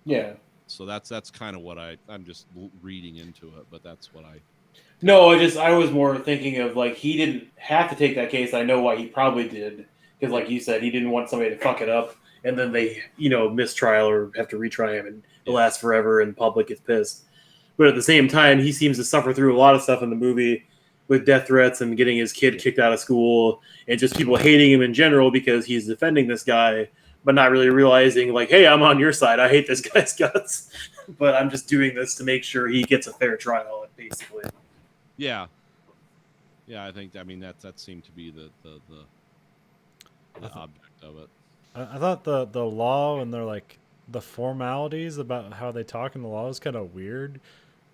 Yeah.
So that's kind of what I'm just reading into it, but that's what I.
No, I was more thinking of like he didn't have to take that case. I know why he probably did because, like you said, he didn't want somebody to fuck it up and then they, miss trial or have to retry him and it lasts forever and the public gets pissed. But at the same time, he seems to suffer through a lot of stuff in the movie with death threats and getting his kid kicked out of school and just people hating him in general because he's defending this guy, but not really realizing like, hey, I'm on your side. I hate this guy's guts, but I'm just doing this to make sure he gets a fair trial, basically.
Yeah, I think that seemed to be the object of it.
I thought the law and their like the formalities about how they talk in the law is kind of weird.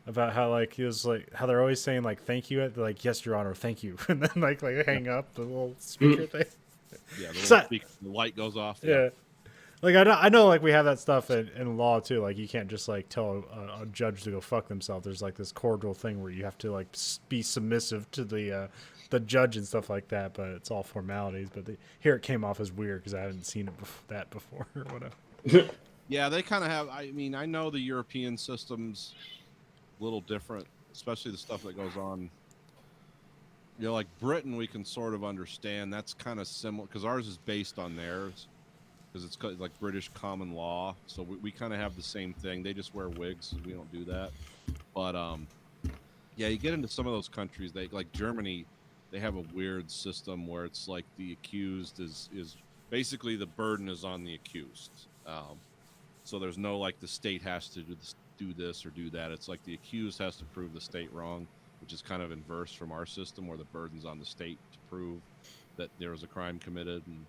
About how like he was like how they're always saying like thank you, they're like yes your honor, thank you, and then like hang up the little speaker thing.
Yeah, the light goes off.
Yeah. Like I know like we have that stuff in law too. Like you can't just like tell a judge to go fuck themselves. There's like this cordial thing where you have to like be submissive to the judge and stuff like that. But it's all formalities. But here it came off as weird because I hadn't seen that before or whatever.
Yeah, they kind of have. I mean, I know the European system's a little different, especially the stuff that goes on. Like Britain, we can sort of understand. That's kind of similar because ours is based on theirs. Because it's like British common law, so we kind of have the same thing. They just wear wigs, we don't do that. But yeah, you get into some of those countries, they like Germany, they have a weird system where it's like the accused is basically the burden is on the accused. So there's no like the state has to do this or do that. It's like the accused has to prove the state wrong, which is kind of inverse from our system where the burden's on the state to prove that there was a crime committed. And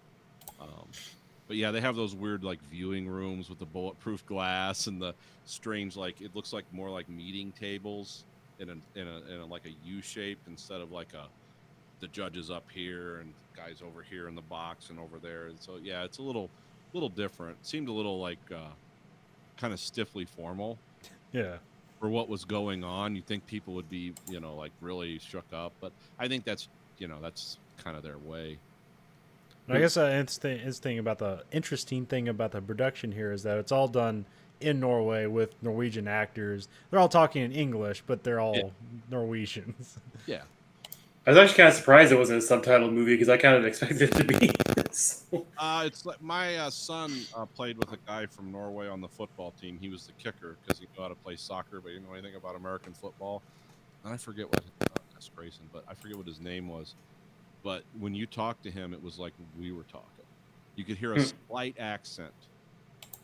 but yeah, they have those weird like viewing rooms with the bulletproof glass and the strange like it looks like more like meeting tables in a like a U shape instead of like the judge is up here and the guy's over here in the box and over there. And so yeah, it's a little different. It seemed a little like kind of stiffly formal.
Yeah.
For what was going on, you think people would be like really shook up, but I think that's kind of their way.
I guess the interesting thing about the production here is that it's all done in Norway with Norwegian actors. They're all talking in English, but they're all Norwegians.
Yeah.
I was actually kind of surprised it wasn't a subtitled movie because I kind of expected it to be.
It's like my son played with a guy from Norway on the football team. He was the kicker because he knew how to play soccer, but he didn't know anything about American football. And I forget what that's Grayson, but I forget what his name was. But when you talked to him, it was like we were talking. You could hear a slight accent.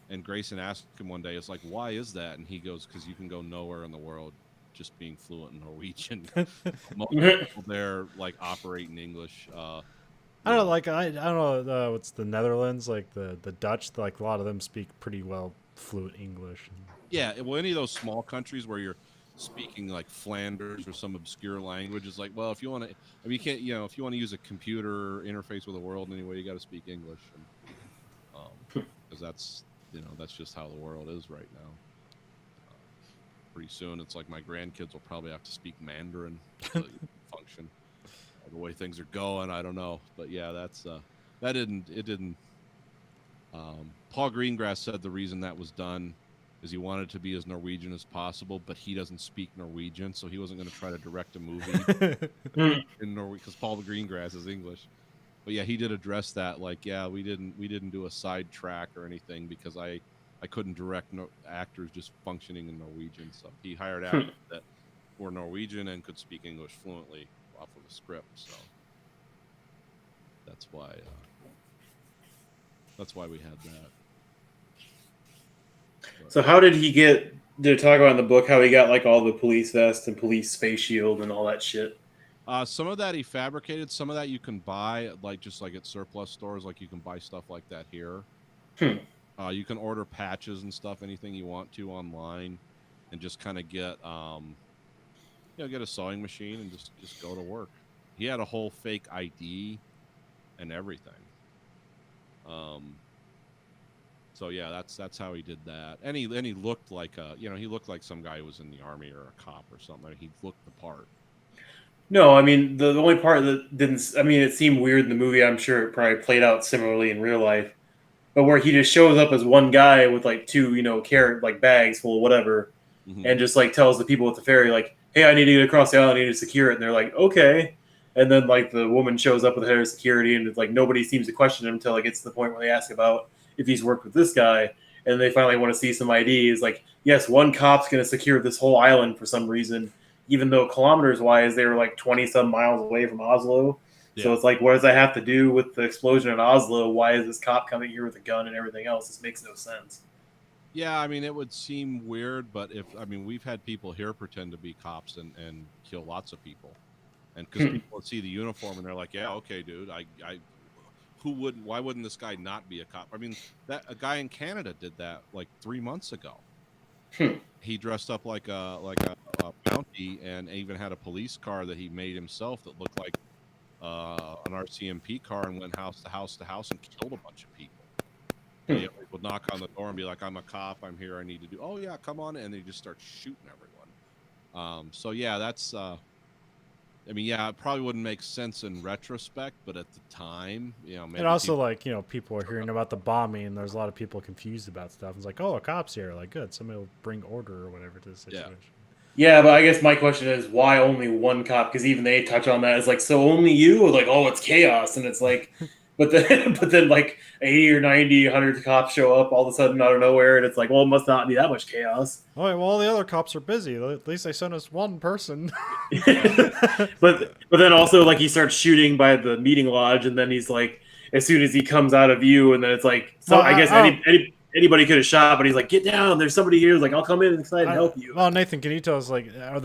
And Grayson asked him one day, it's like, why is that? And he goes, because you can go nowhere in the world just being fluent in Norwegian. Most people there like operate in English. I
don't know, like I don't know what's the Netherlands, like the Dutch, like a lot of them speak pretty well fluent English.
Yeah, well, any of those small countries where you're speaking like Flanders or some obscure language is like, well, if you want to, I mean, you can't, if you want to use a computer interface with the world anyway, you got to speak English, because that's just how the world is right now. Pretty soon, it's like my grandkids will probably have to speak Mandarin to function. The way things are going, I don't know, but yeah, that didn't. Paul Greengrass said the reason that was done is he wanted to be as Norwegian as possible, but he doesn't speak Norwegian, so he wasn't going to try to direct a movie in Norway because Paul Greengrass is English. But yeah, he did address that. Like, yeah, we didn't do a side track or anything because I couldn't direct actors just functioning in Norwegian. So he hired actors that were Norwegian and could speak English fluently off of the script. So that's why we had that.
So how did he get? Did it talk about in the book how he got like all the police vest and police face shield and all that shit?
Some of that he fabricated. Some of that you can buy, like just like at surplus stores. Like you can buy stuff like that here. You can order patches and stuff, anything you want to online, and just kind of get get a sewing machine and just go to work. He had a whole fake ID and everything. So yeah, that's how he did that. And he looked like he looked like some guy who was in the army or a cop or something. He looked the part.
No, I mean the only part that didn't. I mean, it seemed weird in the movie. I'm sure it probably played out similarly in real life, but where he just shows up as one guy with like two, carrot like bags full of whatever,
Mhm.
and just like tells the people at the ferry like, "Hey, I need to get across the island. I need to secure it." And they're like, "Okay." And then like the woman shows up with the head of security, and it's like nobody seems to question him until it gets to the point where they ask about if he's worked with this guy, and they finally want to see some ID. Is like, yes, one cop's going to secure this whole island for some reason, even though kilometers wise they were like 20 some miles away from Oslo. So
Yeah.
it's like, what does that have to do with the explosion in Oslo? Why is this cop coming here with a gun and everything else? This makes no sense.
Yeah, I mean, it would seem weird, but we've had people here pretend to be cops and kill lots of people, and because people see the uniform and they're like, yeah, okay, dude, why wouldn't this guy not be a cop? I mean, that a guy in Canada did that like 3 months ago. He dressed up like a bounty and even had a police car that he made himself that looked like an RCMP car, and went house to house to house and killed a bunch of people. They would knock on the door and be like, "I'm a cop. I'm here. I need to do." "Oh yeah, come on!" And they just start shooting everyone. So yeah, that's. Yeah, it probably wouldn't make sense in retrospect, but at the time, maybe.
And also, like, people are hearing about the bombing, and there's a lot of people confused about stuff. It's like, oh, a cop's here. Like, good. Somebody will bring order or whatever to the situation.
Yeah, but I guess my question is, why only one cop? Because even they touch on that. It's like, so only you? Or like, oh, it's chaos. And it's like, but then like 80 or 90, 100 cops show up all of a sudden out of nowhere. And it's like, well, it must not be that much chaos.
Oh, well, all the other cops are busy. At least they sent us one person.
but then also, like, he starts shooting by the meeting lodge. And then he's like, as soon as he comes out of view, and then it's like, so
Well,
I guess anybody could have shot, but he's like, get down. There's somebody here. He's like, I'll come in inside and help you.
Well, Nathan, can you tell us, like, are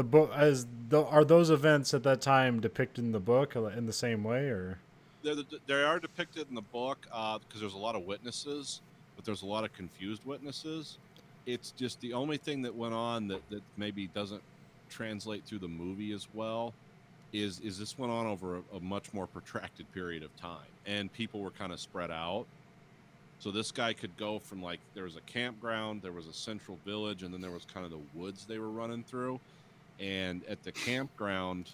those events at that time depicted in the book in the same way, or?
They are depicted in the book because there's a lot of witnesses, but there's a lot of confused witnesses. It's just the only thing that went on that maybe doesn't translate through the movie as well is this went on over a much more protracted period of time, and people were kind of spread out. So this guy could go from, like, there was a campground, there was a central village, and then there was kind of the woods they were running through. And at the campground,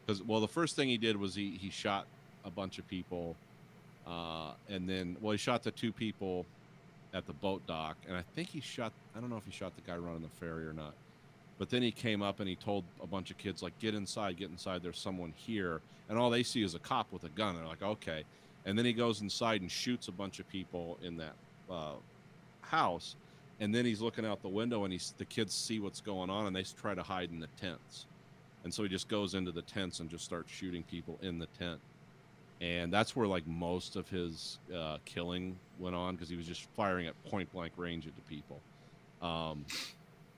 the first thing he did was he shot a bunch of people, and then, he shot the two people at the boat dock, and I think I don't know if he shot the guy running the ferry or not. But then he came up and he told a bunch of kids, like, get inside, there's someone here. And all they see is a cop with a gun. They're like, okay. And then he goes inside and shoots a bunch of people in that house. And then he's looking out the window, and the kids see what's going on, and they try to hide in the tents. And so he just goes into the tents and just starts shooting people in the tent. And that's where, like, most of his killing went on, because he was just firing at point blank range into people.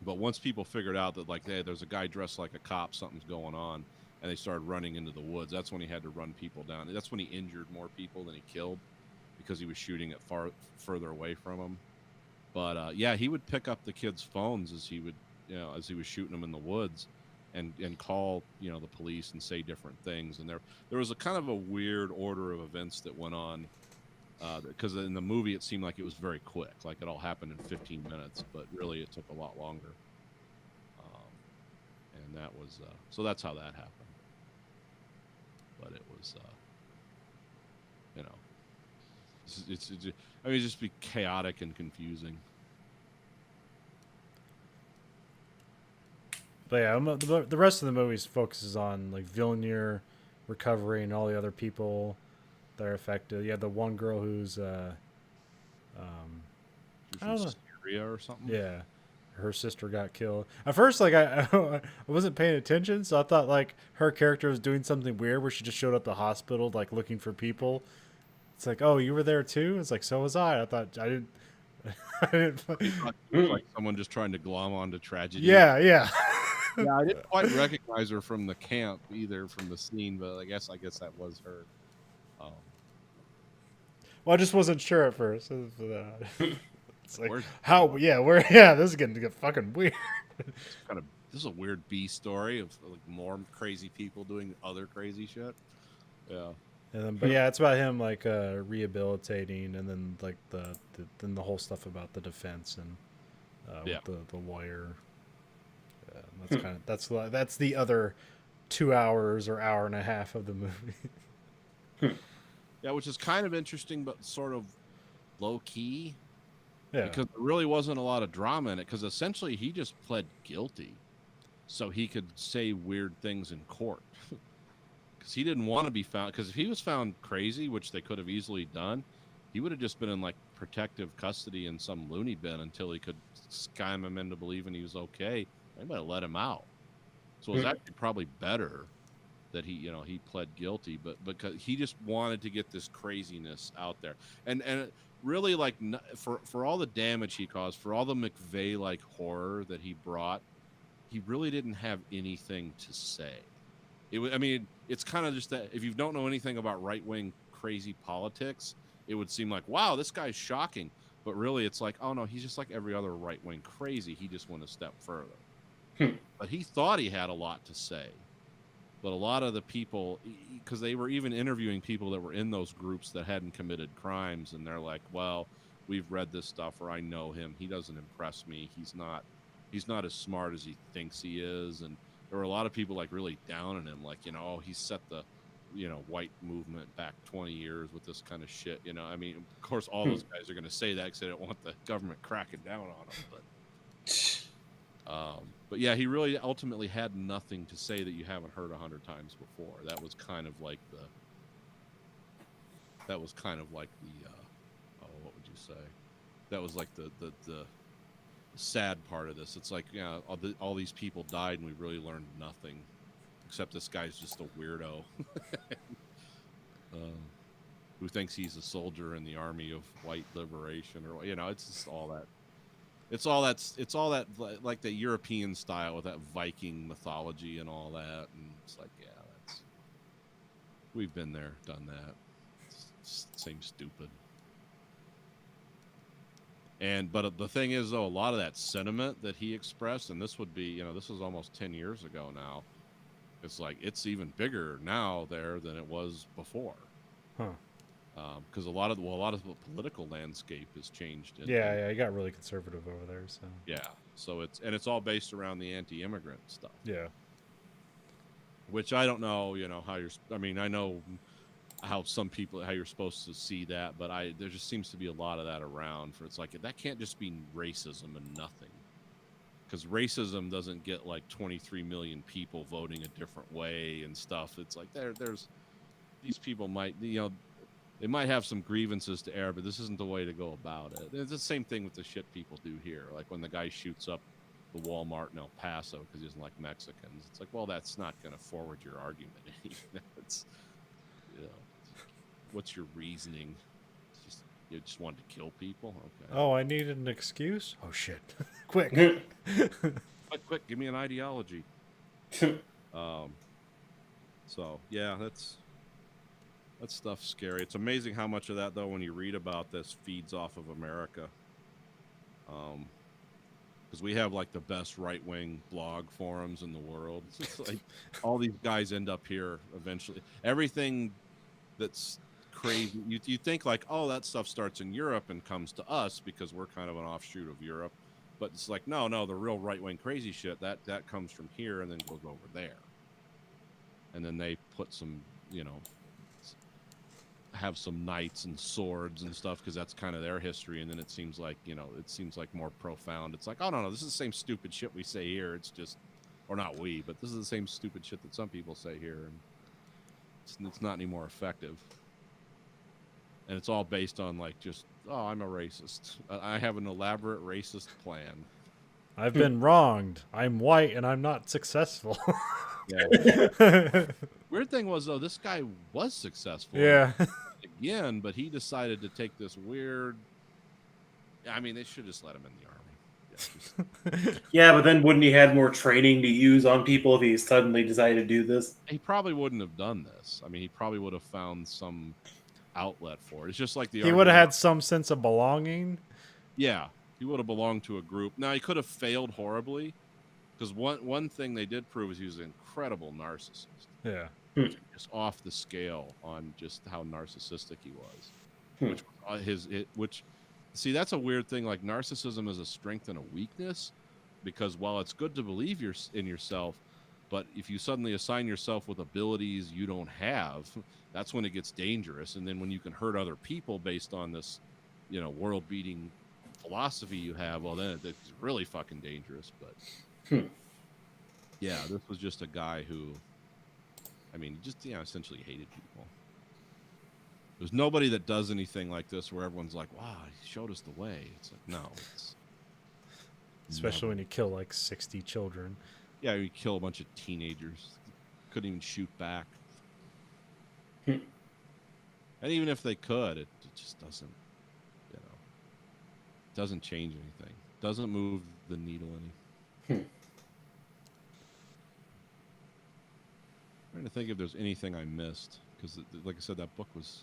But once people figured out that, like, hey, there's a guy dressed like a cop, something's going on, and they started running into the woods, that's when he had to run people down. That's when he injured more people than he killed, because he was shooting at further away from them. But yeah, he would pick up the kids' phones as he was shooting them in the woods, and call the police and say different things. And there was a kind of a weird order of events that went on, because in the movie it seemed like it was very quick, like it all happened in 15 minutes, but really it took a lot longer. And that was so that's how that happened. But it was it'd just be chaotic and confusing.
But yeah, the rest of the movie focuses on, like, Vilnius recovery and all the other people that are affected. You have the one girl who's I don't know,
Syria or something.
yeah, her sister got killed. At first, like, I wasn't paying attention, so I thought, like, her character was doing something weird where she just showed up at the hospital, like, looking for people. It's like, oh, you were there too? It's like, so was I. I thought I didn't.
Like someone just trying to glom onto tragedy.
Yeah.
Yeah, I didn't quite recognize her from the camp either, from the scene, but I guess that was her.
Well, I just wasn't sure at first. It's like,
Where's-
this is getting to get fucking weird.
This is a weird B story of, like, more crazy people doing other crazy shit. Yeah.
And then, but yeah, it's about him like rehabilitating, and then like then the whole stuff about the defense and
Yeah.
with the lawyer. That's kind of that's the other 2 hours or hour and a half of the movie.
Yeah, which is kind of interesting, but sort of low key.
Yeah,
Because there really wasn't a lot of drama in it. Because essentially, he just pled guilty, so he could say weird things in court. Because he didn't want to be found. Because if he was found crazy, which they could have easily done, he would have just been in like protective custody in some loony bin until he could scam him into believing he was okay. They might have let him out. So it was actually probably better that he pled guilty, but because he just wanted to get this craziness out there, and really like for all the damage he caused, for all the McVeigh like horror that he brought, he really didn't have anything to say. It's kind of just that if you don't know anything about right wing crazy politics, it would seem like, wow, this guy's shocking, but really it's like, oh no, he's just like every other right wing crazy. He just went a step further. But he thought he had a lot to say. But a lot of the people, because they were even interviewing people that were in those groups that hadn't committed crimes, and they're like, well, we've read this stuff, or I know him. He doesn't impress me. He's not as smart as he thinks he is. And there were a lot of people like really down on him, like, he set the, white movement back 20 years with this kind of shit. Of course, all those guys are going to say that because they don't want the government cracking down on them. But yeah, he really ultimately had nothing to say that you haven't heard 100 times before. That was kind of like the what would you say? That was like the sad part of this. It's like, all these people died and we really learned nothing, except this guy's just a weirdo who thinks he's a soldier in the army of white liberation, or it's just all that. It's all that like the European style with that Viking mythology and all that, and it's like, yeah, we've been there, done that. It's same stupid. But the thing is, though, a lot of that sentiment that he expressed, and this would be, this was almost 10 years ago now. It's like it's even bigger now there than it was before.
Huh.
Because a lot of the political landscape has changed.
Yeah, he got really conservative over there. So
yeah, so it's all based around the anti-immigrant stuff.
Yeah,
which I don't know, how you're. I know how you're supposed to see that, but there just seems to be a lot of that around. For it's like that can't just be racism and nothing, because racism doesn't get like 23 million people voting a different way and stuff. It's like there's these people might they might have some grievances to air, but this isn't the way to go about it. It's the same thing with the shit people do here. Like when the guy shoots up the Walmart in El Paso because he doesn't like Mexicans. It's like, well, that's not going to forward your argument. It's, what's your reasoning? It's just, you just wanted to kill people? Okay.
Oh, I needed an excuse? Oh, shit. Quick.
Quick, give me an ideology. So, yeah, that stuff's scary. It's amazing how much of that, though, when you read about this, feeds off of America. Because we have like the best right-wing blog forums in the world. It's like all these guys end up here eventually. Everything that's crazy, you think like, oh, that stuff starts in Europe and comes to us because we're kind of an offshoot of Europe. But it's like, no, the real right-wing crazy shit, that comes from here and then goes over there. And then they put some, have some knights and swords and stuff because that's kind of their history, and then it seems like more profound. It's like, oh no, this is the same stupid shit we say here. It's just, or not we, but this is the same stupid shit that some people say here, and it's not any more effective. And it's all based on like just, oh, I'm a racist. I have an elaborate racist plan.
I've been wronged. I'm white and I'm not successful.
Yeah. Weird thing was, though, this guy was successful.
Yeah.
Again, but he decided to take this weird. They should just let him in the army.
Yeah, but then wouldn't he had more training to use on people if he suddenly decided to do this?
He probably wouldn't have done this. He probably would have found some outlet for it. It's just like
he would have had some sense of belonging.
Yeah, he would have belonged to a group. Now, he could have failed horribly, because one thing they did prove is he was an incredible narcissist.
Yeah.
just off the scale on just how narcissistic he was.
Hmm.
Which see, that's a weird thing. Like, narcissism is a strength and a weakness, because while it's good to believe in yourself, but if you suddenly assign yourself with abilities you don't have, that's when it gets dangerous. And then when you can hurt other people based on this, world-beating philosophy you have, well, then it's really fucking dangerous. But yeah, this was just a guy who, just essentially hated people. There's nobody that does anything like this where everyone's like, wow, he showed us the way. It's like, no.
Especially when you kill like 60 children.
Yeah, you kill a bunch of teenagers. Couldn't even shoot back. And even if they could, it just doesn't, doesn't change anything. Doesn't move the needle any. Trying to think if there's anything I missed, because like I said, that book was.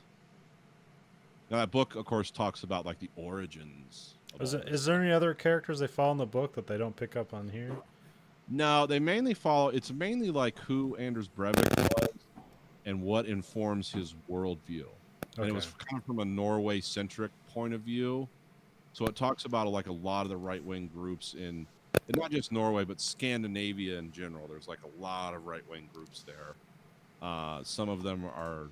Now that book, of course, talks about like the origins.
Is there any other characters they follow in the book that they don't pick up on here?
No, they mainly follow. It's mainly like who Anders Breivik was and what informs his worldview. And it was kind of from a Norway-centric point of view. So it talks about like a lot of the right-wing groups in not just Norway, but Scandinavia in general. There's like a lot of right-wing groups there. Some of them are,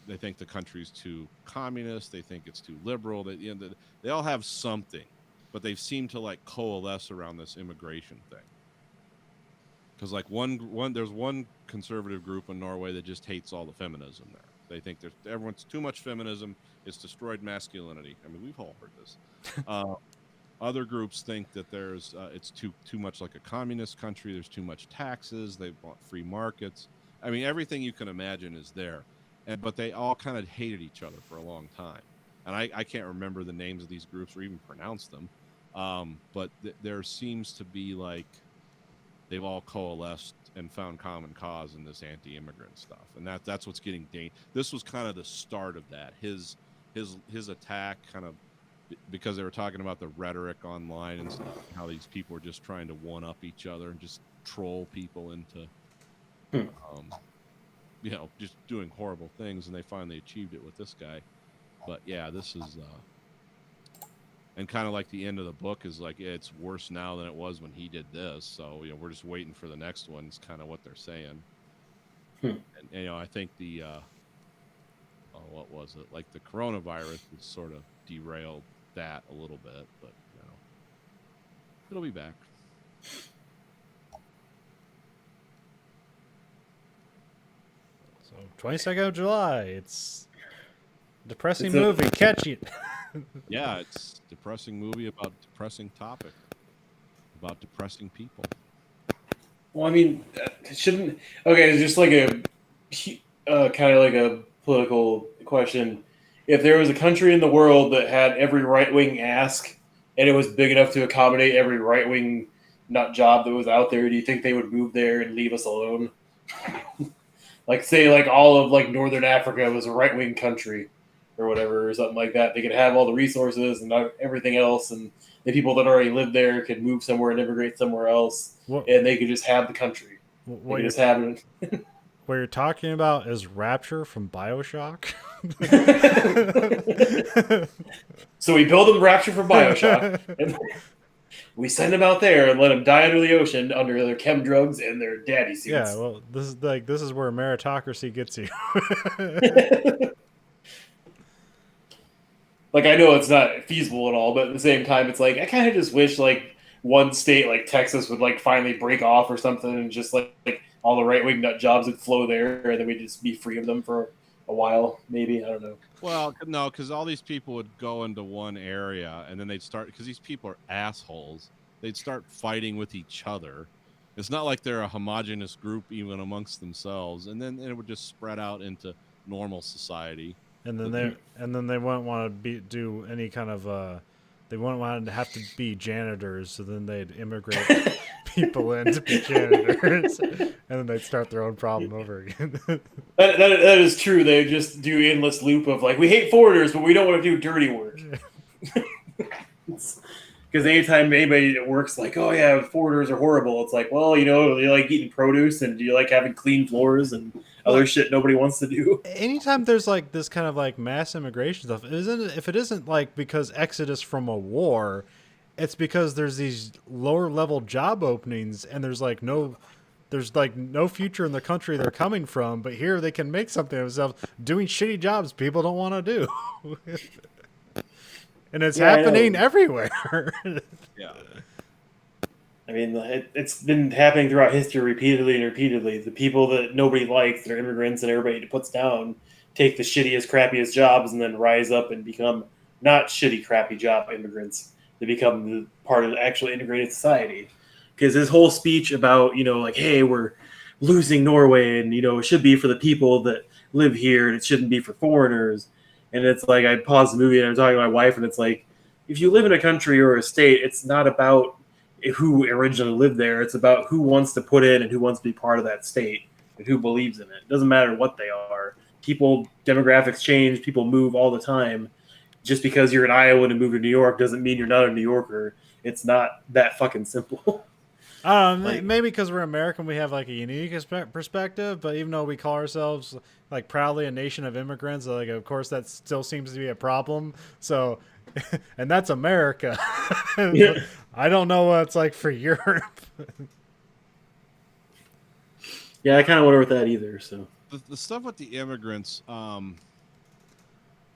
they think the country's too communist. They think it's too liberal. They all have something, but they've seemed to like coalesce around this immigration thing. Because like there's one conservative group in Norway that just hates all the feminism there. They think everyone's too much feminism. It's destroyed masculinity. We've all heard this. Other groups think that it's too much like a communist country. There's too much taxes. They want free markets. Everything you can imagine is there. But they all kind of hated each other for a long time. And I can't remember the names of these groups or even pronounce them. But there seems to be like they've all coalesced and found common cause in this anti-immigrant stuff. And that's what's getting dangerous. This was kind of the start of that. His attack kind of, because they were talking about the rhetoric online and stuff, how these people are just trying to one-up each other and just troll people into just doing horrible things, and they finally achieved it with this guy. But yeah, this is and kind of like the end of the book is like, it's worse now than it was when he did this, so we're just waiting for the next one. It's kind of what they're saying. And I think the what was it, like the coronavirus has sort of derailed that a little bit, but it'll be back.
So 22nd of July, it's a depressing movie. Catch it.
Yeah, it's a depressing movie about depressing topic, about depressing people.
Well, it shouldn't. Okay, it's just like a kind of like a political question. If there was a country in the world that had every right-wing ask, and it was big enough to accommodate every right-wing nut job that was out there, do you think they would move there and leave us alone? Like, say, like all of like Northern Africa was a right-wing country, or whatever, or something like that. They could have all the resources and everything else, and the people that already live there could move somewhere and immigrate somewhere else, and they could just have the country. What
you're talking about is Rapture from BioShock.
So we build them Rapture from BioShock, and we send them out there and let them die under the ocean under their chem drugs and their daddy suits.
Yeah, well, this is where meritocracy gets you.
Like, I know it's not feasible at all, but at the same time, it's like, I kind of just wish, like, one state like Texas would, like, finally break off or something, and just, like all the right-wing nut jobs would flow there, and then we'd just be free of them for a while, maybe. I don't know.
Well, no, because all these people would go into one area, and then they'd start, because these people are assholes, they'd start fighting with each other. It's not like they're a homogenous group even amongst themselves, and then it would just spread out into normal society.
And then they wouldn't want to do any kind of they wouldn't want to have to be janitors, so then they'd immigrate people in to be janitors, and then they'd start their own problem over again.
that is true. They just do endless loop of like, we hate foreigners, but we don't want to do dirty work. Because Because anytime anybody that works like, oh yeah, foreigners are horrible, it's like, well, you know, do you like eating produce and do you like having clean floors and other shit nobody wants to do?
Anytime there's like this kind of like mass immigration stuff, if it isn't like because exodus from a war, it's because there's these lower level job openings and there's like no future in the country they're coming from, but here they can make something of themselves doing shitty jobs people don't want to do. And it's happening everywhere.
Yeah.
I mean, it's been happening throughout history repeatedly and repeatedly. The people that nobody likes, that are immigrants and everybody puts down, take the shittiest, crappiest jobs and then rise up and become not shitty, crappy job immigrants. They become the part of the actual integrated society. Because his whole speech about, you know, like, hey, we're losing Norway and, you know, it should be for the people that live here and it shouldn't be for foreigners. And it's like, I paused the movie and I'm talking to my wife and it's like, if you live in a country or a state, it's not about who originally lived there. It's about who wants to put in and who wants to be part of that state and who believes in it. It doesn't matter what they are. People, demographics change. People move all the time. Just because you're in Iowa and move to New York doesn't mean you're not a New Yorker. It's not that fucking simple.
Maybe because we're American, we have like a unique perspective. But even though we call ourselves like proudly a nation of immigrants, like of course that still seems to be a problem. So, and that's America.
Yeah.
I don't know what it's like for Europe.
Yeah, I kind of wonder with that either. So
The stuff with the immigrants,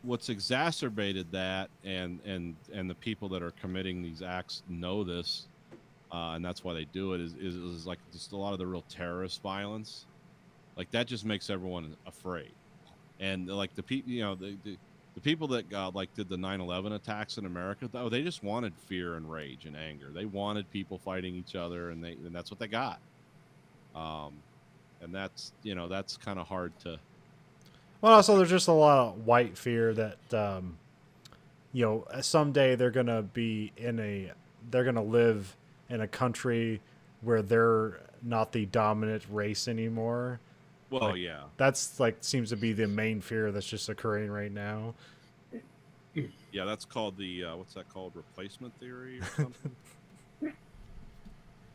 what's exacerbated that, and the people that are committing these acts know this, and that's why they do it, is like just a lot of the real terrorist violence. Like that just makes everyone afraid, and like the people, you know, the people that did the 9/11 attacks in America, though, they just wanted fear and rage and anger. They wanted people fighting each other, and that's what they got. And that's, you know, that's kind of hard to.
Well, also there's just a lot of white fear that, you know, someday they're gonna live in a country where they're not the dominant race anymore.
Well,
like,
yeah,
that's like seems to be the main fear that's just occurring right now.
yeah, that's called the what's that called? Replacement theory or something.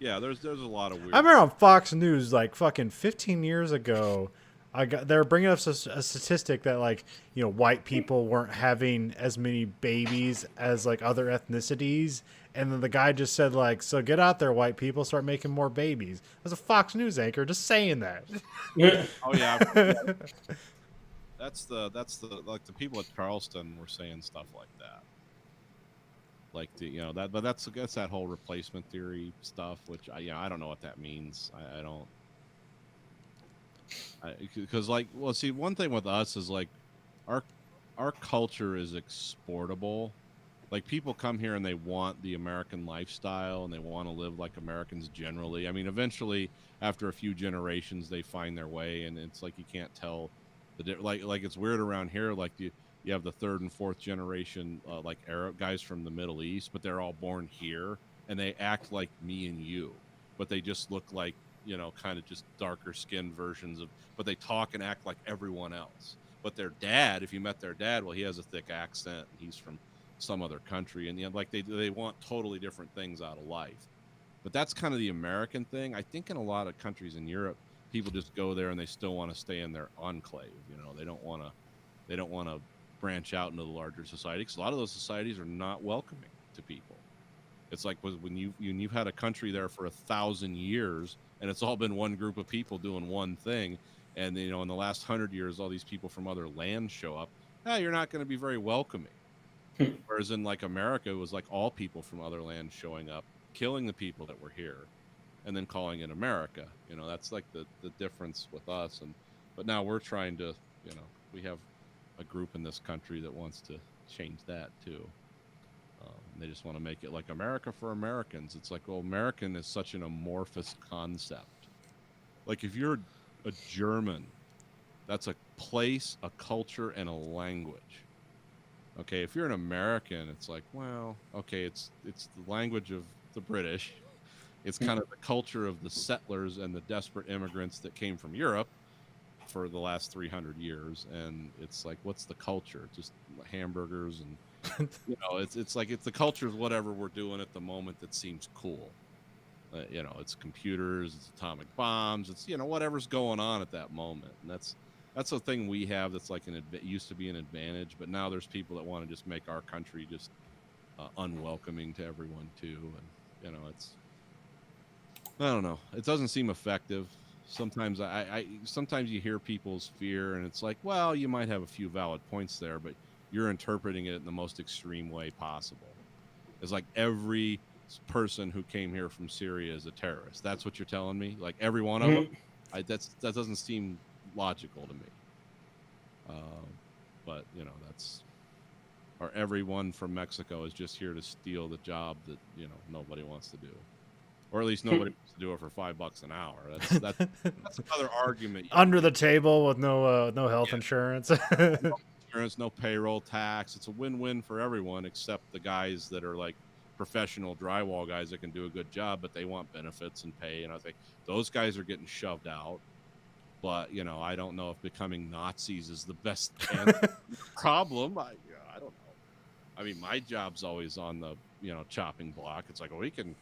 Yeah, there's a lot of weird.
I remember on Fox News like fucking 15 years ago, they were bringing up a statistic that like, you know, white people weren't having as many babies as like other ethnicities, and then the guy just said like, so get out there, white people, start making more babies. It was a Fox News anchor just saying that.
Oh yeah, that's the like the people at Charleston were saying stuff like that. Like you know that, but that's that whole replacement theory stuff, which I don't know what that means. I don't, because like, well, see, one thing with us is like our culture is exportable. Like people come here and they want the American lifestyle and they want to live like Americans generally. I mean, eventually after a few generations they find their way, and it's like you can't tell like it's weird around here. Like you have the third and fourth generation like Arab guys from the Middle East, but they're all born here and they act like me and you, but they just look like, you know, kind of just darker skinned versions of, but they talk and act like everyone else. But their dad, if you met their dad, well, he has a thick accent and he's from some other country, and you know, like they want totally different things out of life. But that's kind of the American thing. I think in a lot of countries in Europe, people just go there and they still want to stay in their enclave. You know, they don't want to branch out into the larger society, because a lot of those societies are not welcoming to people. It's like when you've had a country there for 1,000 years and it's all been one group of people doing one thing, and you know in the last 100 years all these people from other lands show up, you're not going to be very welcoming. Whereas in like America, it was like all people from other lands showing up, killing the people that were here, and then calling it America. You know, that's like the difference with us. But now we're trying to, you know, we have a group in this country that wants to change that too. They just want to make it like America for Americans. It's like, well, American is such an amorphous concept. Like if you're a German, that's a place, a culture, and a language. Okay, if you're an American, it's like, well, okay, it's the language of the British. It's kind of the culture of the settlers and the desperate immigrants that came from Europe for the last 300 years. And it's like, what's the culture? Just hamburgers and You know, it's like it's the culture is whatever we're doing at the moment that seems cool. You know, it's computers, it's atomic bombs, it's whatever's going on at that moment, and that's the thing we have that's like used to be an advantage, but now there's people that want to just make our country just unwelcoming to everyone too, and it's I don't know, it doesn't seem effective. Sometimes sometimes you hear people's fear, and it's like, well, you might have a few valid points there, but you're interpreting it in the most extreme way possible. It's like every person who came here from Syria is a terrorist. That's what you're telling me? Like every one of them? That doesn't seem logical to me. But that's, or everyone from Mexico is just here to steal the job that nobody wants to do, or at least nobody wants to do it for $5 an hour. That's another argument.
Under the table with no health insurance.
No insurance, no payroll tax. It's a win-win for everyone except the guys that are like professional drywall guys that can do a good job, but they want benefits and pay. And I think those guys are getting shoved out. But I don't know if becoming Nazis is the best problem. I don't know. I mean, my job's always on the chopping block. It's like, well, we can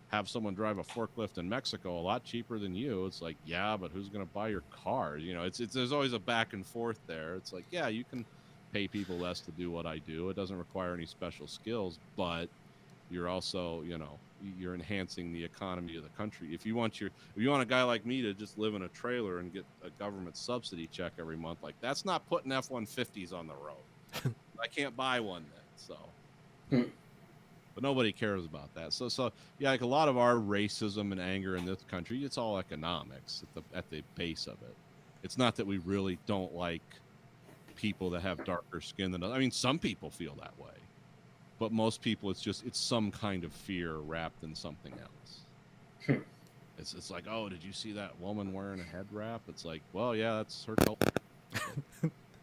have someone drive a forklift in Mexico a lot cheaper than you. It's like, yeah, but who's going to buy your car? It's there's always a back and forth there. It's like, yeah, you can pay people less to do what I do. It doesn't require any special skills, but you're also, you're enhancing the economy of the country. If you want a guy like me to just live in a trailer and get a government subsidy check every month, like that's not putting F-150s on the road. I can't buy one then. So. But nobody cares about that. So yeah, like a lot of our racism and anger in this country, it's all economics at the base of it. It's not that we really don't like people that have darker skin than us. I mean, some people feel that way, but most people, it's some kind of fear wrapped in something else. It's like, oh, did you see that woman wearing a head wrap? It's like, well, yeah, that's her culture.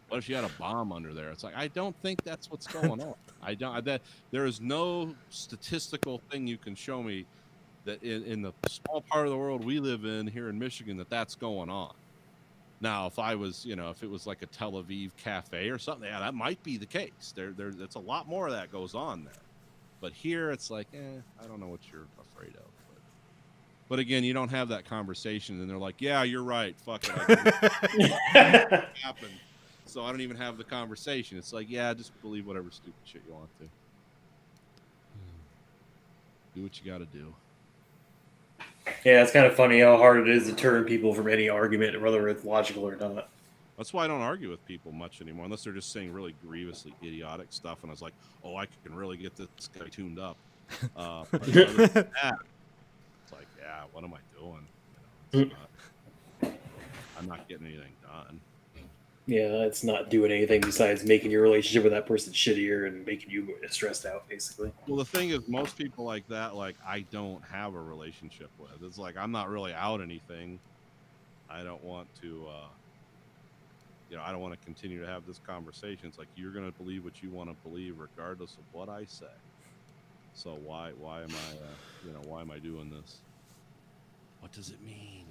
What if she had a bomb under there? It's like, I don't think that's what's going on. There is no statistical thing you can show me that in the small part of the world we live in here in Michigan that's going on. Now, if I was, if it was like a Tel Aviv cafe or something, yeah, that might be the case. That's a lot more of that goes on there. But here, it's like, I don't know what you're afraid of. But again, you don't have that conversation, and they're like, yeah, you're right. Fuck it. It happened. So I don't even have the conversation. It's like, yeah, just believe whatever stupid shit you want to. Do what you got to do.
Yeah, it's kind of funny how hard it is to turn people from any argument, whether it's logical or not.
That's why I don't argue with people much anymore, unless they're just saying really grievously idiotic stuff. And I was like, oh, I can really get this guy tuned up. But other than that, it's like, yeah, what am I doing? I'm not getting anything done.
Yeah, it's not doing anything besides making your relationship with that person shittier and making you stressed out, basically.
Well, the thing is, most people like that, like, I don't have a relationship with. It's like, I'm not really out anything. I don't want to, I don't want to continue to have this conversation. It's like, you're going to believe what you want to believe regardless of what I say. So why am I doing this? What does it mean?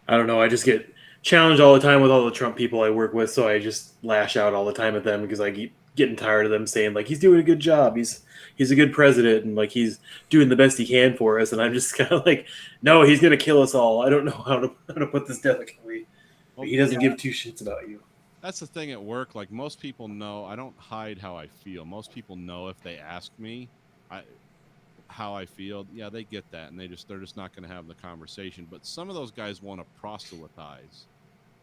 I don't know. I just get challenged all the time with all the Trump people I work with, so I just lash out all the time at them because I keep getting tired of them saying like he's doing a good job, he's a good president, and like he's doing the best he can for us, and I'm just kind of like, no, he's gonna kill us all. I don't know how to put this delicately. But he doesn't give two shits about you.
That's the thing at work. Like most people know, I don't hide how I feel. Most people know if they ask me, how I feel. Yeah, they get that, and they're just not going to have the conversation. But some of those guys want to proselytize.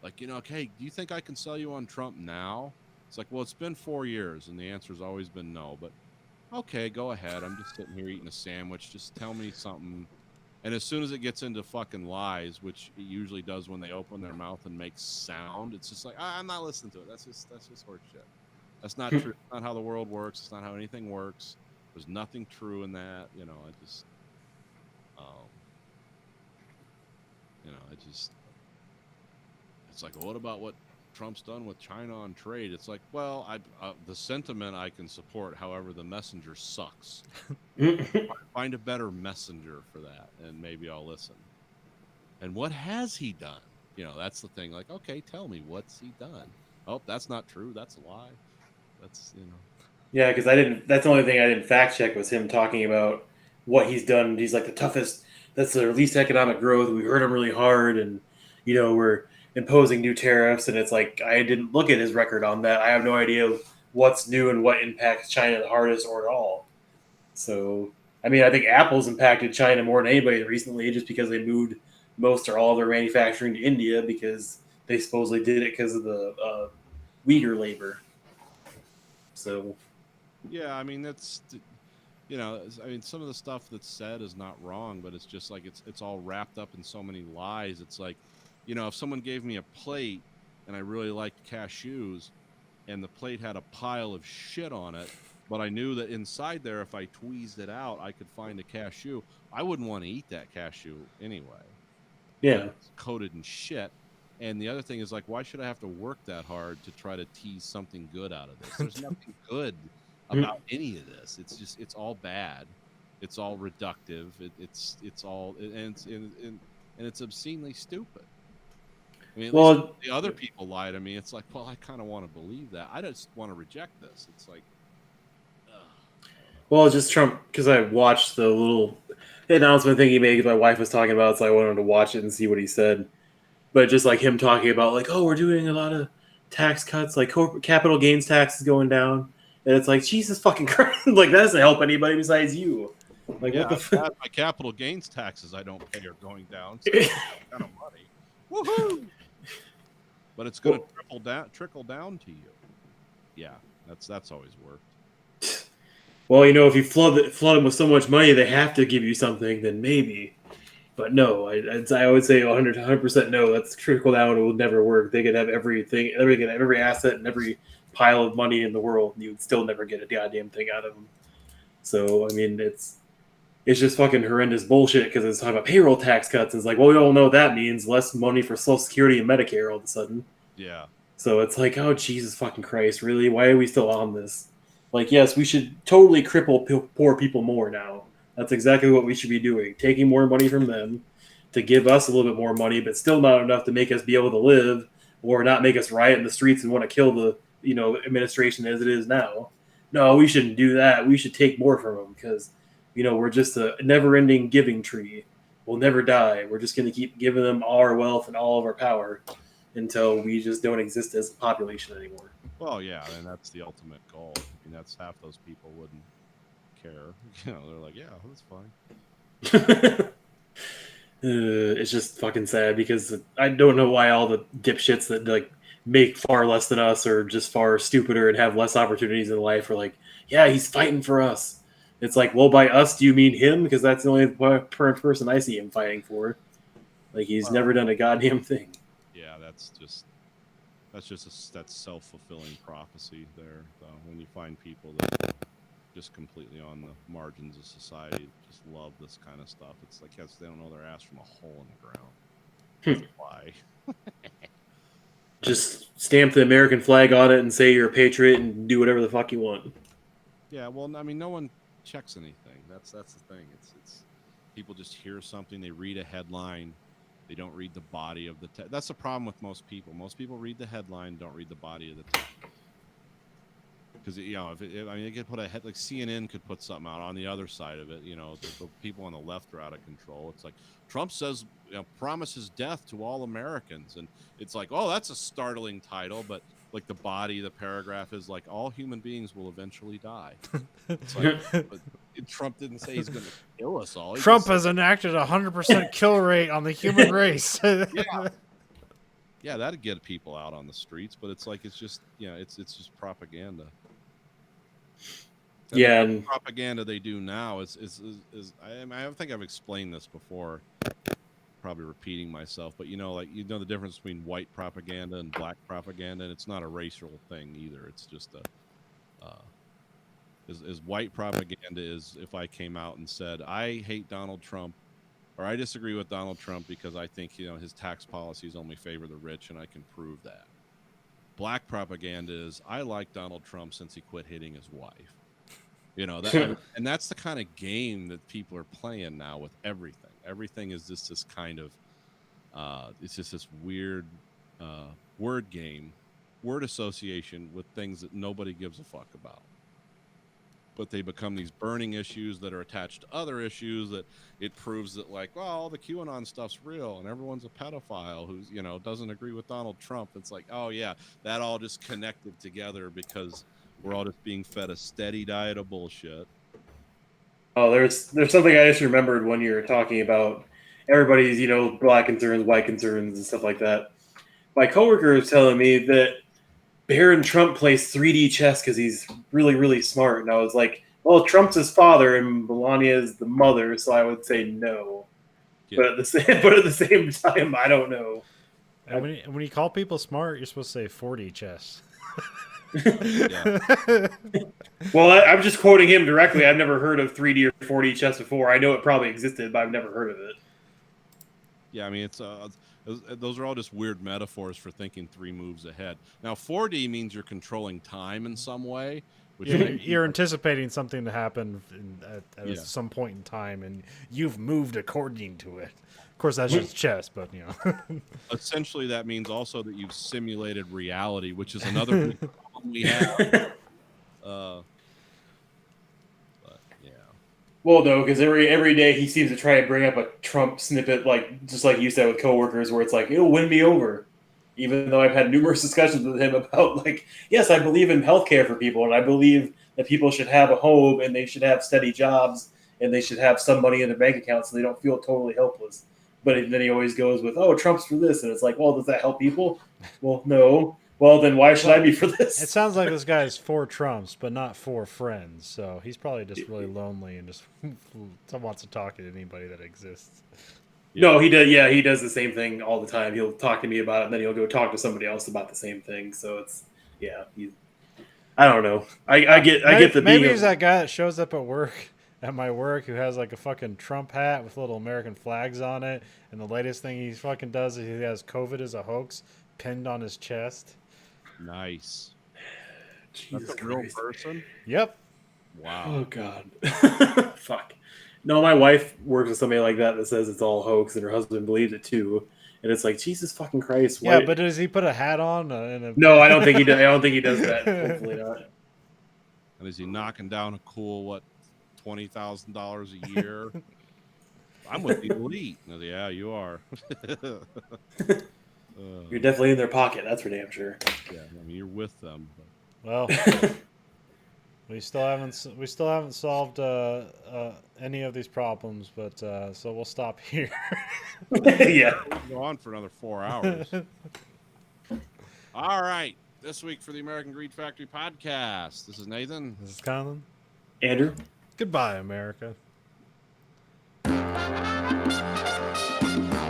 Like, okay, do you think I can sell you on Trump now? It's like, well, it's been 4 years, and the answer's always been no. But okay, go ahead. I'm just sitting here eating a sandwich. Just tell me something. And as soon as it gets into fucking lies, which it usually does when they open their mouth and make sound, it's just like, I'm not listening to it. That's just horse shit. That's not true. It's not how the world works. It's not how anything works. There's nothing true in that. It's like, well, what about what Trump's done with China on trade? It's like, well, the sentiment I can support. However, the messenger sucks. Find a better messenger for that, and maybe I'll listen. And what has he done? That's the thing. Like, okay, tell me, what's he done? Oh, that's not true. That's a lie. That's, you know.
Yeah, because I didn't. That's the only thing I didn't fact check was him talking about what he's done. He's like the toughest. That's the least economic growth. We hurt him really hard, and we're imposing new tariffs. And it's like I didn't look at his record on that. I have no idea what's new and what impacts China the hardest or at all. So I mean, I think Apple's impacted China more than anybody recently, just because they moved most or all of their manufacturing to India because they supposedly did it because of the Uyghur labor. So.
Yeah, I mean that's, you know, I mean some of the stuff that's said is not wrong, but it's just like it's all wrapped up in so many lies. It's like, you know, if someone gave me a plate and I really liked cashews, and the plate had a pile of shit on it, but I knew that inside there, if I tweezed it out, I could find a cashew, I wouldn't want to eat that cashew anyway.
Yeah.
It's coated in shit. And the other thing is, like, why should I have to work that hard to try to tease something good out of this? There's nothing good about any of this. It's just, it's all bad. It's all reductive. It's all, and it's obscenely stupid. I mean, at least the other people lie to me. It's like, well, I kind of want to believe that. I just want to reject this. It's like,
well, just Trump, because I watched the little announcement thing he made because my wife was talking about it, so I wanted to watch it and see what he said. But just like him talking about, like, oh, we're doing a lot of tax cuts, like capital gains tax is going down. And it's like, Jesus fucking Christ, like, that doesn't help anybody besides you. Like,
yeah,
what the
my capital gains taxes I don't pay are going down. So kind of money. Woohoo! But it's going to trickle down to you. Yeah, that's always worked.
Well, you know, if you flood them with so much money, they have to give you something. Then maybe, but no, I would say 100% no. That's trickle down. It will never work. They could have everything, every asset, and every pile of money in the world, and you would still never get a goddamn thing out of them. So I mean, it's just fucking horrendous bullshit because it's talking about payroll tax cuts. It's like, well, we all know what that means. Less money for Social Security and Medicare all of a sudden.
Yeah.
So it's like, oh, Jesus fucking Christ, really? Why are we still on this? Like, yes, we should totally cripple poor people more now. That's exactly what we should be doing. Taking more money from them to give us a little bit more money, but still not enough to make us be able to live or not make us riot in the streets and want to kill the, administration as it is now. No, we shouldn't do that. We should take more from them because, we're just a never-ending giving tree. We'll never die. We're just going to keep giving them all our wealth and all of our power until we just don't exist as a population anymore.
Well, yeah, and that's the ultimate goal. I mean, that's half those people wouldn't care. They're like, yeah, that's fine.
It's just fucking sad because I don't know why all the dipshits that like make far less than us or just far stupider and have less opportunities in life are like, yeah, he's fighting for us. It's like, well, by us, do you mean him? Because that's the only person I see him fighting for. Like, he's never done a goddamn thing.
Yeah, that's self-fulfilling prophecy there, though. When you find people that are just completely on the margins of society, just love this kind of stuff. It's like, yes, they don't know their ass from a hole in the ground. That's why.
Just stamp the American flag on it and say you're a patriot and do whatever the fuck you want.
Yeah, well, I mean, no one checks anything. That's the thing. It's people just hear something, they read a headline, they don't read the body of the text. That's the problem with most people. Most people read the headline, don't read the body of the text. Because they could put a head like CNN could put something out on the other side of it. The people on the left are out of control. It's like Trump says, promises death to all Americans, and it's like, oh, that's a startling title, but like the body, the paragraph is like, all human beings will eventually die. It's like, but Trump didn't say he's going to kill us all.
Trump has enacted 100% kill rate on the human race.
Yeah, that'd get people out on the streets, but it's like, it's just just propaganda. And
yeah,
the propaganda they do now is I think I've explained this before, probably repeating myself, but the difference between white propaganda and black propaganda, and it's not a racial thing either. It's just is white propaganda is if I came out and said I hate Donald Trump or I disagree with Donald Trump because I think his tax policies only favor the rich, and I can prove that. Black propaganda is I like Donald Trump since he quit hitting his wife. And that's the kind of game that people are playing now with everything. Everything is just this kind of it's just this weird word game word association with things that nobody gives a fuck about. But they become these burning issues that are attached to other issues that it proves that, like, well, all the QAnon stuff's real and everyone's a pedophile who's, doesn't agree with Donald Trump. It's like, oh yeah, that all just connected together because we're all just being fed a steady diet of bullshit.
Oh, there's something I just remembered when you were talking about everybody's, black concerns, white concerns, and stuff like that. My coworker was telling me that Barron Trump plays 3D chess because he's really, really smart. And I was like, well, Trump's his father and Melania is the mother, so I would say no.
Yeah.
But at the same time, I don't know.
And when you call people smart, you're supposed to say 4D chess.
Yeah.
Well, I'm just quoting him directly. I've never heard of 3D or 4D chess before. I know it probably existed, but I've never heard of it.
Yeah, I mean, those are all just weird metaphors for thinking 3 moves ahead. Now, 4D means you're controlling time in some way. Which
You're anticipating something to happen at some point in time, and you've moved according to it. Of course, that's just chess, but
essentially that means also that you've simulated reality, which is another big problem we have. But yeah.
Well, no, because every day he seems to try and bring up a Trump snippet, just like you said with coworkers, where it's like, it'll win me over. Even though I've had numerous discussions with him about, yes, I believe in healthcare for people, and I believe that people should have a home, and they should have steady jobs, and they should have some money in their bank account so they don't feel totally helpless. But then he always goes with, oh, Trump's for this, and it's like, well, does that help people? Well, no. Well, then why should I be for this?
It sounds like this guy's for Trumps, but not for friends. So he's probably just really lonely and just wants to talk to anybody that exists.
No, he does. Yeah, he does the same thing all the time. He'll talk to me about it, and then he'll go talk to somebody else about the same thing. So it's, I don't know. I get the
maybe
being
he's that guy that shows up at my work who has like a fucking Trump hat with little American flags on it, and the latest thing he fucking does is he has COVID as a hoax pinned on his chest.
Nice.
Jesus
That's a real
Christ.
person?
Yep.
Wow.
Oh God. Fuck. No, my wife works with somebody like that says it's all hoax, and her husband believes it too. And it's like, Jesus fucking Christ.
Yeah, but does he put a hat on?
No, I don't think he does. I don't think he does that. Hopefully not.
And is he knocking down a cool, $20,000 a year? I'm with the elite. Yeah, you are.
You're definitely in their pocket. That's for damn sure.
Yeah, I mean, you're with them.
Well, we still haven't solved any of these problems, but so we'll stop here.
Yeah.
We'll go on for another 4 hours. All right. This week for the American Greed Factory podcast, this is Nathan.
This is Colin.
Andrew.
Goodbye, America.